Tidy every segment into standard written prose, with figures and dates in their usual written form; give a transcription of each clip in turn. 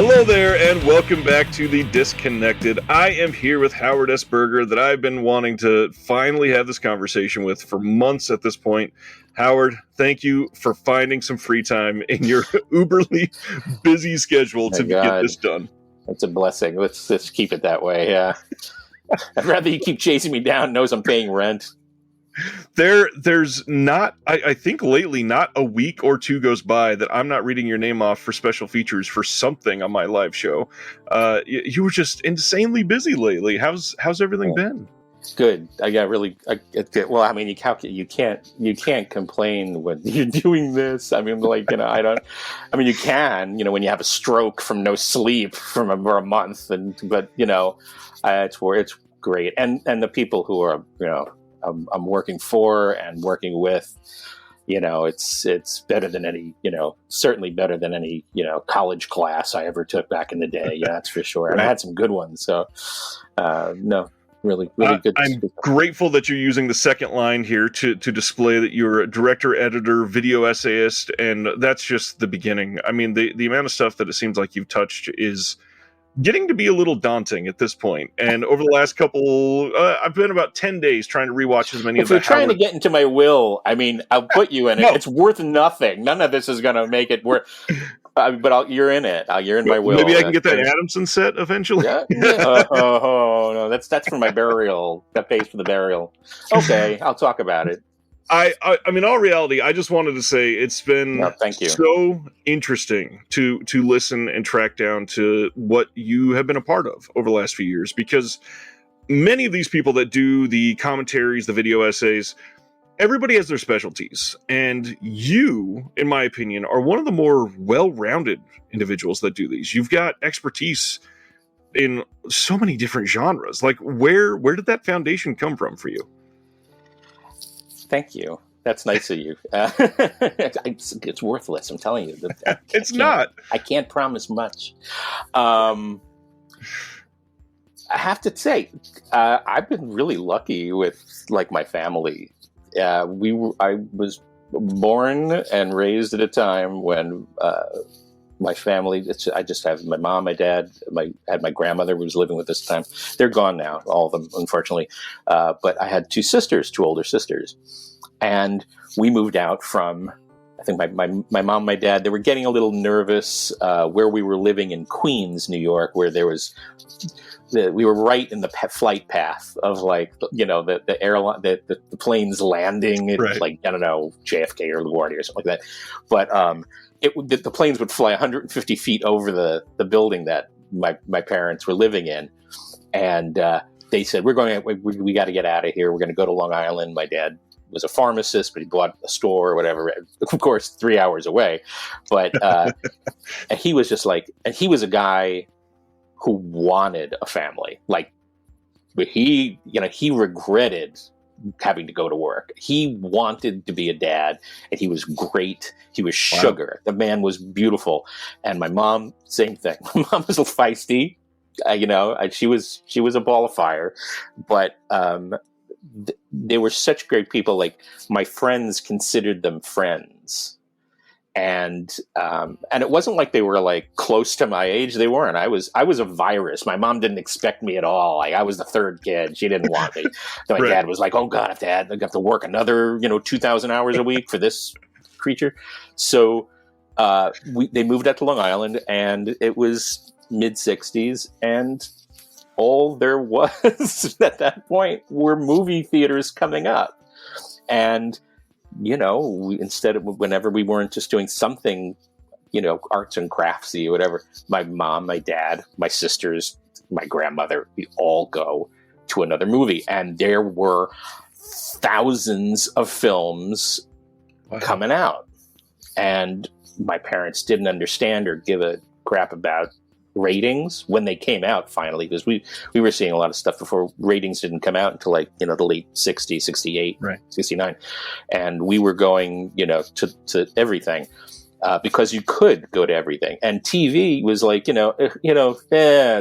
Hello there, and welcome back to The Disconnected. I am here with Howard S. Berger that I've been wanting to finally have this conversation with for months at this point. Howard, thank you for finding some free time in your uberly busy schedule to get this done. It's a blessing. Let's keep it that way, yeah. I'd rather you keep chasing me down, knows I'm paying rent. There's not, I think lately, not a week or two goes by that I'm not reading your name off for special features for something on my live show. You were just insanely busy lately. How's everything been? Good. Well, I mean, you can't complain when you're doing this. I mean, like, you can, when you have a stroke from no sleep for a month, but it's great. And the people who are, I'm working for and working with, it's better than any, certainly better than any, college class I ever took back in the day. Yeah, that's for sure. And I had some good ones. So, really good. I'm grateful that you're using the second line here to display that you're a director, editor, video essayist. And that's just the beginning. I mean, the amount of stuff that it seems like you've touched is getting to be a little daunting at this point. And over the last couple, I've been about 10 days trying to rewatch as many of the If you're trying to get into my will, I mean, I'll put you in it. No. It's worth nothing. None of this is going to make it worth... but you're in it. You're in my will. Maybe I can get that Adamson set eventually. Yeah. No, that's for my burial. That pays for the burial. Okay, I'll talk about it. I mean, in all reality, I just wanted to say it's been so interesting to listen and track down to what you have been a part of over the last few years, because many of these people that do the commentaries, the video essays, everybody has their specialties. And you, in my opinion, are one of the more well-rounded individuals that do these. You've got expertise in so many different genres. Like, where did that foundation come from for you? Thank you. That's nice of you. It's worthless. I'm telling you. It's not. I can't promise much. I have to say, I've been really lucky with my family. I was born and raised at a time when my family. I just have my mom, my dad. Had my grandmother who was living with us at the time. They're gone now, all of them, unfortunately. But I had two older sisters, and we moved out from. I think my mom, my dad. They were getting a little nervous where we were living in Queens, New York, where there was. We were right in the flight path of the airline, the planes landing at JFK or LaGuardia or something like that. But the planes would fly 150 feet over the building that my parents were living in, and they said we got to get out of here. We're going to go to Long Island. My dad was a pharmacist, but he bought a store or whatever. Of course, 3 hours away. But and he was just and he was a guy who wanted a family. But he regretted having to go to work. He wanted to be a dad, and he was great. He was sugar. Wow. The man was beautiful. And my mom, same thing. My mom was a little feisty. She was a ball of fire, but they were such great people. My friends considered them friends. And it wasn't like they were close to my age. They weren't. I was a virus. My mom didn't expect me at all. I was the third kid. She didn't want me. So my dad was like, "Oh God, Dad, I have to work another 2,000 hours a week for this creature." So they moved out to Long Island, and it was mid-'60s, and all there was at that point were movie theaters coming up, and. Instead of whenever we weren't just doing something, arts and craftsy or whatever, my mom, my dad, my sisters, my grandmother, we all go to another movie. And there were thousands of films coming out. And my parents didn't understand or give a crap about ratings when they came out finally, because we were seeing a lot of stuff before ratings didn't come out until the late 60s, 68, 69. And we were going, to everything. Because you could go to everything. And TV was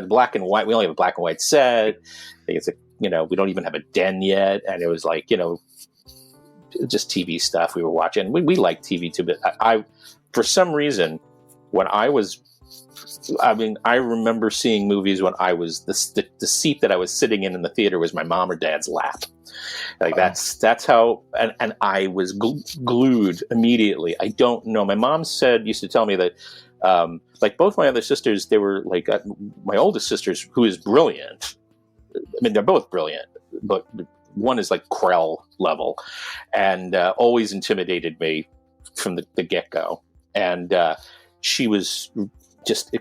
black and white. We only have a black and white set. It's we don't even have a den yet. And it was just TV stuff we were watching. We liked TV too, but I for some reason, when I was I mean, I remember seeing movies when I was the seat that I was sitting in the theater was my mom or dad's lap. Like that's how, and I was glued immediately. I don't know. My mom used to tell me that, like both my other sisters, they were like my oldest sisters, who is brilliant. I mean, they're both brilliant, but one is like Krell level, and always intimidated me from the get-go. And she was just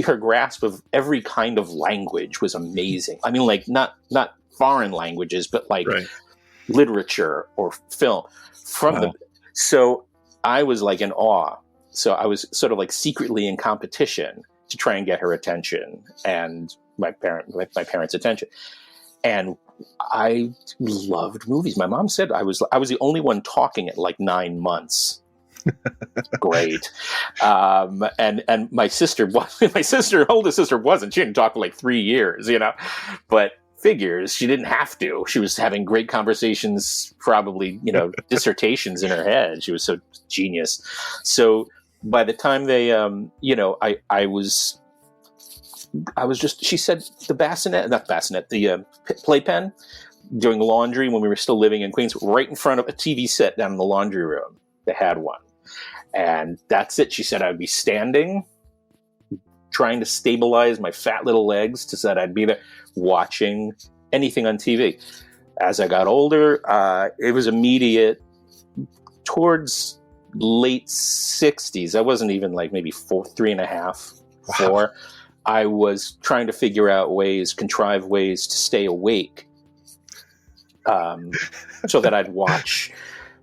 her grasp of every kind of language was amazing. I mean, like not foreign languages, but like literature or film so I was like in awe. So I was sort of like secretly in competition to try and get her attention and my parents' attention. And I loved movies. My mom said I was the only one talking at like 9 months. Great. And my oldest sister wasn't. She didn't talk for like 3 years, but figures she didn't have to. She was having great conversations, probably, dissertations in her head. She was so genius. So by the time they, I was just, she said the playpen doing laundry when we were still living in Queens, right in front of a TV set down in the laundry room. They had one. And that's it. She said I'd be standing, trying to stabilize my fat little legs so that I'd be there watching anything on TV. As I got older, it was immediate. Towards late 60s, I wasn't even like maybe 3.5, 4. I was trying to figure out contrive ways to stay awake, so that I'd watch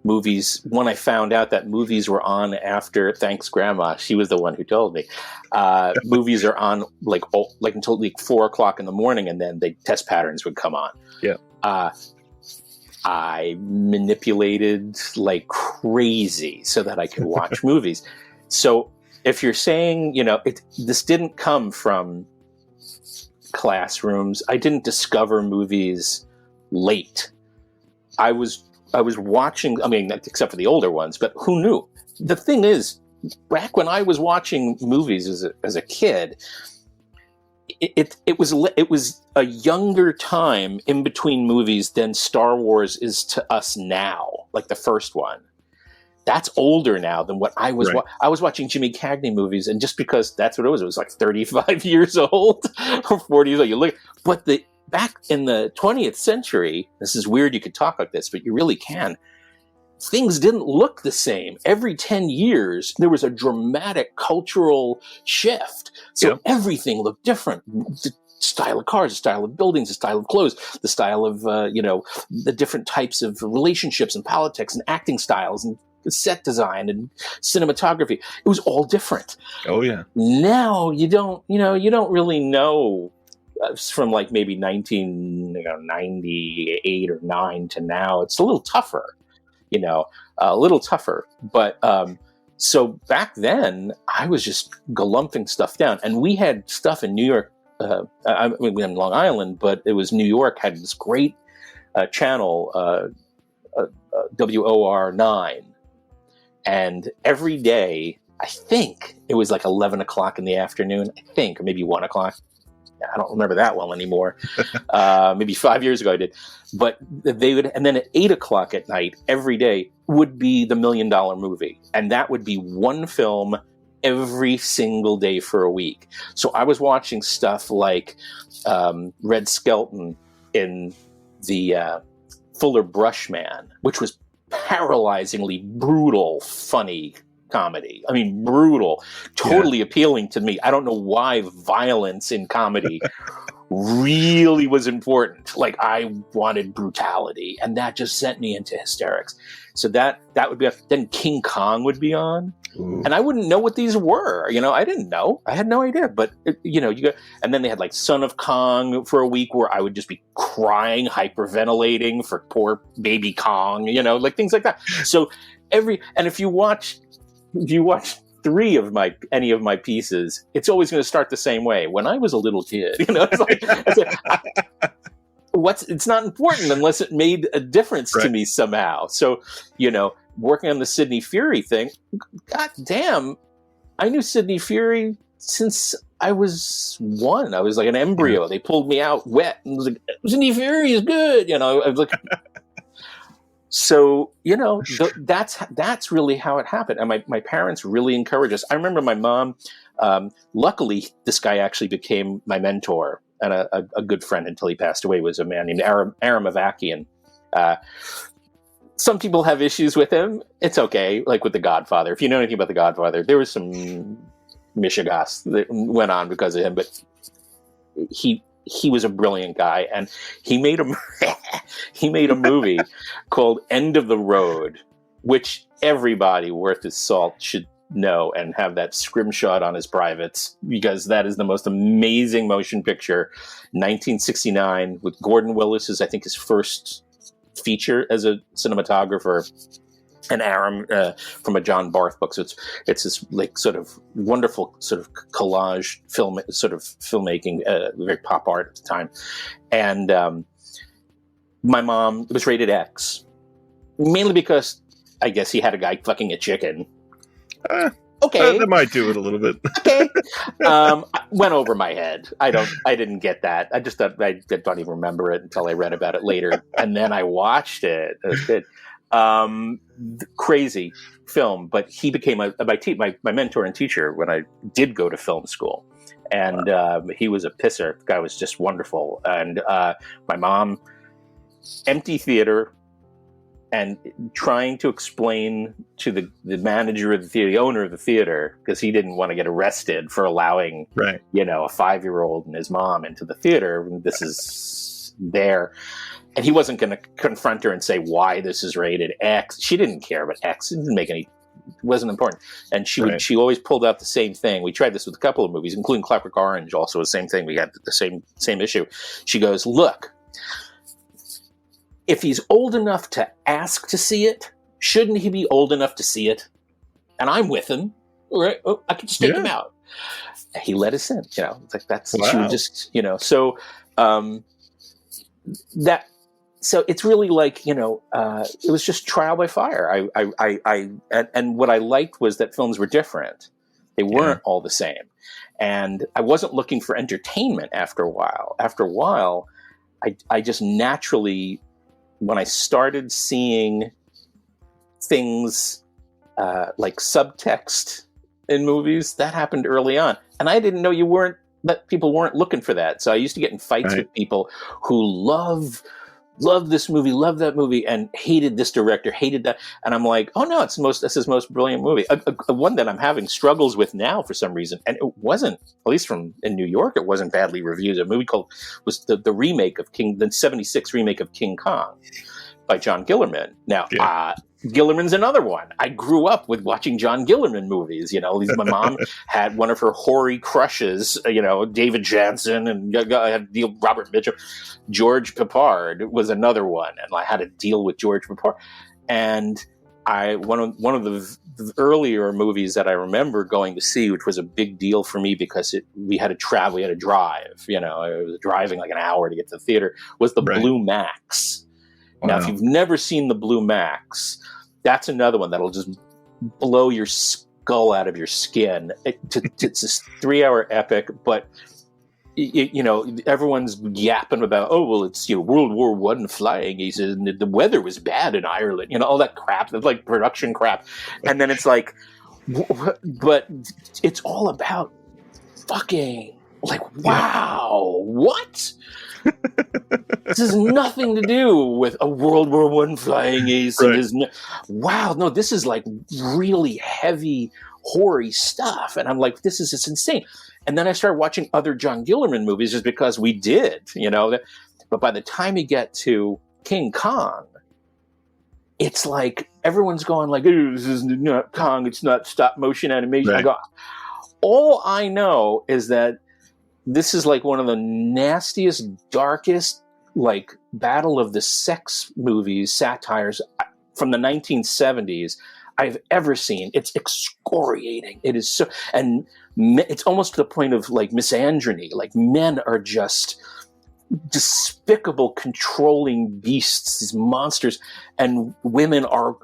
movies. When I found out that movies were on after, thanks Grandma, she was the one who told me, movies are on like until like 4:00 in the morning, and then the test patterns would come on. Yeah. I manipulated like crazy so that I could watch movies. So if you're saying, this didn't come from classrooms. I didn't discover movies late. I was watching, I mean, except for the older ones, but who knew? The thing is, back when I was watching movies as a kid, it was a younger time in between movies than Star Wars is to us now, like the first one. That's older now than what I was. Right. I was watching Jimmy Cagney movies, and just because that's what it was like 35 years old or 40 years old. You look, but back in the 20th century, this is weird. You could talk like this, but you really can. Things didn't look the same. Every 10 years, there was a dramatic cultural shift. So everything looked different. The style of cars, the style of buildings, the style of clothes, the style of, the different types of relationships and politics and acting styles and set design and cinematography. It was all different. Oh, yeah. Now you don't really know from like maybe 1998 or 9 to now. It's a little tougher. A little tougher. But so back then, I was just galumping stuff down. And we had stuff in New York. I mean, we had Long Island, but it was New York had this great channel, WOR9. And every day, I think it was like 11 o'clock in the afternoon, or maybe 1 o'clock. I don't remember that well anymore. Maybe 5 years ago I did. But they would, and then at 8 o'clock at night, every day would be the $1 Million Movie. And that would be one film every single day for a week. So I was watching stuff like Red Skelton in the Fuller Brushman, which was paralyzingly brutal, funny comedy. I mean, brutal, totally appealing to me. I don't know why violence in comedy really was important. Like, I wanted brutality, and that just sent me into hysterics. So that would be then King Kong would be on. Ooh. And I wouldn't know what these were. I didn't know. I had no idea. But you go, and then they had like Son of Kong for a week, where I would just be crying, hyperventilating for poor baby Kong. Like things like that. So if you watch 3 of any of my pieces, it's always going to start the same way. When I was a little kid, it's not important unless it made a difference to me somehow. So, working on the Sidney Furie thing, God damn, I knew Sidney Furie since I was 1. I was like an embryo. They pulled me out wet and was like, Sidney Furie is good. You know, I was like, so, you know, that's really how it happened. And my parents really encouraged us. I remember my mom, luckily, this guy actually became my mentor and a good friend until he passed away, was a man named Aram Avakian. Some people have issues with him. It's okay, like with The Godfather. If you know anything about The Godfather, there was some mishigas that went on because of him, but he was a brilliant guy, and he made a movie called End of the Road, which everybody worth his salt should know and have that scrimshot on his privates, because that is the most amazing motion picture. 1969 with Gordon Willis is, I think, his first feature as a cinematographer, and Aram from a John Barth book. So it's this like sort of wonderful sort of collage film, sort of filmmaking, very pop art at the time. And my mom, it was rated X, mainly because I guess he had a guy fucking a chicken. Okay, that might do it a little bit. Okay, went over my head. I didn't get that. I just thought I don't even remember it until I read about it later, and then I watched it. It was good. Crazy film, but he became my mentor and teacher when I did go to film school, and he was a pisser. The guy was just wonderful, and my mom, empty theater, and trying to explain to the manager of the theater, the owner of the theater, because he didn't want to get arrested for allowing, you know, a 5-year-old and his mom into the theater. This is there. And he wasn't going to confront her and say why this is rated X. She didn't care about X. It didn't make any, it wasn't important. And she always pulled out the same thing. We tried this with a couple of movies, including Clockwork Orange, also the same thing. We had the same issue. She goes, look, if he's old enough to ask to see it, shouldn't he be old enough to see it? And I'm with him. Right? Oh, I can just take him out. He let us in. You know, it's like that's she would just, you know. So so it's really like, you know, it was just trial by fire. And what I liked was that films were different. They weren't all the same, and I wasn't looking for entertainment. After a while, I just naturally, when I started seeing things like subtext in movies, that happened early on. And I didn't know that people weren't looking for that. So I used to get in fights with people who love this movie, love that movie, and hated this director, hated that. And I'm like, oh no, that's his most brilliant movie. One that I'm having struggles with now for some reason. And it wasn't, at least in New York, it wasn't badly reviewed. A movie was the remake of the 76 remake of King Kong by John Gillerman. Now, Gillerman's another one. I grew up with watching John Gillerman movies. You know, my mom had one of her hoary crushes, you know, David Jansen, and I had to deal with Robert Mitchum. George Peppard was another one, and I had to deal with George Peppard. And one of the earlier movies that I remember going to see, which was a big deal for me because we had to travel, we had to drive. You know, I was driving like an hour to get to the theater. Was the Blue Max. Now, if you've never seen the Blue Max, that's another one that'll just blow your skull out of your skin. It's this 3-hour epic, but you know, everyone's yapping about, oh well, it's, you know, World War I flying. He says the weather was bad in Ireland. You know, all that crap. That's like production crap. And then it's like, but it's all about fucking. Like, wow, what? This has nothing to do with a World War I flying ace. Wow, no, this is like really heavy, hoary stuff. And I'm like, this is just insane. And then I started watching other John Gillerman movies just because we did, you know. But by the time you get to King Kong, it's like everyone's going like, this is not Kong, it's not stop motion animation. I go, all I know is that this is like one of the nastiest, darkest, like battle of the sex movies, satires from the 1970s I've ever seen. It's excoriating. It is so, and it's almost to the point of like misandry. Like men are just despicable, controlling beasts, these monsters, and women are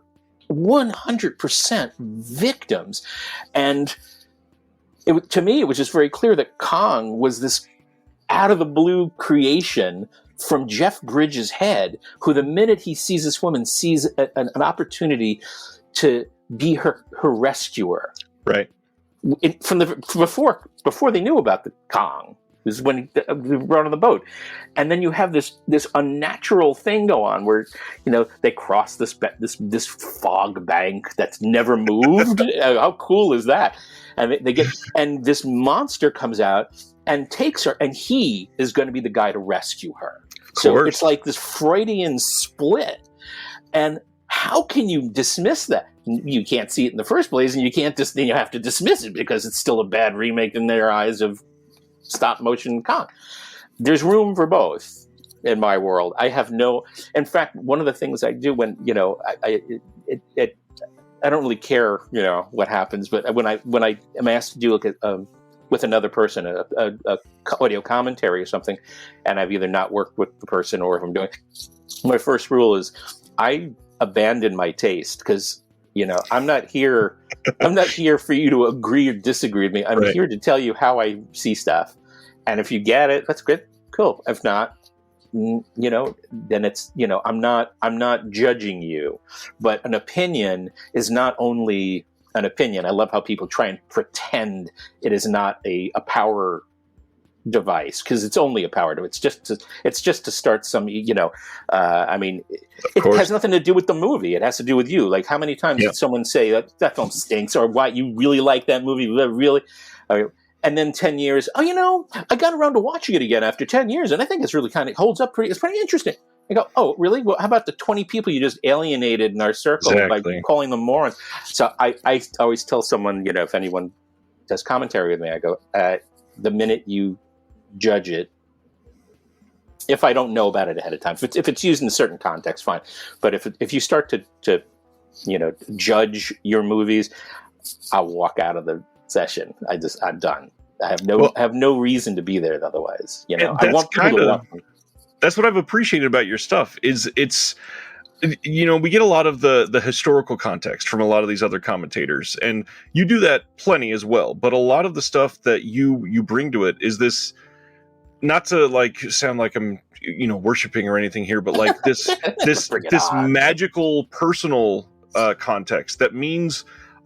100% victims. And to me, it was just very clear that Kong was this out of the blue creation from Jeff Bridges' head, who the minute he sees this woman sees an opportunity to be her rescuer. Right. Before they knew about the Kong. This is when we were on the boat. And then you have this unnatural thing go on where, they cross this fog bank that's never moved. How cool is that? And and this monster comes out and takes her, and he is going to be the guy to rescue her. So it's like this Freudian split. And how can you dismiss that? You can't see it in the first place, and you have to dismiss it because it's still a bad remake in their eyes of stop motion Kong. There's room for both in my world. In fact, one of the things I do when, I don't really care, what happens, but when I am asked to do with another person, a audio commentary or something, and I've either not worked with the person or if I'm doing, my first rule is I abandon my taste because, I'm not here for you to agree or disagree with me. I'm here to tell you how I see stuff. And if you get it, that's good. Cool. If not, then it's, I'm not judging you, but an opinion is not only an opinion. I love how people try and pretend it is not a power device, because it's only a power device. It's just to start some, it has nothing to do with the movie. It has to do with you. Like, how many times did someone say that film stinks, or why you really like that movie? Really? And then 10 years, I got around to watching it again after 10 years, and I think it's really kind of holds up it's pretty interesting. I go, oh, really? Well, how about the 20 people you just alienated in our circle by calling them morons? So I always tell someone, if anyone does commentary with me, I go, the minute you judge it, if I don't know about it ahead of time, if it's used in a certain context, fine. But if you start to judge your movies, I'll walk out of the session. I'm done. I have no reason to be there otherwise. I want people to watch them. That's what I've appreciated about your stuff. Is it's we get a lot of the historical context from a lot of these other commentators, and you do that plenty as well. But a lot of the stuff that you bring to it is this, not to sound like I'm worshiping or anything here, but like this magical personal context that means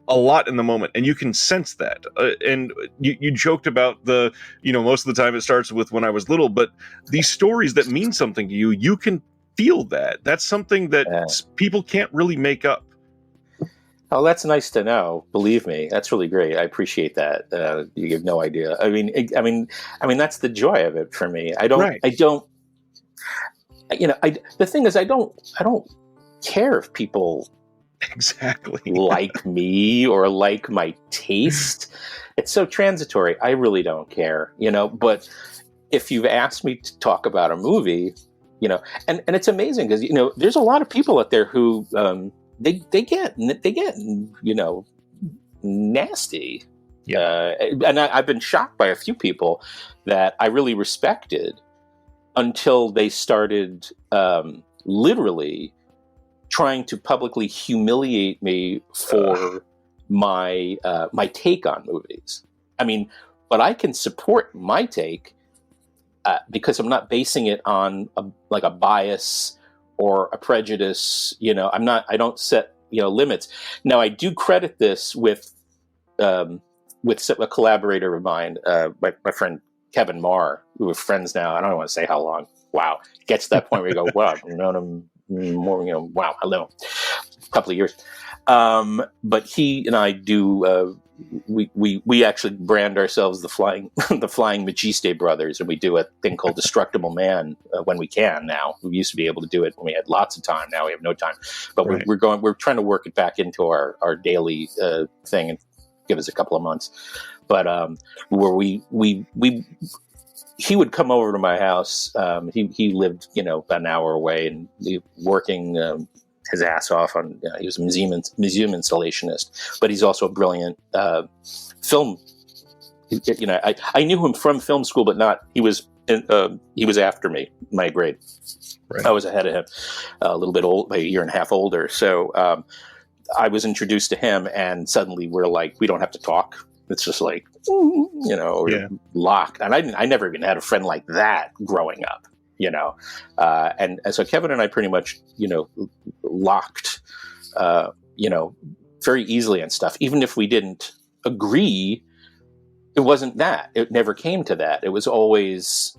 a lot in the moment, and you can sense that. And you joked about most of the time it starts with when I was little, but these stories that mean something to you, you can feel that. That's something that people can't really make up. Oh, that's nice to know. Believe me, that's really great. I appreciate that. You have no idea. I mean, that's the joy of it for me. The thing is, I don't care if people exactly like me or like my taste. It's so transitory. I really don't care, but if you've asked me to talk about a movie, and it's amazing because, there's a lot of people out there who, they get nasty. Yeah. And I've been shocked by a few people that I really respected until they started, literally trying to publicly humiliate me for my take on movies. I mean, but I can support my take because I'm not basing it on a bias or a prejudice. I don't set limits. Now, I do credit this with a collaborator of mine, my friend Kevin Marr, who we're friends now. I don't want to say how long. Wow, it gets to that point where you go, wow, I've known him more, wow, hello, a couple of years. But he and I do, we actually brand ourselves the Flying Magiste Brothers, and we do a thing called Destructible Man when we can now. We used to be able to do it when we had lots of time. Now we have no time, but we're trying to work it back into our daily thing, and give us a couple of months. But where he would come over to my house. He lived, about an hour away, and working his ass off on. He was a museum installationist, but he's also a brilliant film. I knew him from film school, but not. He was after me, my grade. Right. I was ahead of him, a little bit old, a year and a half older. So I was introduced to him, and suddenly we're like, we don't have to talk. It's just like locked. And I never even had a friend like that growing up, and so Kevin and I pretty much, locked, very easily and stuff. Even if we didn't agree, it wasn't that. It never came to that. It was always,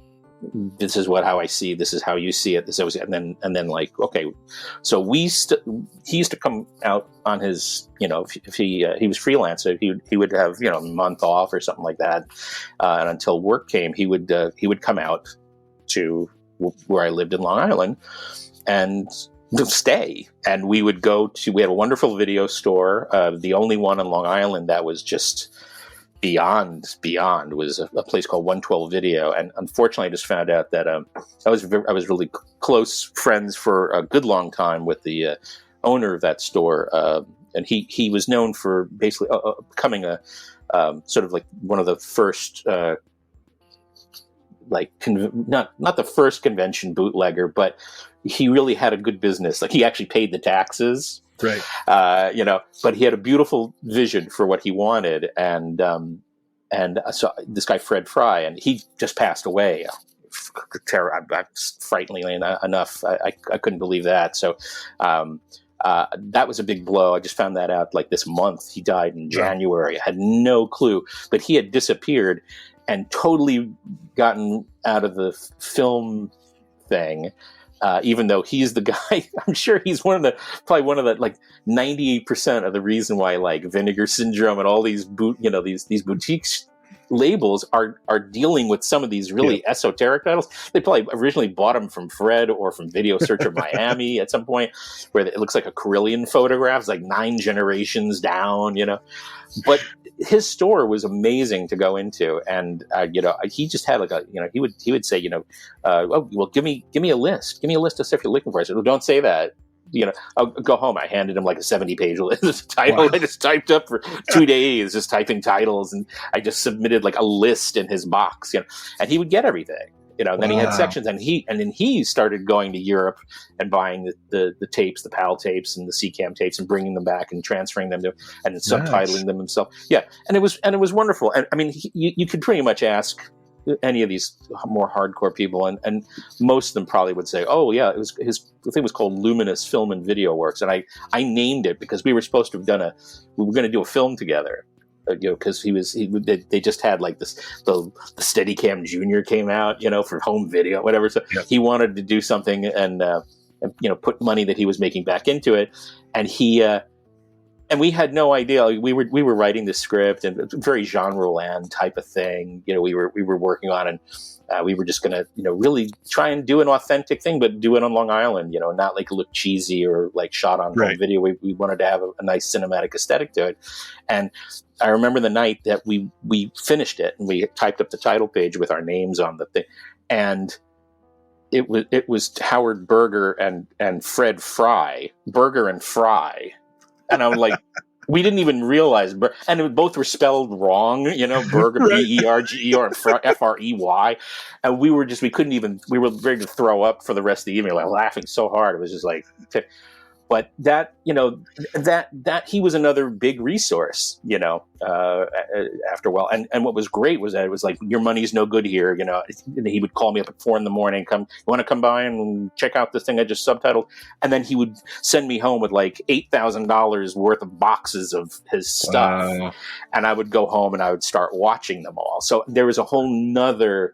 this is how I see, this is how you see it. And then like, okay, so he used to come out on his, if he was freelancer, he would have, a month off or something like that. And until work came, he would come out to where I lived in Long Island and stay. And we had a wonderful video store. The only one on Long Island that was just beyond was a place called 112 Video. And unfortunately I just found out that I was really close friends for a good long time with the owner of that store. And he was known for basically becoming a sort of like one of the first not the first convention bootlegger, but he really had a good business. Like, he actually paid the taxes, right? But he had a beautiful vision for what he wanted, and so this guy Fred Fry, and he just passed away. Frighteningly enough, I couldn't believe that. So that was a big blow. I just found that out like this month. He died in January. I had no clue, but he had disappeared and totally gotten out of the film thing. Even though he's the guy, I'm sure he's probably one of the like 98% of the reason why like Vinegar Syndrome and all these these boutique labels are dealing with some of these really esoteric titles. They probably originally bought them from Fred or from Video Searcher Miami at some point, where it looks like a Carillion photograph. It's like 9 generations down, But his store was amazing to go into, and he just had like he would say, oh, well, give me a list of stuff you're looking for. I said, well, don't say that. I'll go home. I handed him like a 70-page list title. Wow. I just typed up for 2 days, just typing titles, and I just submitted like a list in his box, and he would get everything. And then he had sections, and then he started going to Europe and buying the tapes, the PAL tapes and the CCAM tapes, and bringing them back and transferring them and subtitling them himself. Yeah, and it was wonderful. And I mean, you could pretty much ask any of these more hardcore people, and most of them probably would say, "Oh yeah, the thing was called Luminous Film and Video Works," and I named it because we were supposed to have we were going to do a film together. Because they just had like the Steadicam Junior came out, for home video, whatever. So he wanted to do something and put money that he was making back into it, and and we had no idea. We were writing the script, and very Jean Roland type of thing. We were working on, and we were just gonna really try and do an authentic thing, but do it on Long Island. Not like look cheesy or like shot on home video. We wanted to have a nice cinematic aesthetic to it, and I remember the night that we finished it, and we typed up the title page with our names on the thing, and it was Howard Berger and Fred Fry, Berger and Fry. And I'm like, we didn't even realize, and both were spelled wrong, Berger, Berger, and Frey. And we were ready to throw up for the rest of the evening, like laughing so hard. It was just like, but that he was another big resource, after a while. And what was great was that it was like, your money's no good here. He would call me up at 4 a.m. You want to come by and check out this thing I just subtitled? And then he would send me home with like $8,000 worth of boxes of his stuff. Wow. And I would go home and I would start watching them all. So there was a whole nother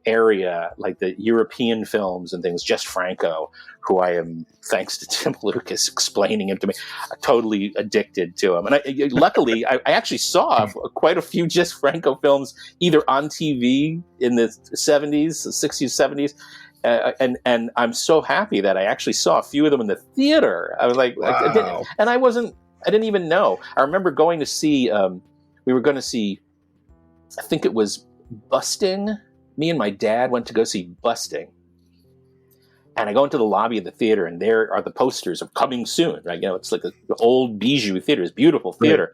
area, like the European films and things, just Franco, who I am, thanks to Tim Lucas explaining him to me, totally addicted to him. And luckily, I actually saw quite a few just Franco films either on TV in the 70s, the 60s, 70s, and I'm so happy that I actually saw a few of them in the theater. I was like, wow. I didn't even know. I remember going to see, we were going to see, I think it was Busting. Me and my dad went to go see Busting. And I go into the lobby of the theater, and there are the posters of Coming Soon, right? It's like the old Bijou theater, it's beautiful theater.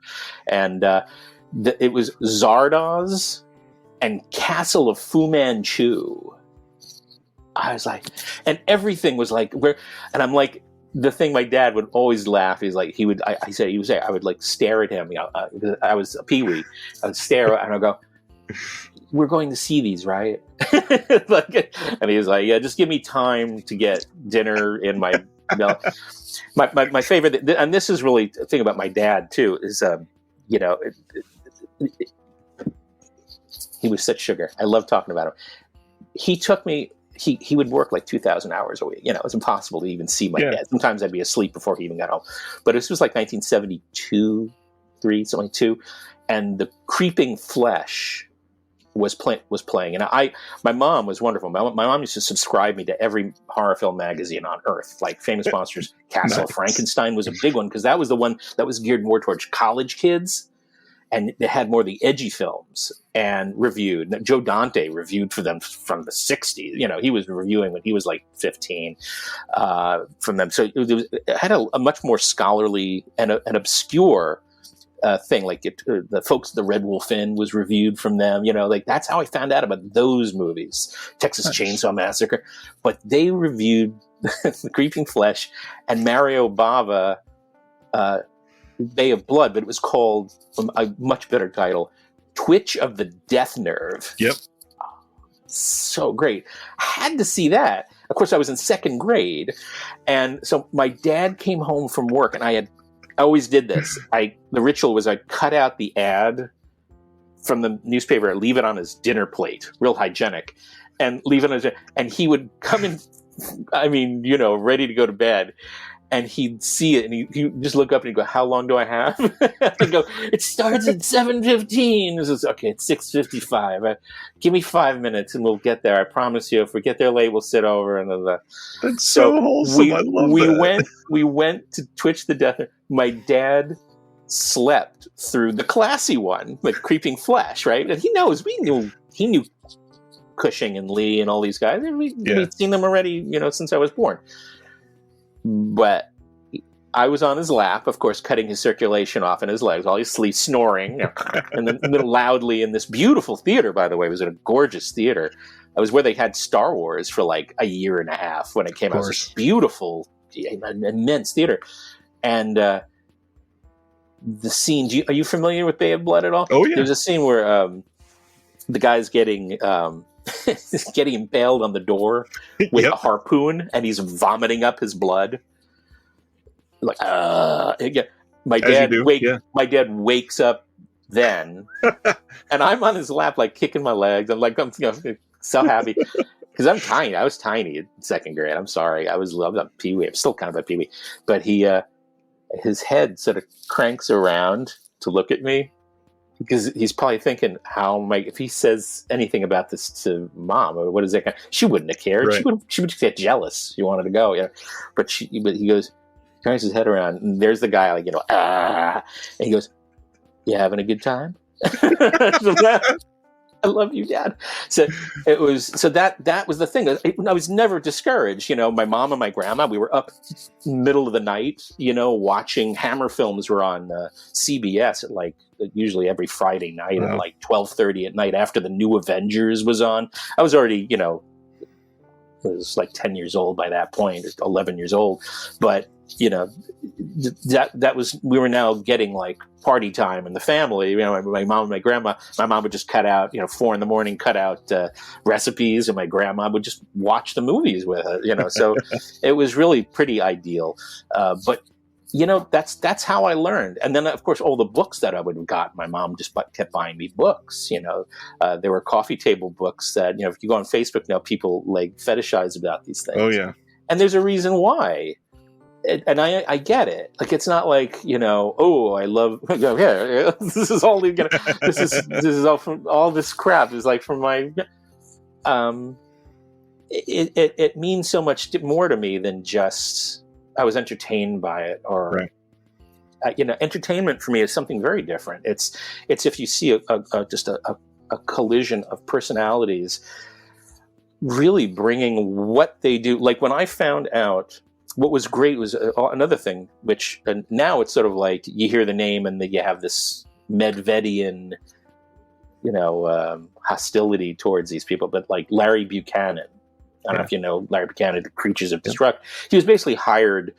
Right. And it was Zardoz and Castle of Fu Manchu. I was like, and everything was like, and I'm like, the thing my dad would always laugh is like he would say I would like stare at him. I was a peewee. I would stare and I'd go, "We're going to see these, right?" And he was like, "Yeah, just give me time to get dinner in my." My favorite, and this is really a thing about my dad too, is he was such sugar. I love talking about him. He took me. He would work like 2,000 hours a week. It was impossible to even see my dad. Sometimes I'd be asleep before he even got home. But this was like 1972, 3, something like 2, and The Creeping Flesh was playing. And my mom was wonderful. My mom used to subscribe me to every horror film magazine on Earth, like Famous Monsters, Castle of Frankenstein was a big one because that was the one that was geared more towards college kids. And they had more of the edgy films and reviewed. Joe Dante reviewed for them from the 60s. He was reviewing when he was like 15 from them. So it had a much more scholarly and an obscure thing. Like the folks, the Red Wolf Inn was reviewed from them. Like that's how I found out about those movies. Texas Chainsaw Massacre. But they reviewed The Creeping Flesh and Mario Bava, Bay of Blood, but it was called a much better title, Twitch of the Death Nerve. Yep. So great. I had to see that. Of course, I was in second grade. And so my dad came home from work, and I always did this. The ritual was I'd cut out the ad from the newspaper, I'd leave it on his dinner plate, real hygienic, and leave it on and he would come in, ready to go to bed. And he'd see it, and he'd just look up and he'd go, "How long do I have?" I'd go, "It starts at 7:15." This is okay. It's 6:55. Give me 5 minutes, and we'll get there. I promise you. If we get there late, we'll sit over. And that's so wholesome. I love that. We went to Twitch the Death. My dad slept through the classy one, like Creeping Flesh, right? And he knew Cushing and Lee and all these guys. We'd seen them already, since I was born. But I was on his lap, of course, cutting his circulation off in his legs while he's asleep, snoring, and then loudly in this beautiful theater, by the way. It was in a gorgeous theater. It was where they had Star Wars for like a year and a half when it came out. It was this beautiful, immense theater. And the scene, are you familiar with Bay of Blood at all? Oh, yeah. There's a scene where the guy's getting impaled on the door with a harpoon, and he's vomiting up his blood. Like, my dad wakes up then, and I'm on his lap, like kicking my legs. I'm like, I'm so happy because I'm tiny. I was tiny in second grade. I'm sorry, I was a peewee. I'm still kind of a peewee, but his head sort of cranks around to look at me. Because he's probably thinking, if he says anything about this to Mom, or what is that? She wouldn't have cared. Right. She would get jealous. She wanted to go, But he goes, turns his head around, and there's the guy, like, and he goes, "You having a good time?" I love you, Dad. So that was the thing. I was never discouraged. My mom and my grandma, we were up middle of the night, watching Hammer films were on CBS at like usually every Friday night at like 12:30 at night after the new Avengers was on. I was already, I was like 10 years old by that point, 11 years old. But, that was, we were now getting like party time in the family. My mom and my grandma, my mom would just cut out, 4 a.m, cut out recipes, and my grandma would just watch the movies with her, so it was really pretty ideal. But that's how I learned. And then, of course, all the books that I would have got, my mom just kept buying me books. There were coffee table books that, if you go on Facebook now, people like fetishize about these things. Oh, yeah. And there's a reason why. And I get it. Like, it's not like, I love, this is all, this is all from, all this crap is like from my, it means so much more to me than just, I was entertained by it, or entertainment for me is something very different. It's if you see just a collision of personalities really bringing what they do. Like when I found out, what was great was another thing, which now it's sort of like you hear the name and then you have this Medvedian, hostility towards these people. But like Larry Buchanan, I don't know if you know Larry Buchanan, The Creatures of Destruct. He was basically hired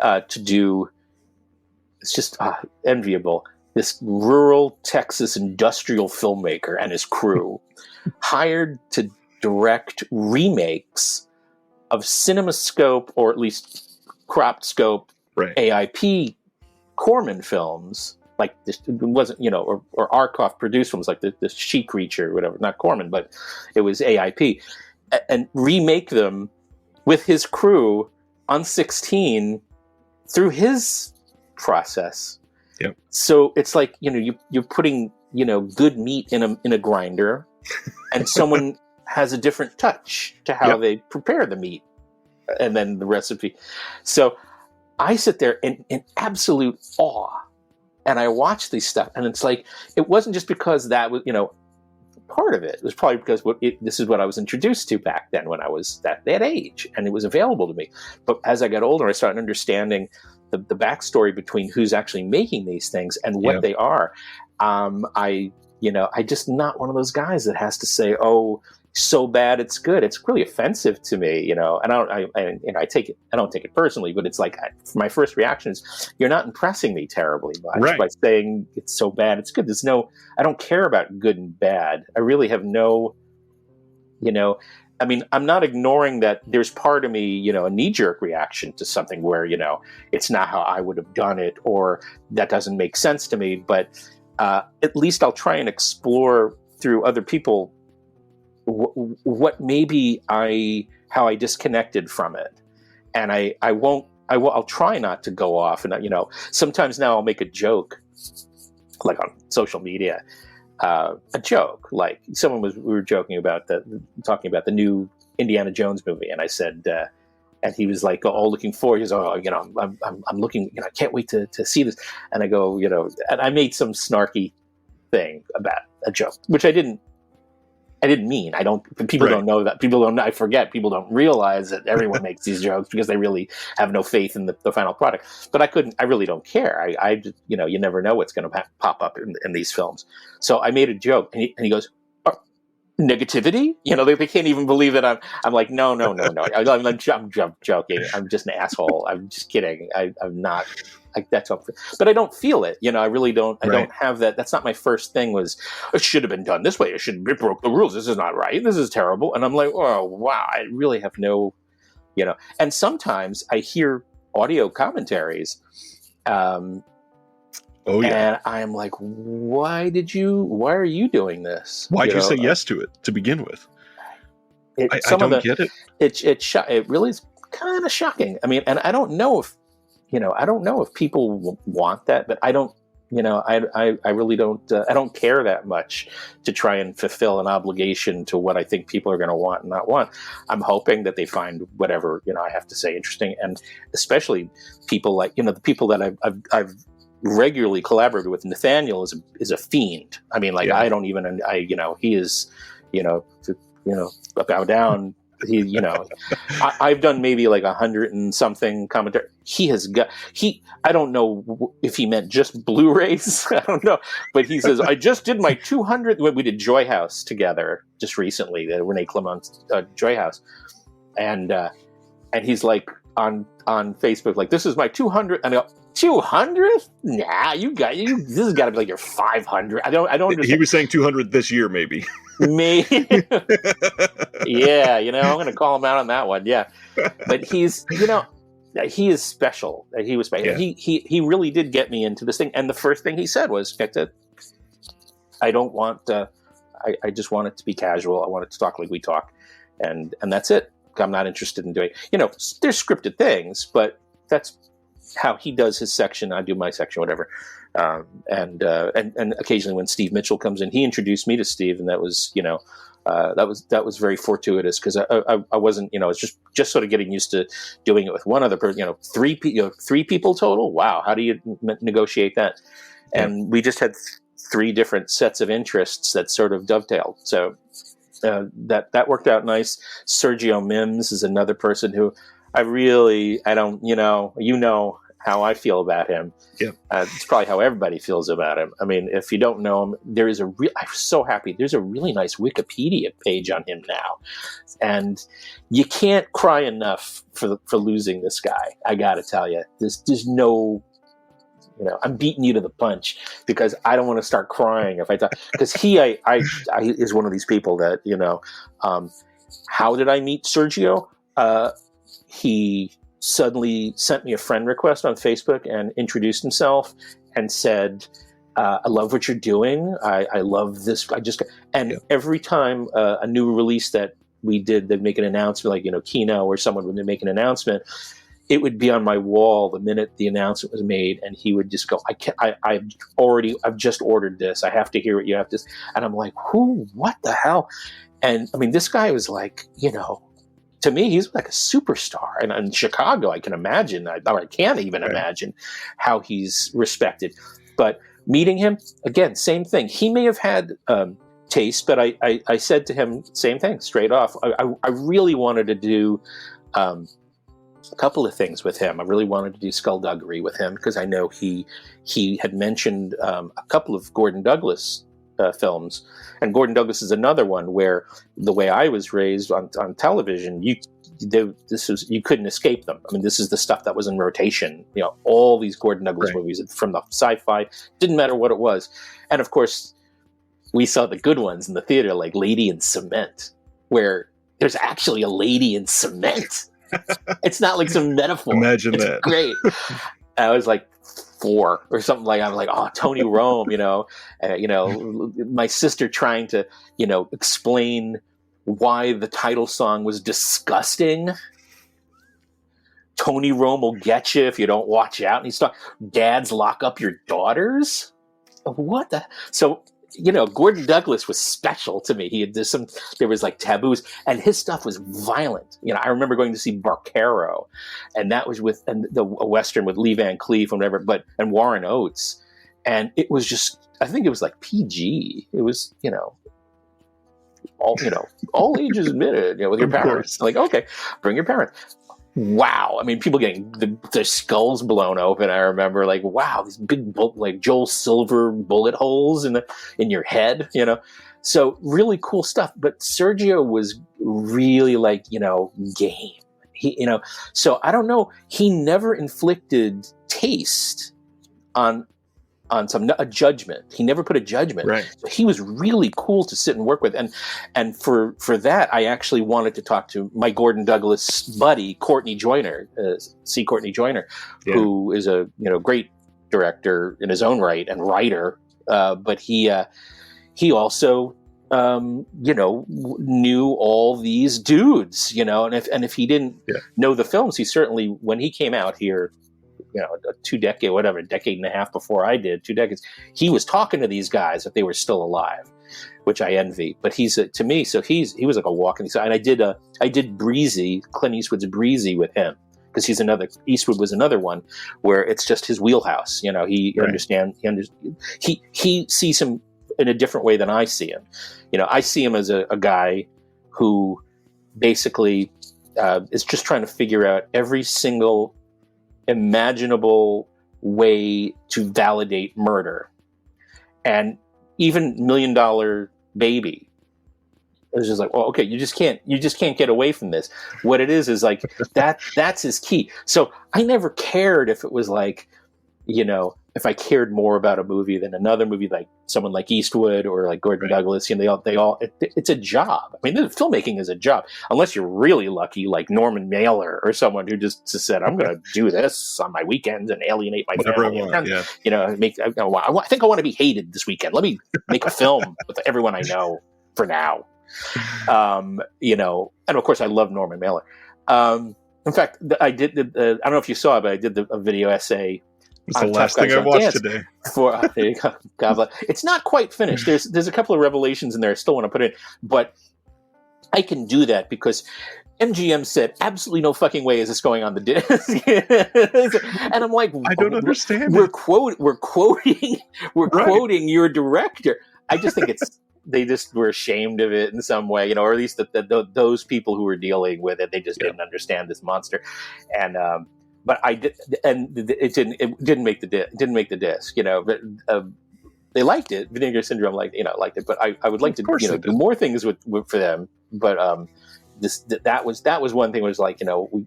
to do, it's just enviable, this rural Texas industrial filmmaker and his crew hired to direct remakes of CinemaScope, or at least cropped scope, AIP Corman films, like this, it wasn't, or Arkoff produced films like the She Creature or whatever, not Corman, but it was AIP, and remake them with his crew on 16 through his process. Yep. So it's like, you're putting, good meat in a grinder, and someone has a different touch to how they prepare the meat and then the recipe. So I sit there in absolute awe, and I watch these stuff, and it's like, it wasn't just because that was, part of it. It was probably because this is what I was introduced to back then when I was that age, and it was available to me. But as I got older, I started understanding the backstory between who's actually making these things and what they are. I just not one of those guys that has to say, "Oh, so bad it's good." It's really offensive to me, and I don't take it personally, but it's like, my first reaction is, you're not impressing me terribly much by saying it's so bad it's good. I don't care about good and bad. I really have no, I'm not ignoring that there's part of me, a knee-jerk reaction to something where, it's not how I would have done it, or that doesn't make sense to me, but at least I'll try and explore through other people what maybe how I disconnected from it. And I'll try not to go off. And, sometimes now I'll make a joke, like on social media, a joke, like we were joking about talking about the new Indiana Jones movie. And I said, and he was like, "Oh, looking forward." He goes, "Oh, I'm looking, I can't wait to see this." And I go, and I made some snarky thing about a joke, which I didn't mean. People don't know that. I forget. People don't realize that everyone makes these jokes because they really have no faith in the final product. But I really don't care. I just, you never know what's going to pop up in these films. So I made a joke, and he goes, "Negativity?" They can't even believe that I'm like, no. I'm joking. I'm just an asshole. I'm just kidding. I'm not. That's up, but I don't feel it. I really don't. I don't have that. That's not my first thing. Was, it should have been done this way. It broke the rules. This is not right. This is terrible. And I'm like, oh wow, I really have no, And sometimes I hear audio commentaries, and I'm like, why are you doing this? Why did you say yes to it to begin with? I don't get it. It really is kind of shocking. And I don't know if. I don't know if people want that, but I don't, I really don't, I don't care that much to try and fulfill an obligation to what I think people are going to want and not want. I'm hoping that they find whatever, I have to say interesting. And especially people like, the people that I've regularly collaborated with. Nathaniel is a fiend. I don't even, he is, bow down. I've done maybe like 100 and something commentary. I don't know if he meant just Blu-rays. I don't know, but he says, I just did my 200. We did Joy House together just recently, the Rene Clement's Joy House, and he's like on Facebook, like, this is my 200. And I go, 200? Nah, this has got to be like your 500. I don't understand. He was saying 200 this year, maybe. Me. Yeah, I'm going to call him out on that one. Yeah. But he's, he is special. He was special. Yeah. He really did get me into this thing. And the first thing he said was, I don't want, I just want it to be casual. I want it to talk like we talk. And that's it. I'm not interested in doing, there's scripted things, but that's how he does his section. I do my section, whatever. And occasionally when Steve Mitchell comes in, he introduced me to Steve, and that was, that was very fortuitous, because I wasn't, it's just sort of getting used to doing it with one other person, three people total. Wow. How do you negotiate that? And we just had three different sets of interests that sort of dovetailed. So, that worked out nice. Sergio Mims is another person who I don't, how I feel about him. Yeah. It's probably how everybody feels about him. I mean, if you don't know him, I'm so happy. There's a really nice Wikipedia page on him now. And you can't cry enough for losing this guy. I got to tell you, there's no, I'm beating you to the punch because I don't want to start crying if I talk, because he is one of these people that, how did I meet Sergio? He suddenly sent me a friend request on Facebook and introduced himself and said, I love what you're doing. I love this. Every time a new release that we did, they'd make an announcement, like, Kino or someone would make an announcement, it would be on my wall the minute the announcement was made, and he would just go, I've just ordered this. I have to hear what you have to. And I'm like, what the hell? And I mean, this guy was like, to me, he's like a superstar. And in Chicago, I can imagine, I can't even imagine how he's respected. But meeting him, again, same thing. He may have had taste, but I said to him, same thing, straight off. I really wanted to do a couple of things with him. I really wanted to do Skullduggery with him because I know he had mentioned a couple of Gordon Douglas films, and Gordon Douglas is another one where the way I was raised on television, you couldn't escape them. I mean, this is the stuff that was in rotation. All these Gordon Douglas movies from the sci-fi, didn't matter what it was, and of course, we saw the good ones in the theater, like Lady in Cement, where there's actually a lady in cement. It's not like some metaphor. Imagine it's that. Great. I was like 4 or something like. I'm like, oh, Tony Rome, my sister trying to, explain why the title song was disgusting. Tony Rome will get you if you don't watch out. And he's talking, dads lock up your daughters. What the? So. Gordon Douglas was special to me. There was like taboos, and his stuff was violent. I remember going to see Barcaro, and that was a Western with Lee Van Cleef and whatever, and Warren Oates. And it was just, I think it was like PG. It was, all ages admitted, with your parents. Like, okay, bring your parents. Wow. I mean, people getting their skulls blown open. I remember, like, wow, these big, like Joel Silver bullet holes in your head, So really cool stuff. But Sergio was really like, game. He, so I don't know. He never inflicted taste on a judgment. He never put a judgment. Right. So he was really cool to sit and work with. And for that, I actually wanted to talk to my Gordon Douglas buddy, Courtney Joyner, Courtney Joyner, who is a great director in his own right and writer. But he also knew all these dudes, and if he didn't know the films, he certainly, when he came out here, a decade and a half before I did, 2 decades, he was talking to these guys if they were still alive, which I envy. But he's to me, so he was like a walk in the side. And I did Breezy, Clint Eastwood's Breezy with him, because Eastwood was another one where it's just his wheelhouse. He understands. He sees him in a different way than I see him. I see him as a guy who basically is just trying to figure out every single imaginable way to validate murder. And even $1 Million Baby, it was just like, well, okay, you just can't get away from this. What it is like that's his key. So I never cared if it was like, if I cared more about a movie than another movie, like someone like Eastwood or like Gordon Douglas, it's a job. I mean, filmmaking is a job, unless you're really lucky, like Norman Mailer or someone who just said, I'm going to do this on my weekends and alienate my family. I think I want to be hated this weekend. Let me make a film with everyone I know for now. And of course I love Norman Mailer. In fact, I did, I don't know if you saw it, but I did a video essay. It's the last thing I watched today. There you go. God bless. It's not quite finished. There's a couple of revelations in there I still want to put in, but I can do that because MGM said absolutely no fucking way is this going on the disc. And I'm like, I don't understand. We're quoting your director. I just think they just were ashamed of it in some way, or at least those people who were dealing with it, they just didn't understand this monster. And but I did, and it didn't make the disc, but they liked it. Vinegar Syndrome liked it, but I would like to do more things with for them. But that was one thing, was like,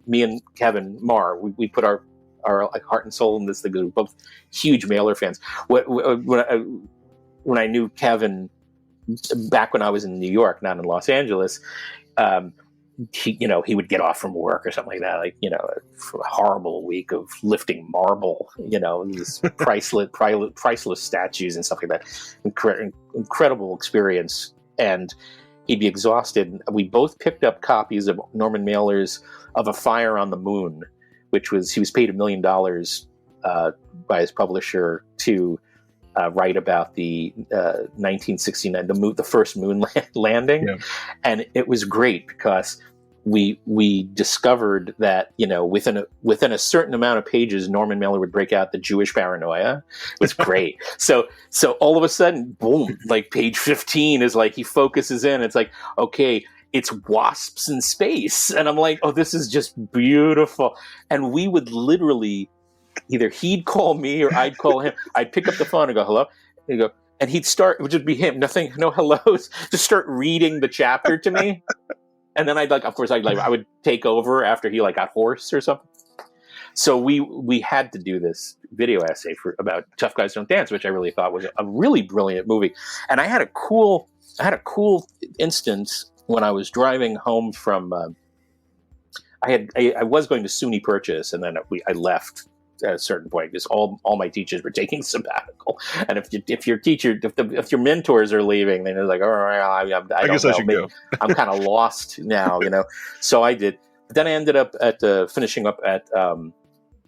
me and Kevin Marr, we put our like heart and soul in this thing. We're both huge Mailer fans. When I knew Kevin back when I was in New York, not in Los Angeles, he would get off from work or something like that, like, for a horrible week of lifting marble, these priceless statues and stuff like that. Incredible experience. And he'd be exhausted. We both picked up copies of Norman Mailer's Of a Fire on the Moon, which he was paid $1 million by his publisher to write about the 1969, the first moon landing. Yeah. And it was great because we discovered that, within a certain amount of pages, Norman Mailer would break out the Jewish paranoia. It was great. So all of a sudden, boom, like page 15 is like, he focuses in. It's like, okay, it's wasps in space. And I'm like, oh, this is just beautiful. And we would literally, either he'd call me or I'd call him. I'd pick up the phone and go, hello? And he'd go, and he'd start, it would just be him, nothing, no hellos, just start reading the chapter to me. And then I would take over after he got hoarse or something. So we had to do this video essay about Tough Guys Don't Dance, which I really thought was a really brilliant movie. And I had a cool instance when I was driving home from, I was going to SUNY Purchase, and then I left at a certain point because all my teachers were taking sabbatical. And if your mentors are leaving, then they're like, all right, I guess I should go. I'm kind of lost now, So I did. But then I ended up finishing up at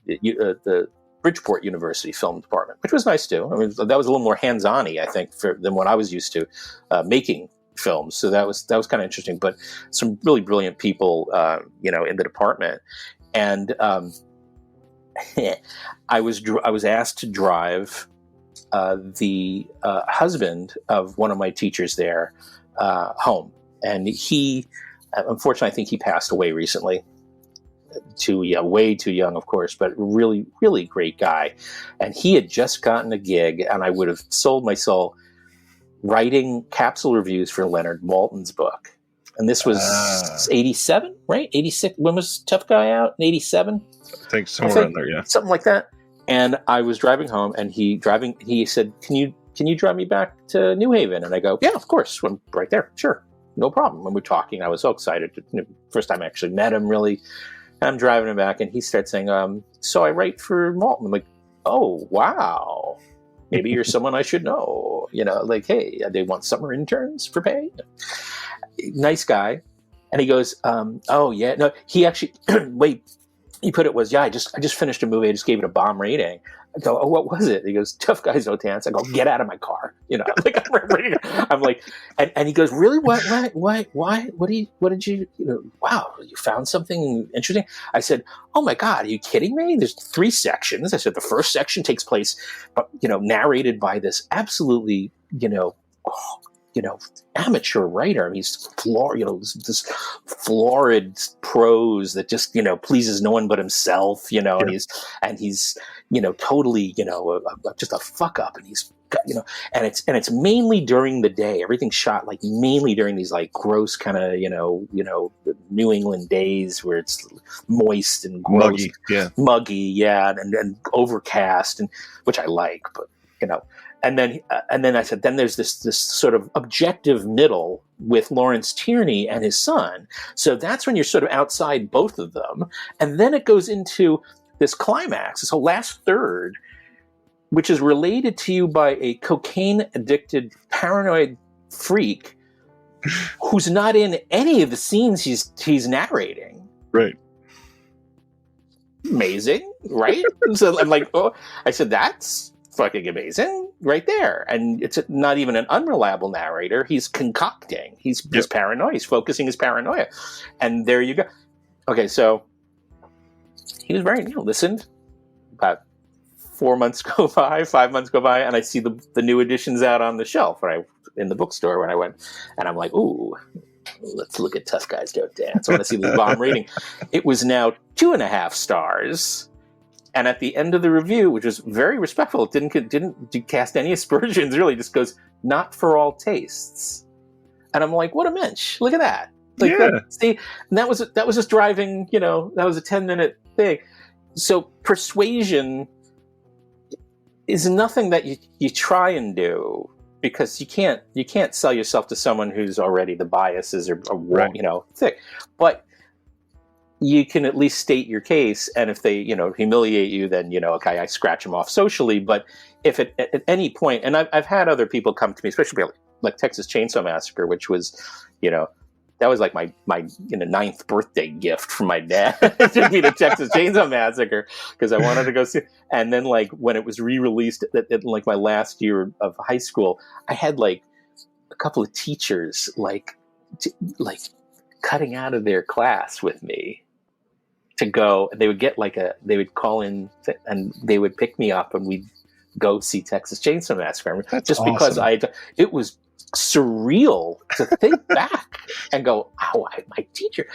the Bridgeport University Film Department, which was nice too. I mean, that was a little more hands-on-y, I think, than what I was used to making films. So that was kind of interesting. But some really brilliant people, in the department, and I was asked to drive the husband of one of my teachers there home, and he, unfortunately, I think he passed away recently. Way too young, of course, but really, really great guy. And he had just gotten a gig, and I would have sold my soul writing capsule reviews for Leonard Maltin's book. And this was 87, right? 86. When was Tough Guy out? In 87? I think somewhere around there, yeah. Something like that. And I was driving home, and he said, Can you drive me back to New Haven? And I go, yeah, of course. I'm right there. Sure. No problem. When we're talking, I was so excited. First time I actually met him, really. I'm driving him back, and he starts saying, so I write for Maltin. I'm like, oh, wow. Maybe you're someone I should know. Like, hey, they want summer interns for pay. Nice guy. And he goes, oh, yeah. No, he actually, he put it was, yeah, I just finished a movie. I just gave it a bomb rating. I go, oh, what was it? He goes, Tough Guys Don't Dance. I go, get out of my car. I'm like, and he goes, really? Why? What did you, wow, you found something interesting? I said, oh my God, are you kidding me? There's 3 sections. I said, the first section takes place, narrated by this absolutely, amateur writer. I mean, he's this florid prose that just, pleases no one but himself, yeah. and he's totally, just a fuck up, and he's, and it's mainly during the day. Everything's shot like mainly during these like gross kind of, New England days where it's moist and gross, muggy, yeah, and overcast, and which I like, but And then I said, then there's this sort of objective middle with Lawrence Tierney and his son. So that's when you're sort of outside both of them. And then it goes into this climax, this whole last third, which is related to you by a cocaine-addicted, paranoid freak who's not in any of the scenes he's narrating. Right. Amazing, right? So I'm like, oh, I said, that's fucking amazing right there. And it's not even an unreliable narrator. He's concocting. He's paranoia. He's focusing his paranoia. And there you go. Okay, so he was very, listened. About 5 months go by, and I see the new editions out on the shelf in the bookstore when I went, and I'm like, ooh, let's look at Tough Guys Don't Dance. I want to see this bomb rating. It was now 2.5 stars. And at the end of the review, which was very respectful, it didn't cast any aspersions, really, just goes, "Not for all tastes." And I'm like, what a mensch. Look at that. Like, see, and that was just driving, that was a 10-minute thing. So persuasion is nothing that you try and do, because you can't sell yourself to someone who's already, the biases are right. Thick. But you can at least state your case, and if they, humiliate you, then, okay, I scratch them off socially. But if at any point, and I've had other people come to me, especially like Texas Chainsaw Massacre, which was, that was like my 9th birthday gift from my dad to be the Texas Chainsaw Massacre, because I wanted to go see. And then, like, when it was re-released at like my last year of high school, I had like a couple of teachers like cutting out of their class with me to go. They would get they would call in and they would pick me up and we'd go see Texas Chainsaw Massacre. That's just awesome. Because it was surreal to think back and go, "Oh, my teacher,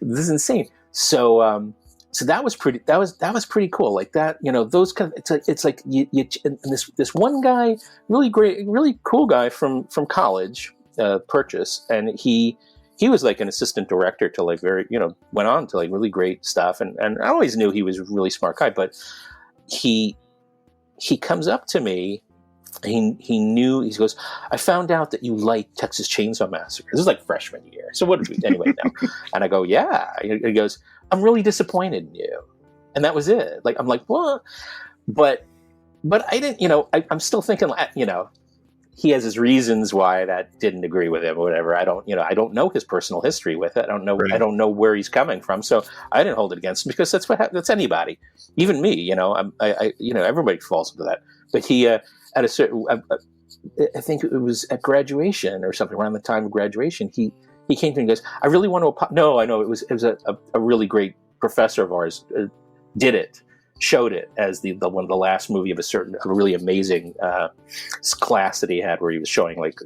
this is insane." So, so that was pretty cool. Like that, those kind of, it's like you and this one guy, really great, really cool guy from college, Purchase, and he was like an assistant director to like went on to like really great stuff. And I always knew he was a really smart guy, but he comes up to me. He goes, "I found out that you like Texas Chainsaw Massacre." This is like freshman year. So what did we, anyway, now? And I go, "Yeah." He goes, "I'm really disappointed in you." And that was it. Like, I'm like, "What?" But I didn't, I'm still thinking, he has his reasons why that didn't agree with him or whatever. I don't know his personal history with it. I don't know. Right. I don't know where he's coming from. So I didn't hold it against him, because that's anybody, even me. Everybody falls into that. But he, at a certain, I think it was at graduation or something, around the time of graduation, he came to me and goes, "I really want to." No, I know it was a really great professor of ours showed it as the one of the last movie of a really amazing class that he had, where he was showing like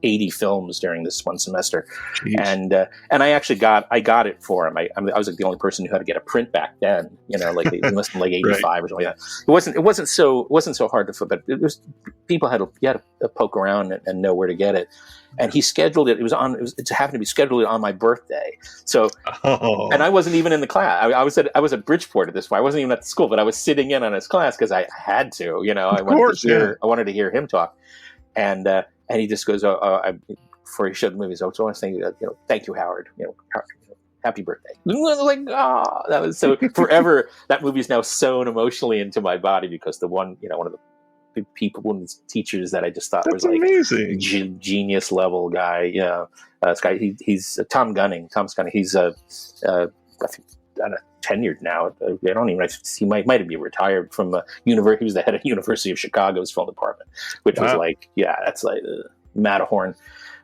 80 films during this one semester. Jeez. And I actually got it for him. I was like the only person who had to get a print back then. Like it must have been like 85 right. or something like that. It wasn't so hard to flip, but it was, people had to poke around and know where to get it. And he scheduled it. It happened to be scheduled on my birthday. So, and I wasn't even in the class. I was at Bridgeport at this point. I wasn't even at the school, but I was sitting in on his class because I had to. I wanted to hear him talk. And he just goes, before he showed the movies, I want to say, "Thank you, Howard. Happy birthday." Like, that was so forever. That movie is now sewn emotionally into my body, because the one, one of the people, one of the teachers that I just thought was like amazing, genius level guy. This guy, he's Tom Gunning. He's I think tenured now. I don't even know. He might have been retired from university. He was the head of University of Chicago's film department, which was like, that's like Matterhorn.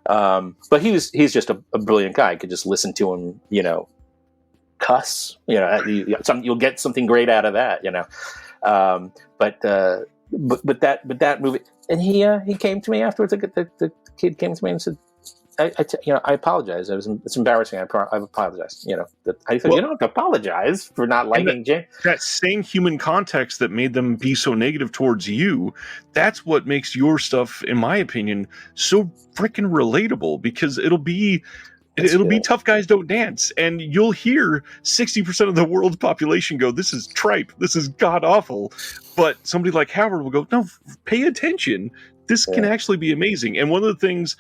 But he's just a brilliant guy. I could just listen to him, cuss. You'll get something great out of that. But that movie, and he came to me afterwards. The kid came to me and said, "I apologize. It's embarrassing. I've apologized." I said, "You don't have to apologize for not liking Jane." That same human context that made them be so negative towards you, that's what makes your stuff, in my opinion, so freaking relatable, because it'll be Tough Guys Don't Dance, and you'll hear 60% of the world's population go, "This is tripe, this is god awful," but somebody like Howard will go, "No, pay attention, this can actually be amazing." And one of the things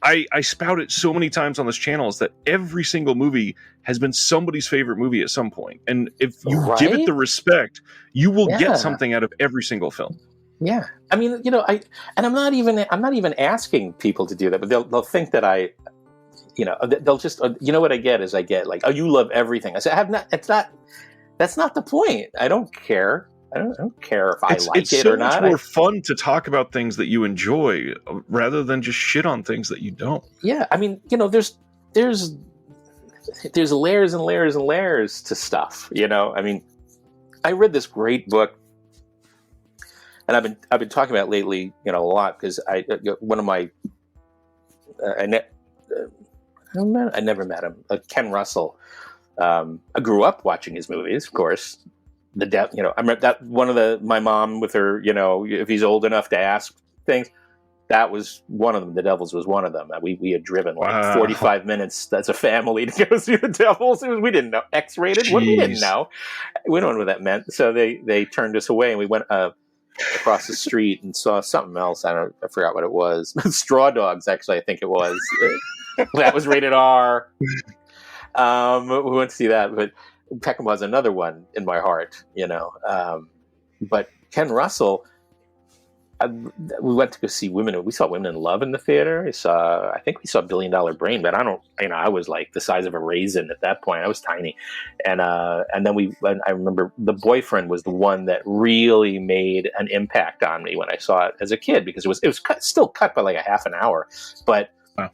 I spout it so many times on this channel is that every single movie has been somebody's favorite movie at some point, and if you give it the respect, you will get something out of every single film. Yeah, I mean, I'm not even asking people to do that, but they'll think that they'll just, what I get is like, "Oh, you love everything." I said, that's not the point. I don't care. I don't care if I like it or not. It's so much more fun to talk about things that you enjoy rather than just shit on things that you don't. Yeah, I mean, there's layers and layers and layers to stuff. I mean, I read this great book, and I've been talking about it lately, a lot, because one of my I never met him. Ken Russell. I grew up watching his movies, of course, I remember that one of my mom with her, if he's old enough to ask things, that was one of them. The Devils was one of them. We had driven 45 minutes as a family to go see the Devils. We didn't know X-rated. What we didn't know. We don't know what that meant. So they turned us away, and we went across the street and saw something else. I forgot what it was. Straw Dogs, actually, I think it was. That was rated R. We went to see that, but Peckinpah's another one in my heart, But Ken Russell, we went to go see we saw Women in Love in the theater. I think we saw $1 Billion Brain, but I was like the size of a raisin at that point. I was tiny. And then I remember The Boyfriend was the one that really made an impact on me when I saw it as a kid, because it was still cut by like a half an hour, but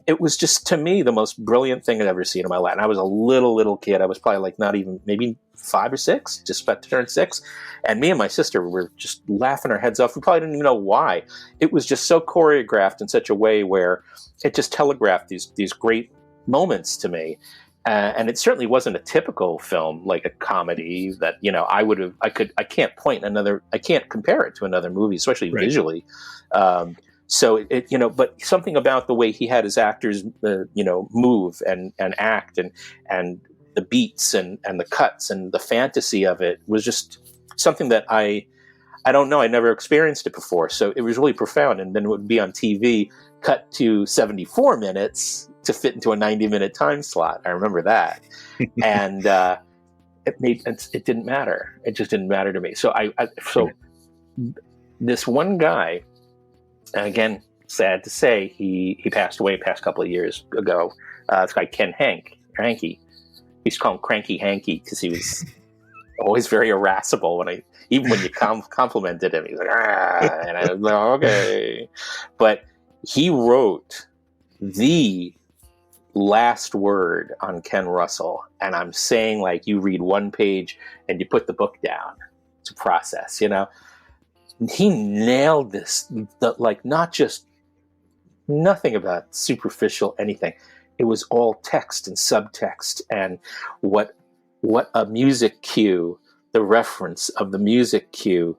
it was just, to me, the most brilliant thing I'd ever seen in my life. And I was a little kid. I was probably like not even, maybe 5 or 6, just about to turn 6. And me and my sister were just laughing our heads off. We probably didn't even know why. It was just so choreographed in such a way where it just telegraphed these great moments to me. And it certainly wasn't a typical film, like a comedy that, I can't compare it to another movie, especially visually. So but something about the way he had his actors, move and act and the beats and the cuts and the fantasy of it was just something that I don't know. I never experienced it before. So it was really profound. And then it would be on TV, cut to 74 minutes to fit into a 90-minute time slot. I remember that. And it didn't matter. It just didn't matter to me. So this one guy, again, sad to say, he passed away past couple of years ago. This guy, Ken Hanke. We used to call him Cranky Hanky because he was always very irascible even when you complimented him. He was like, and I was like, okay. But he wrote the last word on Ken Russell. And I'm saying, like, you read one page and you put the book down to process, He nailed this, not just nothing about superficial anything. It was all text and subtext, and what a music cue, the reference of the music cue,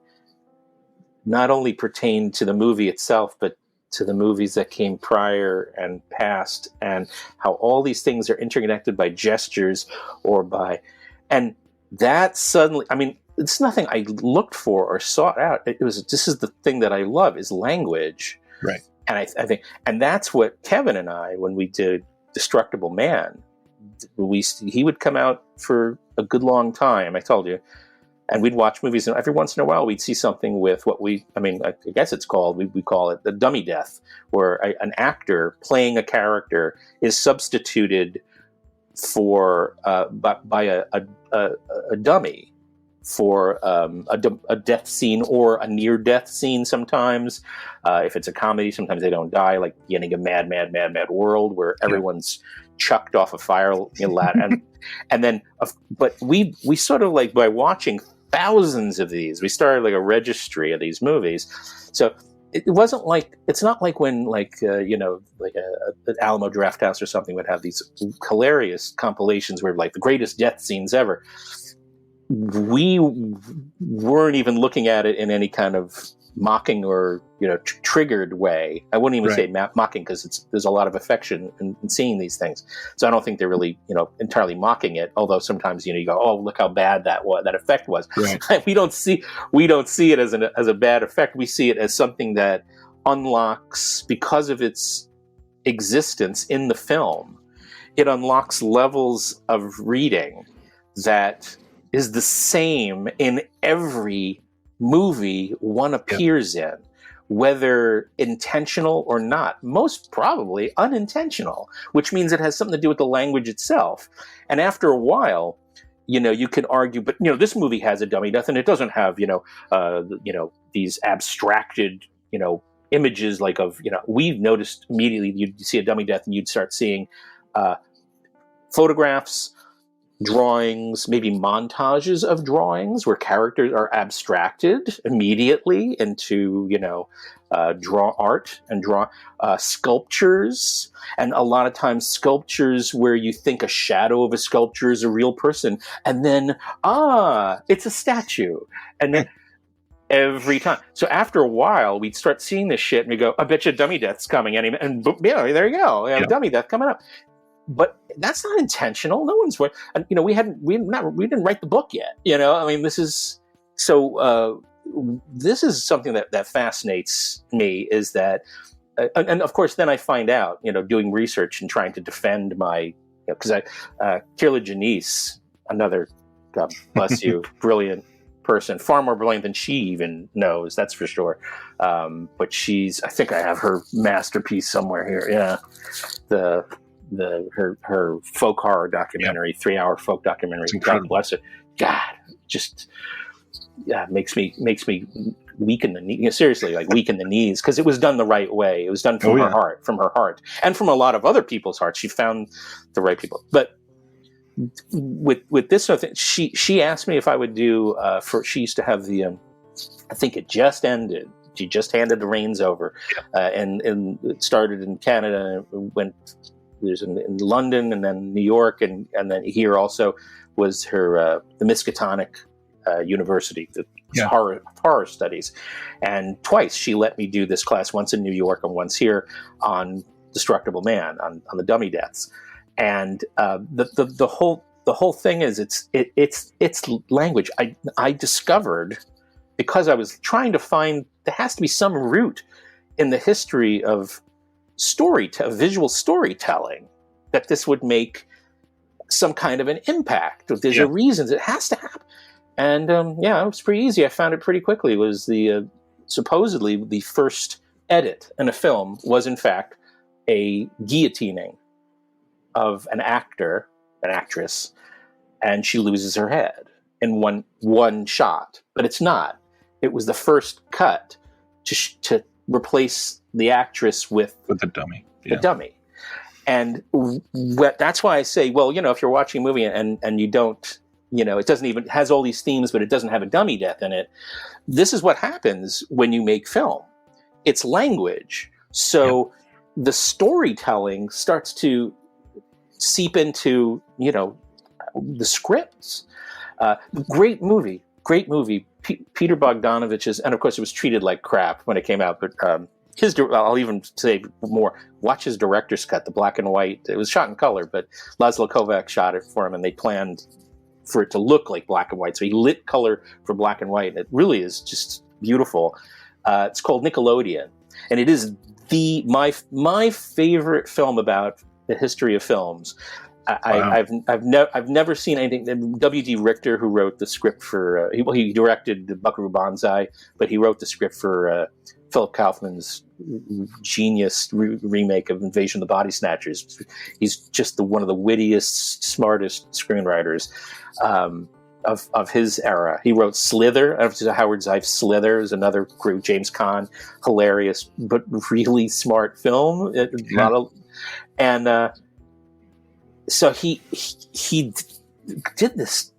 not only pertained to the movie itself, but to the movies that came prior and past, and how all these things are interconnected by gestures and that suddenly, it's nothing I looked for or sought out. This is the thing that I love, is language. Right. And I think, and that's what Kevin and I, when we did Destructible Man, he would come out for a good long time, I told you, and we'd watch movies, and every once in a while we'd see something with I guess it's called, we call it the dummy death, where an actor playing a character is substituted for by a dummy for a death scene or a near death scene. Sometimes, if it's a comedy, sometimes they don't die, like getting a Mad World, where everyone's chucked off a fire ladder, and then, but we sort of, like, by watching thousands of these, we started like a registry of these movies. So it's not like when, like, an Alamo Drafthouse or something would have these hilarious compilations where, like, the greatest death scenes ever. We weren't even looking at it in any kind of mocking or triggered way. I wouldn't even say mocking, because there's a lot of affection in seeing these things. So I don't think they're really entirely mocking it. Although sometimes you go, oh, look how bad that effect was. Right. We don't see it as a bad effect. We see it as something that unlocks, because of its existence in the film, it unlocks levels of reading that is the same in every movie one appears in, whether intentional or not. Most probably unintentional, which means it has something to do with the language itself. And after a while, you can argue, but this movie has a dummy death, and it doesn't have these abstracted images like of we've noticed immediately. You'd see a dummy death, and you'd start seeing photographs, drawings, maybe montages of drawings where characters are abstracted immediately into, draw art and draw sculptures. And a lot of times sculptures where you think a shadow of a sculpture is a real person. And then, it's a statue. And then every time. So after a while, we'd start seeing this shit and we go, I bet you dummy death's coming. And there you go. Dummy death coming up. But that's not intentional. No one's, we didn't write the book yet. This is something that fascinates me, is that, and of course, then I find out, doing research and trying to defend my, because Kira Janice, another, God bless you, brilliant person, far more brilliant than she even knows, that's for sure. But I think I have her masterpiece somewhere here. Yeah. Her folk horror documentary, 3-hour folk documentary. God bless it. God, just makes me weak in the knees. Seriously, like weak in the knees, because it was done the right way. It was done from her heart, and from a lot of other people's hearts. She found the right people. But with this sort of thing, she asked me if I would do. She used to have the. I think it just ended. She just handed the reins over, and it started in Canada. It was in London, and then New York, and then here also was her the Miskatonic University, the horror studies, and twice she let me do this class, once in New York and once here, on Destructible Man, on the dummy deaths, and the whole thing is it's language. I discovered, because I was trying to find, there has to be some root in the history of visual storytelling, that this would make some kind of an impact. There's a reason it has to happen. And it was pretty easy. I found it pretty quickly. It was supposedly the first edit in a film was in fact a guillotining of an actress, and she loses her head in one shot. But it's not. It was the first cut to replace the actress with the dummy. The dummy. And that's why I say, well, if you're watching a movie and you don't, it doesn't even, has all these themes, but it doesn't have a dummy death in it. This is what happens when you make film. It's language. So the storytelling starts to seep into, the scripts. Great movie. Peter Bogdanovich's, and of course it was treated like crap when it came out, but I'll even say more, watch his director's cut, the black and white. It was shot in color, but Laszlo Kovac shot it for him, and they planned for it to look like black and white. So he lit color for black and white, and it really is just beautiful. It's called Nickelodeon, and it is my favorite film about the history of films. I've never seen anything. W.D. Richter, who wrote the script for he directed Buckaroo Banzai, but he wrote the script for Philip Kaufman's genius remake of Invasion of the Body Snatchers. He's just one of the wittiest, smartest screenwriters of his era. He wrote Slither. Howard Zeif's Slither is another great James Caan, hilarious but really smart film. So he did this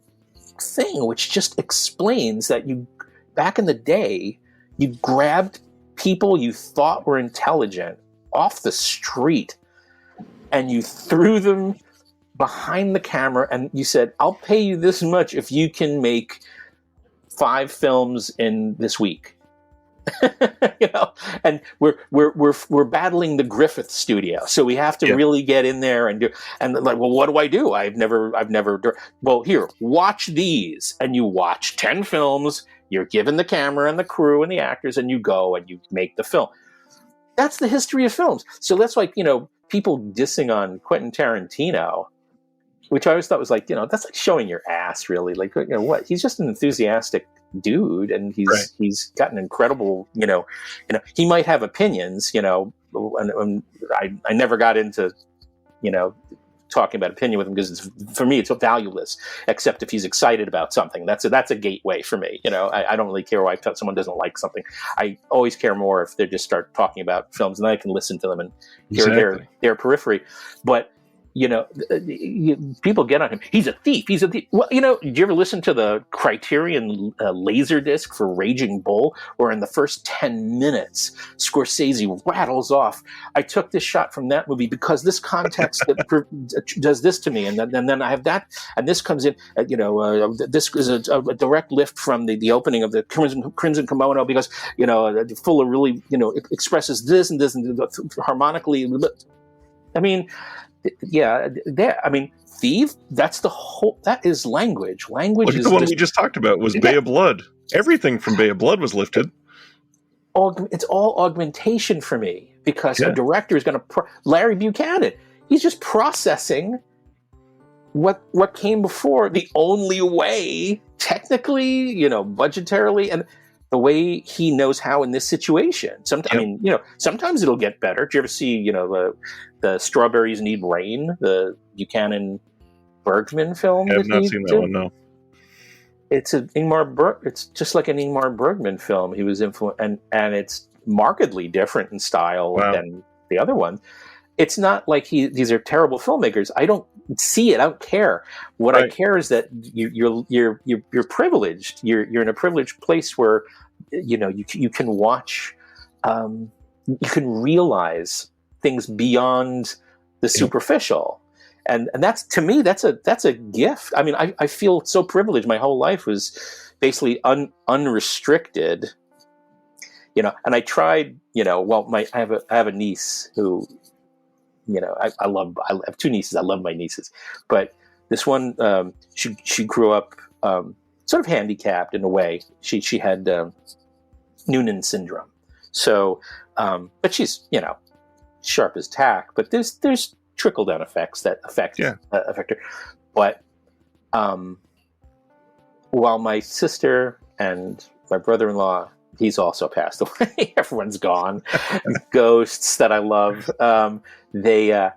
thing which just explains that back in the day, you grabbed people you thought were intelligent off the street and you threw them behind the camera and you said, I'll pay you this much if you can make 5 films in this week. And we're battling the Griffith studio, so we have to really get in there and like, well, what do I do? I've never. Well, here, watch these, and you watch 10 films. You're given the camera and the crew and the actors, and you go and you make the film. That's the history of films. So that's like people dissing on Quentin Tarantino, which I always thought was like that's like showing your ass, really. Like what? He's just an enthusiastic dude, and he's got an incredible he might have opinions, and I never got into talking about opinion with him, because for me it's valueless, except if he's excited about something. That's a gateway for me. I don't really care why someone doesn't like something. I always care more if they just start talking about films, and then I can listen to them and hear their periphery. But people get on him. He's a thief. He's a thief. Well, did you ever listen to the Criterion Laserdisc for Raging Bull, where in the first 10 minutes, Scorsese rattles off, I took this shot from that movie because this context does this to me. And then I have that, and this comes in, this is a direct lift from the opening of the Crimson Kimono because, Fuller really, expresses this and this and harmonically. I mean, thief, that's the whole, that is language. Language is the one we just talked about was Bay of Blood. Everything from Bay of Blood was lifted. It's all augmentation for me because a director is going to, Larry Buchanan, he's just processing what came before the only way, technically, budgetarily, and the way he knows how in this situation. Sometimes it'll get better. Do you ever see, the Strawberries Need Rain, the Buchanan Bergman film? I have not seen that one, no. It's it's just like an Ingmar Bergman film. He was influenced, and it's markedly different in style than the other one. It's not like these are terrible filmmakers. I don't see it. I don't care. What I care is that you're privileged. You're in a privileged place where you can watch, you can realize things beyond the superficial, and that's, to me, that's a gift. I mean, I feel so privileged. My whole life was basically unrestricted, and I tried. I have a niece who. I have two nieces. I love my nieces, but this one, she grew up sort of handicapped in a way. She had Noonan syndrome. So, but she's sharp as tack. But there's trickle down effects that affect her. But while my sister and my brother-in-law, he's also passed away. Everyone's gone. Ghosts that I love. They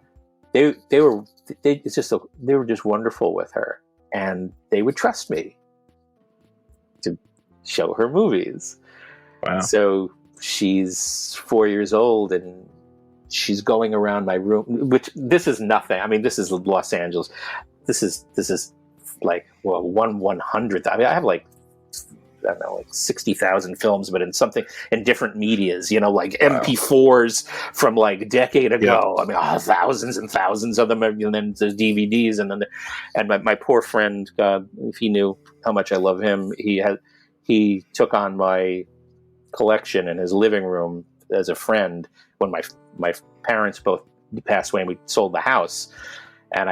were just wonderful with her, and they would trust me to show her movies. Wow. So she's 4 years old, and she's going around my room, which this is nothing. I mean, this is Los Angeles. This is like 1/100th. I mean, I have like 60,000 films, but in different medias, like MP4s from like a decade ago. Yeah. I mean, thousands and thousands of them. And then there's DVDs, and my poor friend, God, if he knew how much I love him, he took on my collection in his living room as a friend when my parents both passed away and we sold the house. And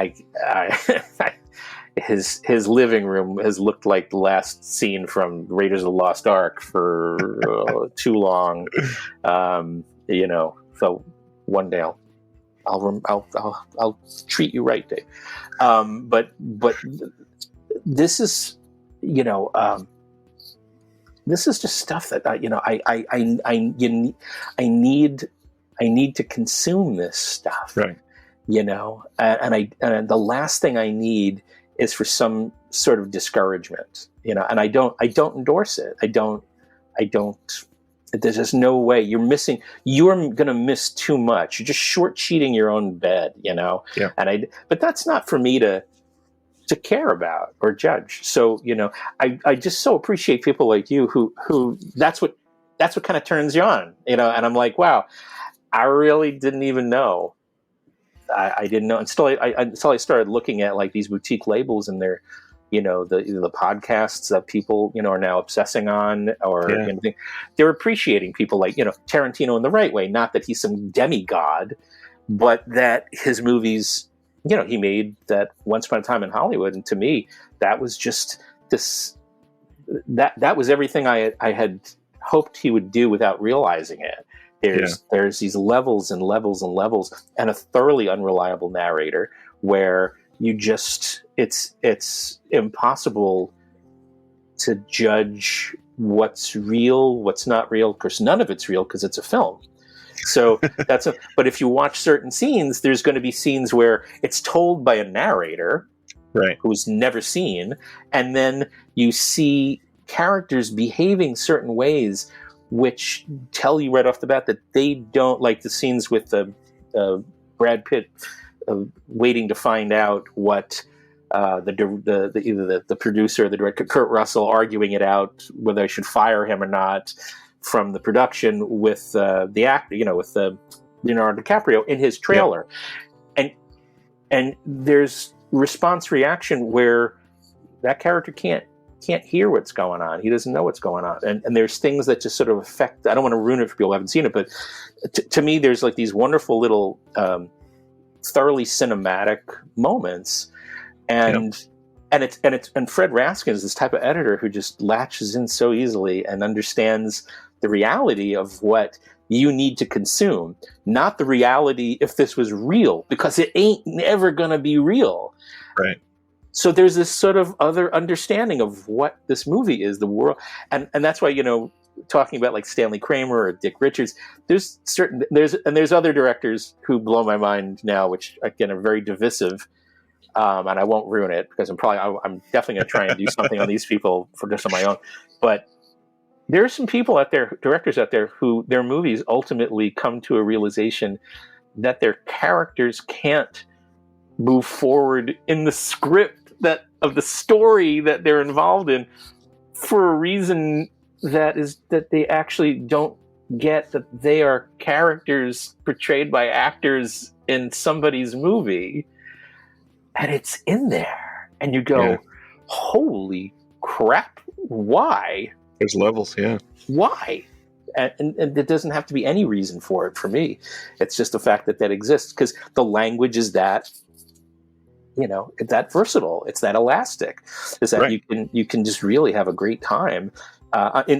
his living room has looked like the last scene from Raiders of the Lost Ark for too long. So one day I'll treat you right, Dave. But this is, this is just stuff that I need to consume this stuff. Right. And the last thing I need is for some sort of discouragement, and I don't endorse it. I don't, there's just no way. You're going to miss too much. You're just short cheating your own bed, Yeah. But that's not for me to care about or judge. So, I just so appreciate people like you who that's what kind of turns you on, and I'm like, wow, I really didn't even know. I didn't know until I started looking at like these boutique labels and their, the podcasts that people, are now obsessing on, or anything. They're appreciating people like, Tarantino in the right way. Not that he's some demigod, but that his movies, he made that Once Upon a Time in Hollywood. And to me, that was just this, that was everything I had hoped he would do without realizing it. There's these levels and levels and levels, and a thoroughly unreliable narrator where you just, it's impossible to judge what's real, what's not real. Of course, none of it's real because it's a film. So but if you watch certain scenes, there's going to be scenes where it's told by a narrator, right, who's never seen, and then you see characters behaving certain ways which tell you right off the bat that they don't, like the scenes with the Brad Pitt waiting to find out what the producer or the director, Kurt Russell, arguing it out whether I should fire him or not from the production with the actor, with Leonardo DiCaprio in his trailer. Yeah. And there's response reaction where that character can't hear what's going on. He doesn't know what's going on. And there's things that just sort of affect, I don't want to ruin it for people who haven't seen it, but to me, there's like these wonderful little thoroughly cinematic moments. And Fred Raskin is this type of editor who just latches in so easily and understands the reality of what you need to consume, not the reality if this was real, because it ain't never going to be real. Right. So there's this sort of other understanding of what this movie is, the world. And that's why, talking about like Stanley Kramer or Dick Richards, there's other directors who blow my mind now, which again are very divisive. And I won't ruin it because I'm definitely going to try and do something on these people for just on my own. But there are some people out there, directors out there, who their movies ultimately come to a realization that their characters can't move forward in the script of the story that they're involved in for a reason that they actually don't get, that they are characters portrayed by actors in somebody's movie. And it's in there. And you go, holy crap, why? There's levels, yeah. Why? And there doesn't have to be any reason for it for me. It's just the fact that exists, because the language is that, it's that versatile. It's that elastic. Is that you can just really have a great time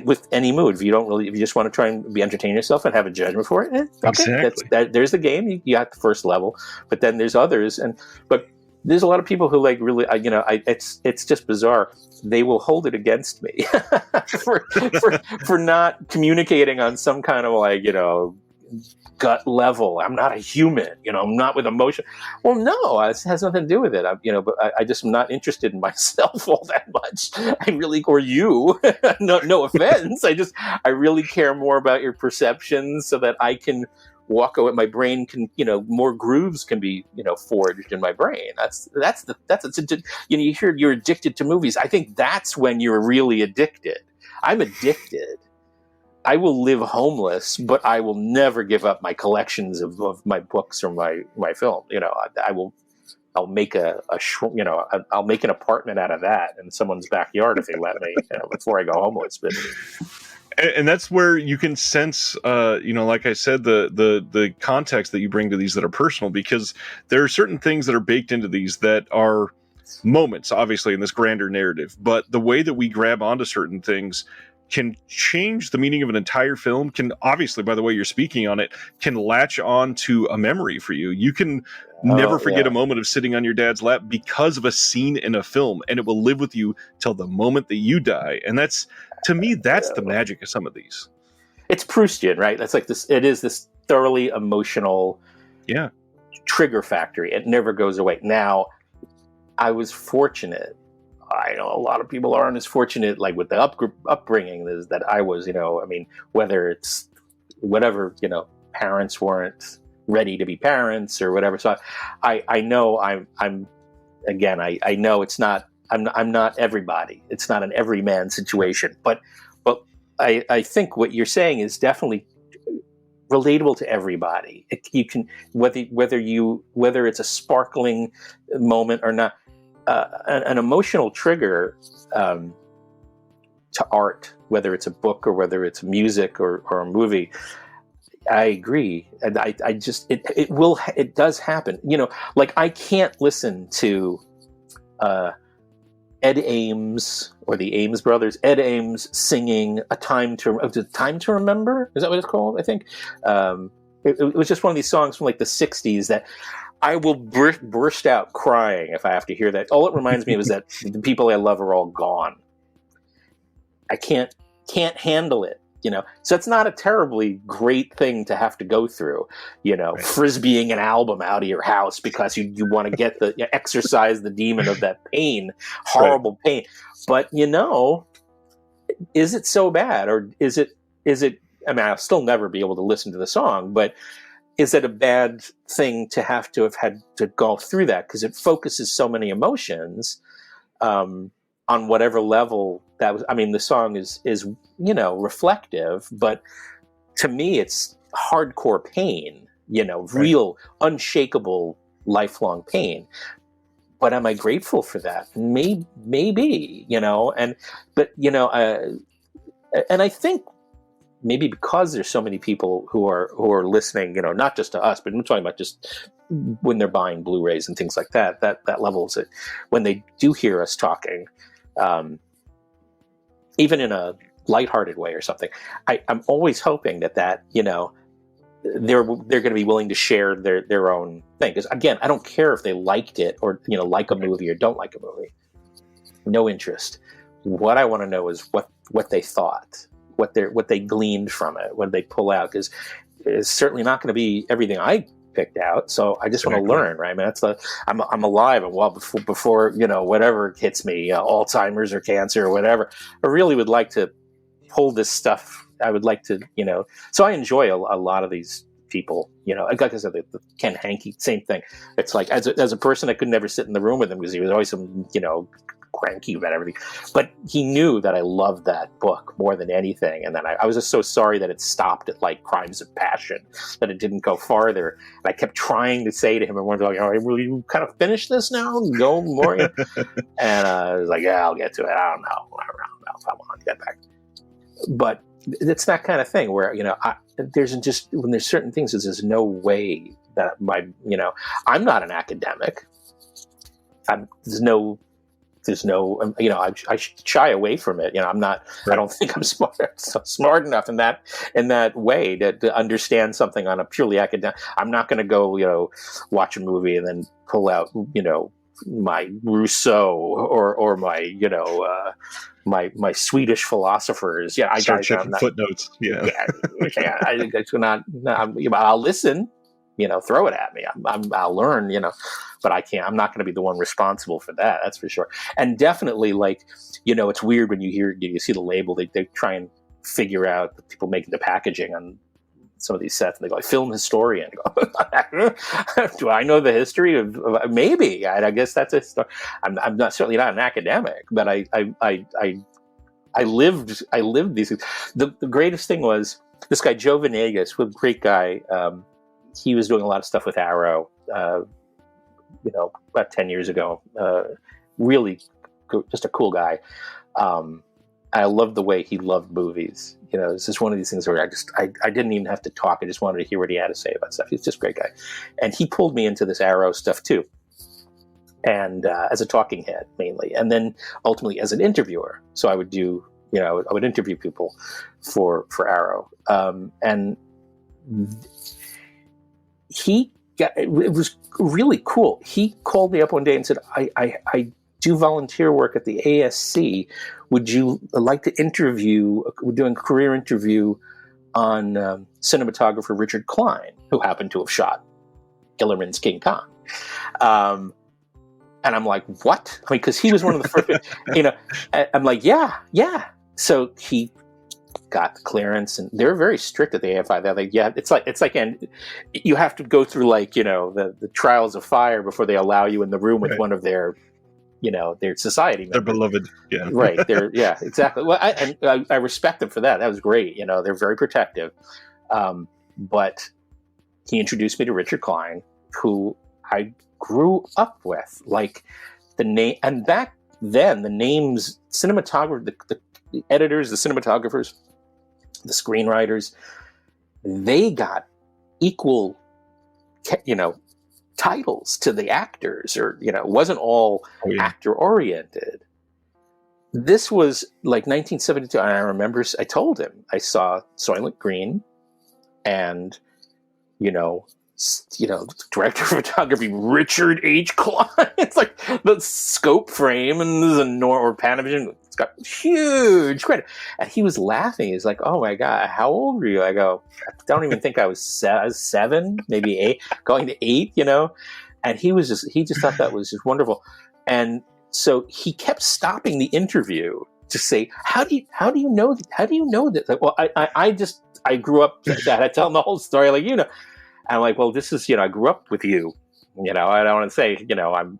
with any mood. If you just want to try and entertain yourself and have a judgment for it, okay, exactly. There's the game. You got the first level, but then there's others, but there's a lot of people who like really, it's just bizarre. They will hold it against me for not communicating on some kind of gut level. I'm not a human, I'm not with emotion. Well, no, it has nothing to do with it. But I just am not interested in myself all that much. I really, or you, no offense. I really care more about your perceptions so that I can walk away. My brain can, more grooves can be, forged in my brain. You hear you're addicted to movies. I think that's when you're really addicted. I'm addicted. I will live homeless, but I will never give up my collections of my books or my film. I'll make I'll make an apartment out of that in someone's backyard if they let me, before I go homeless. But and that's where you can sense, like I said, the context that you bring to these that are personal, because there are certain things that are baked into these that are moments, obviously, in this grander narrative. But the way that we grab onto certain things can change the meaning of an entire film, can obviously, by the way you're speaking on it, can latch on to a memory for you. You can never forget a moment of sitting on your dad's lap because of a scene in a film, and it will live with you till the moment that you die. And that's, to me, that's the magic of some of these. It's Proustian, right? That's like this. It is this thoroughly emotional trigger factory. It never goes away. Now, I was fortunate. I know a lot of people aren't as fortunate, like with the upbringing as that I was. Whether it's whatever, parents weren't ready to be parents or whatever. So I know I'm again. I know it's not. I'm not everybody. It's not an everyman situation. But I think what you're saying is definitely relatable to everybody. You can whether it's a sparkling moment or not. An emotional trigger to art, whether it's a book or whether it's music or a movie. I agree, and I just it does happen. Like I can't listen to Ed Ames or the Ames brothers. Ed Ames singing "A Time to Remember." Is that what it's called? I think it was just one of these songs from like the '60s that I will burst out crying if I have to hear that. All it reminds me of is that the people I love are all gone. I can't handle it, So it's not a terribly great thing to have to go through, right. Frisbeeing an album out of your house because you want to get exercise the demon of that pain, horrible pain. But is it so bad, or is it? I mean, I'll still never be able to listen to the song, but is it a bad thing to have had to go through that? Because it focuses so many emotions on whatever level that was. I mean, the song is reflective, but to me, it's hardcore pain. Real, unshakable, lifelong pain. But am I grateful for that? Maybe, and I think maybe because there's so many people who are listening, not just to us, but I'm talking about just when they're buying Blu-rays and things like that levels it when they do hear us talking, even in a lighthearted way or something. I'm always hoping that they're going to be willing to share their own thing. Because again, I don't care if they liked it or like a movie or don't like a movie. No interest. What I want to know is what they thought, what they gleaned from it, what they pull out. Because it's certainly not going to be everything I picked out. So I just want to learn, right? I mean, I'm alive, and before whatever hits me, Alzheimer's or cancer or whatever. I really would like to pull this stuff. I would like to, so I enjoy a lot of these people, like I said, the Ken Hankey, same thing. It's like, as a person, I could never sit in the room with him because he was always some, cranky about everything. But he knew that I loved that book more than anything. And then I was just so sorry that it stopped at like Crimes of Passion, that it didn't go farther. And I kept trying to say to him, everyone's like, will you kind of finish this now? Go more? And I was like, yeah, I'll get to it. I don't know if I want to get back. But it's that kind of thing where, there's certain things, there's no way that I'm not an academic. There's no, I shy away from it. I'm not, I don't think I'm smart enough in that way to understand something on a purely academic. I'm not going to go, watch a movie and then pull out, my Rousseau or my, my Swedish philosophers. Yeah, I start checking footnotes. Yeah, I'll listen. Throw it at me. I'll learn. But I can't. I'm not going to be the one responsible for that. That's for sure. And definitely, it's weird when you see the label. They try and figure out the people making the packaging on some of these sets, and they go, film historian. Do I know the history of maybe? I guess that's a story. I'm not certainly not an academic, but I lived these things. The greatest thing was this guy Joe Venegas, a great guy. He was doing a lot of stuff with Arrow, about 10 years ago. Really, just a cool guy. I loved the way he loved movies. This is one of these things where I didn't even have to talk. I just wanted to hear what he had to say about stuff. He's just a great guy. And he pulled me into this Arrow stuff too. And as a talking head mainly. And then ultimately as an interviewer. So I would do, I would interview people for Arrow. And it was really cool. He called me up one day and said, I do volunteer work at the ASC. Would you like to interview? We're doing a career interview on cinematographer Richard Klein, who happened to have shot Gillerman's King Kong. And I'm like, what? I mean, because he was one of the first. I'm like, yeah. So he got the clearance, and they're very strict at the AFI. They're like, yeah, it's like, and you have to go through the trials of fire before they allow you in the room with one of their society members. They're beloved. Yeah. Right. Yeah, exactly. Well, I respect them for that. That was great. They're very protective. But he introduced me to Richard Klein, who I grew up with. Like the name, and back then the names, cinematographer, the editors, the cinematographers, the screenwriters, they got equal, titles to the actors, or it wasn't all actor oriented. This was like 1972, and I remember I told him I saw Soylent Green, and director of photography Richard H. Klein. It's like the scope frame and the or Panavision. It's got huge credit. And he was laughing. He's like, "Oh my God, how old were you?" I go, "I don't even think I was 7, maybe 8, going to 8." And he just thought that was just wonderful. And so he kept stopping the interview to say, "How do you know that? How do you know that?" Like, well, I grew up. I tell him the whole story, And I'm like, well, this is, I grew up with you. I don't want to say,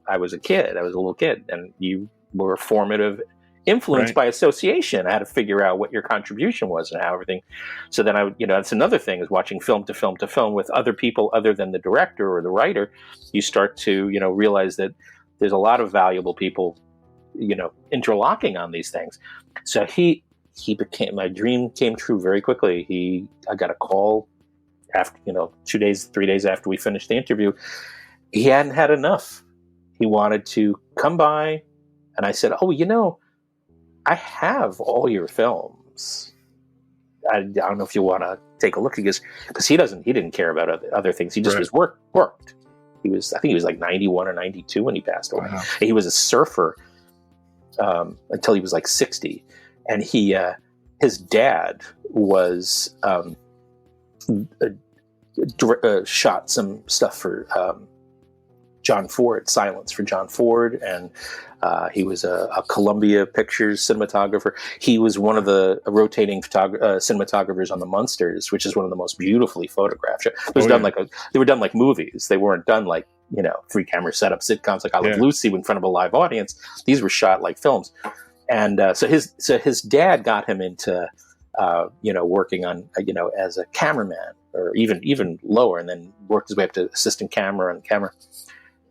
I was a kid. I was a little kid, and you were a formative influence by association. I had to figure out what your contribution was and how everything. So then that's another thing, is watching film to film to film with other people other than the director or the writer. You start to, realize that there's a lot of valuable people, interlocking on these things. So he became, my dream came true very quickly. I got a call after, 3 days after we finished the interview. He hadn't had enough. He wanted to come by, and I said, "Oh, I have all your films. I don't know if you want to take a look." Because he didn't care about other things. He just was worked. I think he was like 91 or 92 when he passed away. Wow. He was a surfer until he was like 60, and his dad was shot some stuff for John Ford, Silence for John Ford, and he was a Columbia Pictures cinematographer. He was one of the rotating cinematographers on the Munsters, which is one of the most beautifully photographed. It was they were done like movies. They weren't done like 3-camera setup sitcoms like I Love Lucy in front of a live audience. These were shot like films, and so his dad got him into working on as a cameraman, or even lower, and then worked his way up to assistant camera and camera.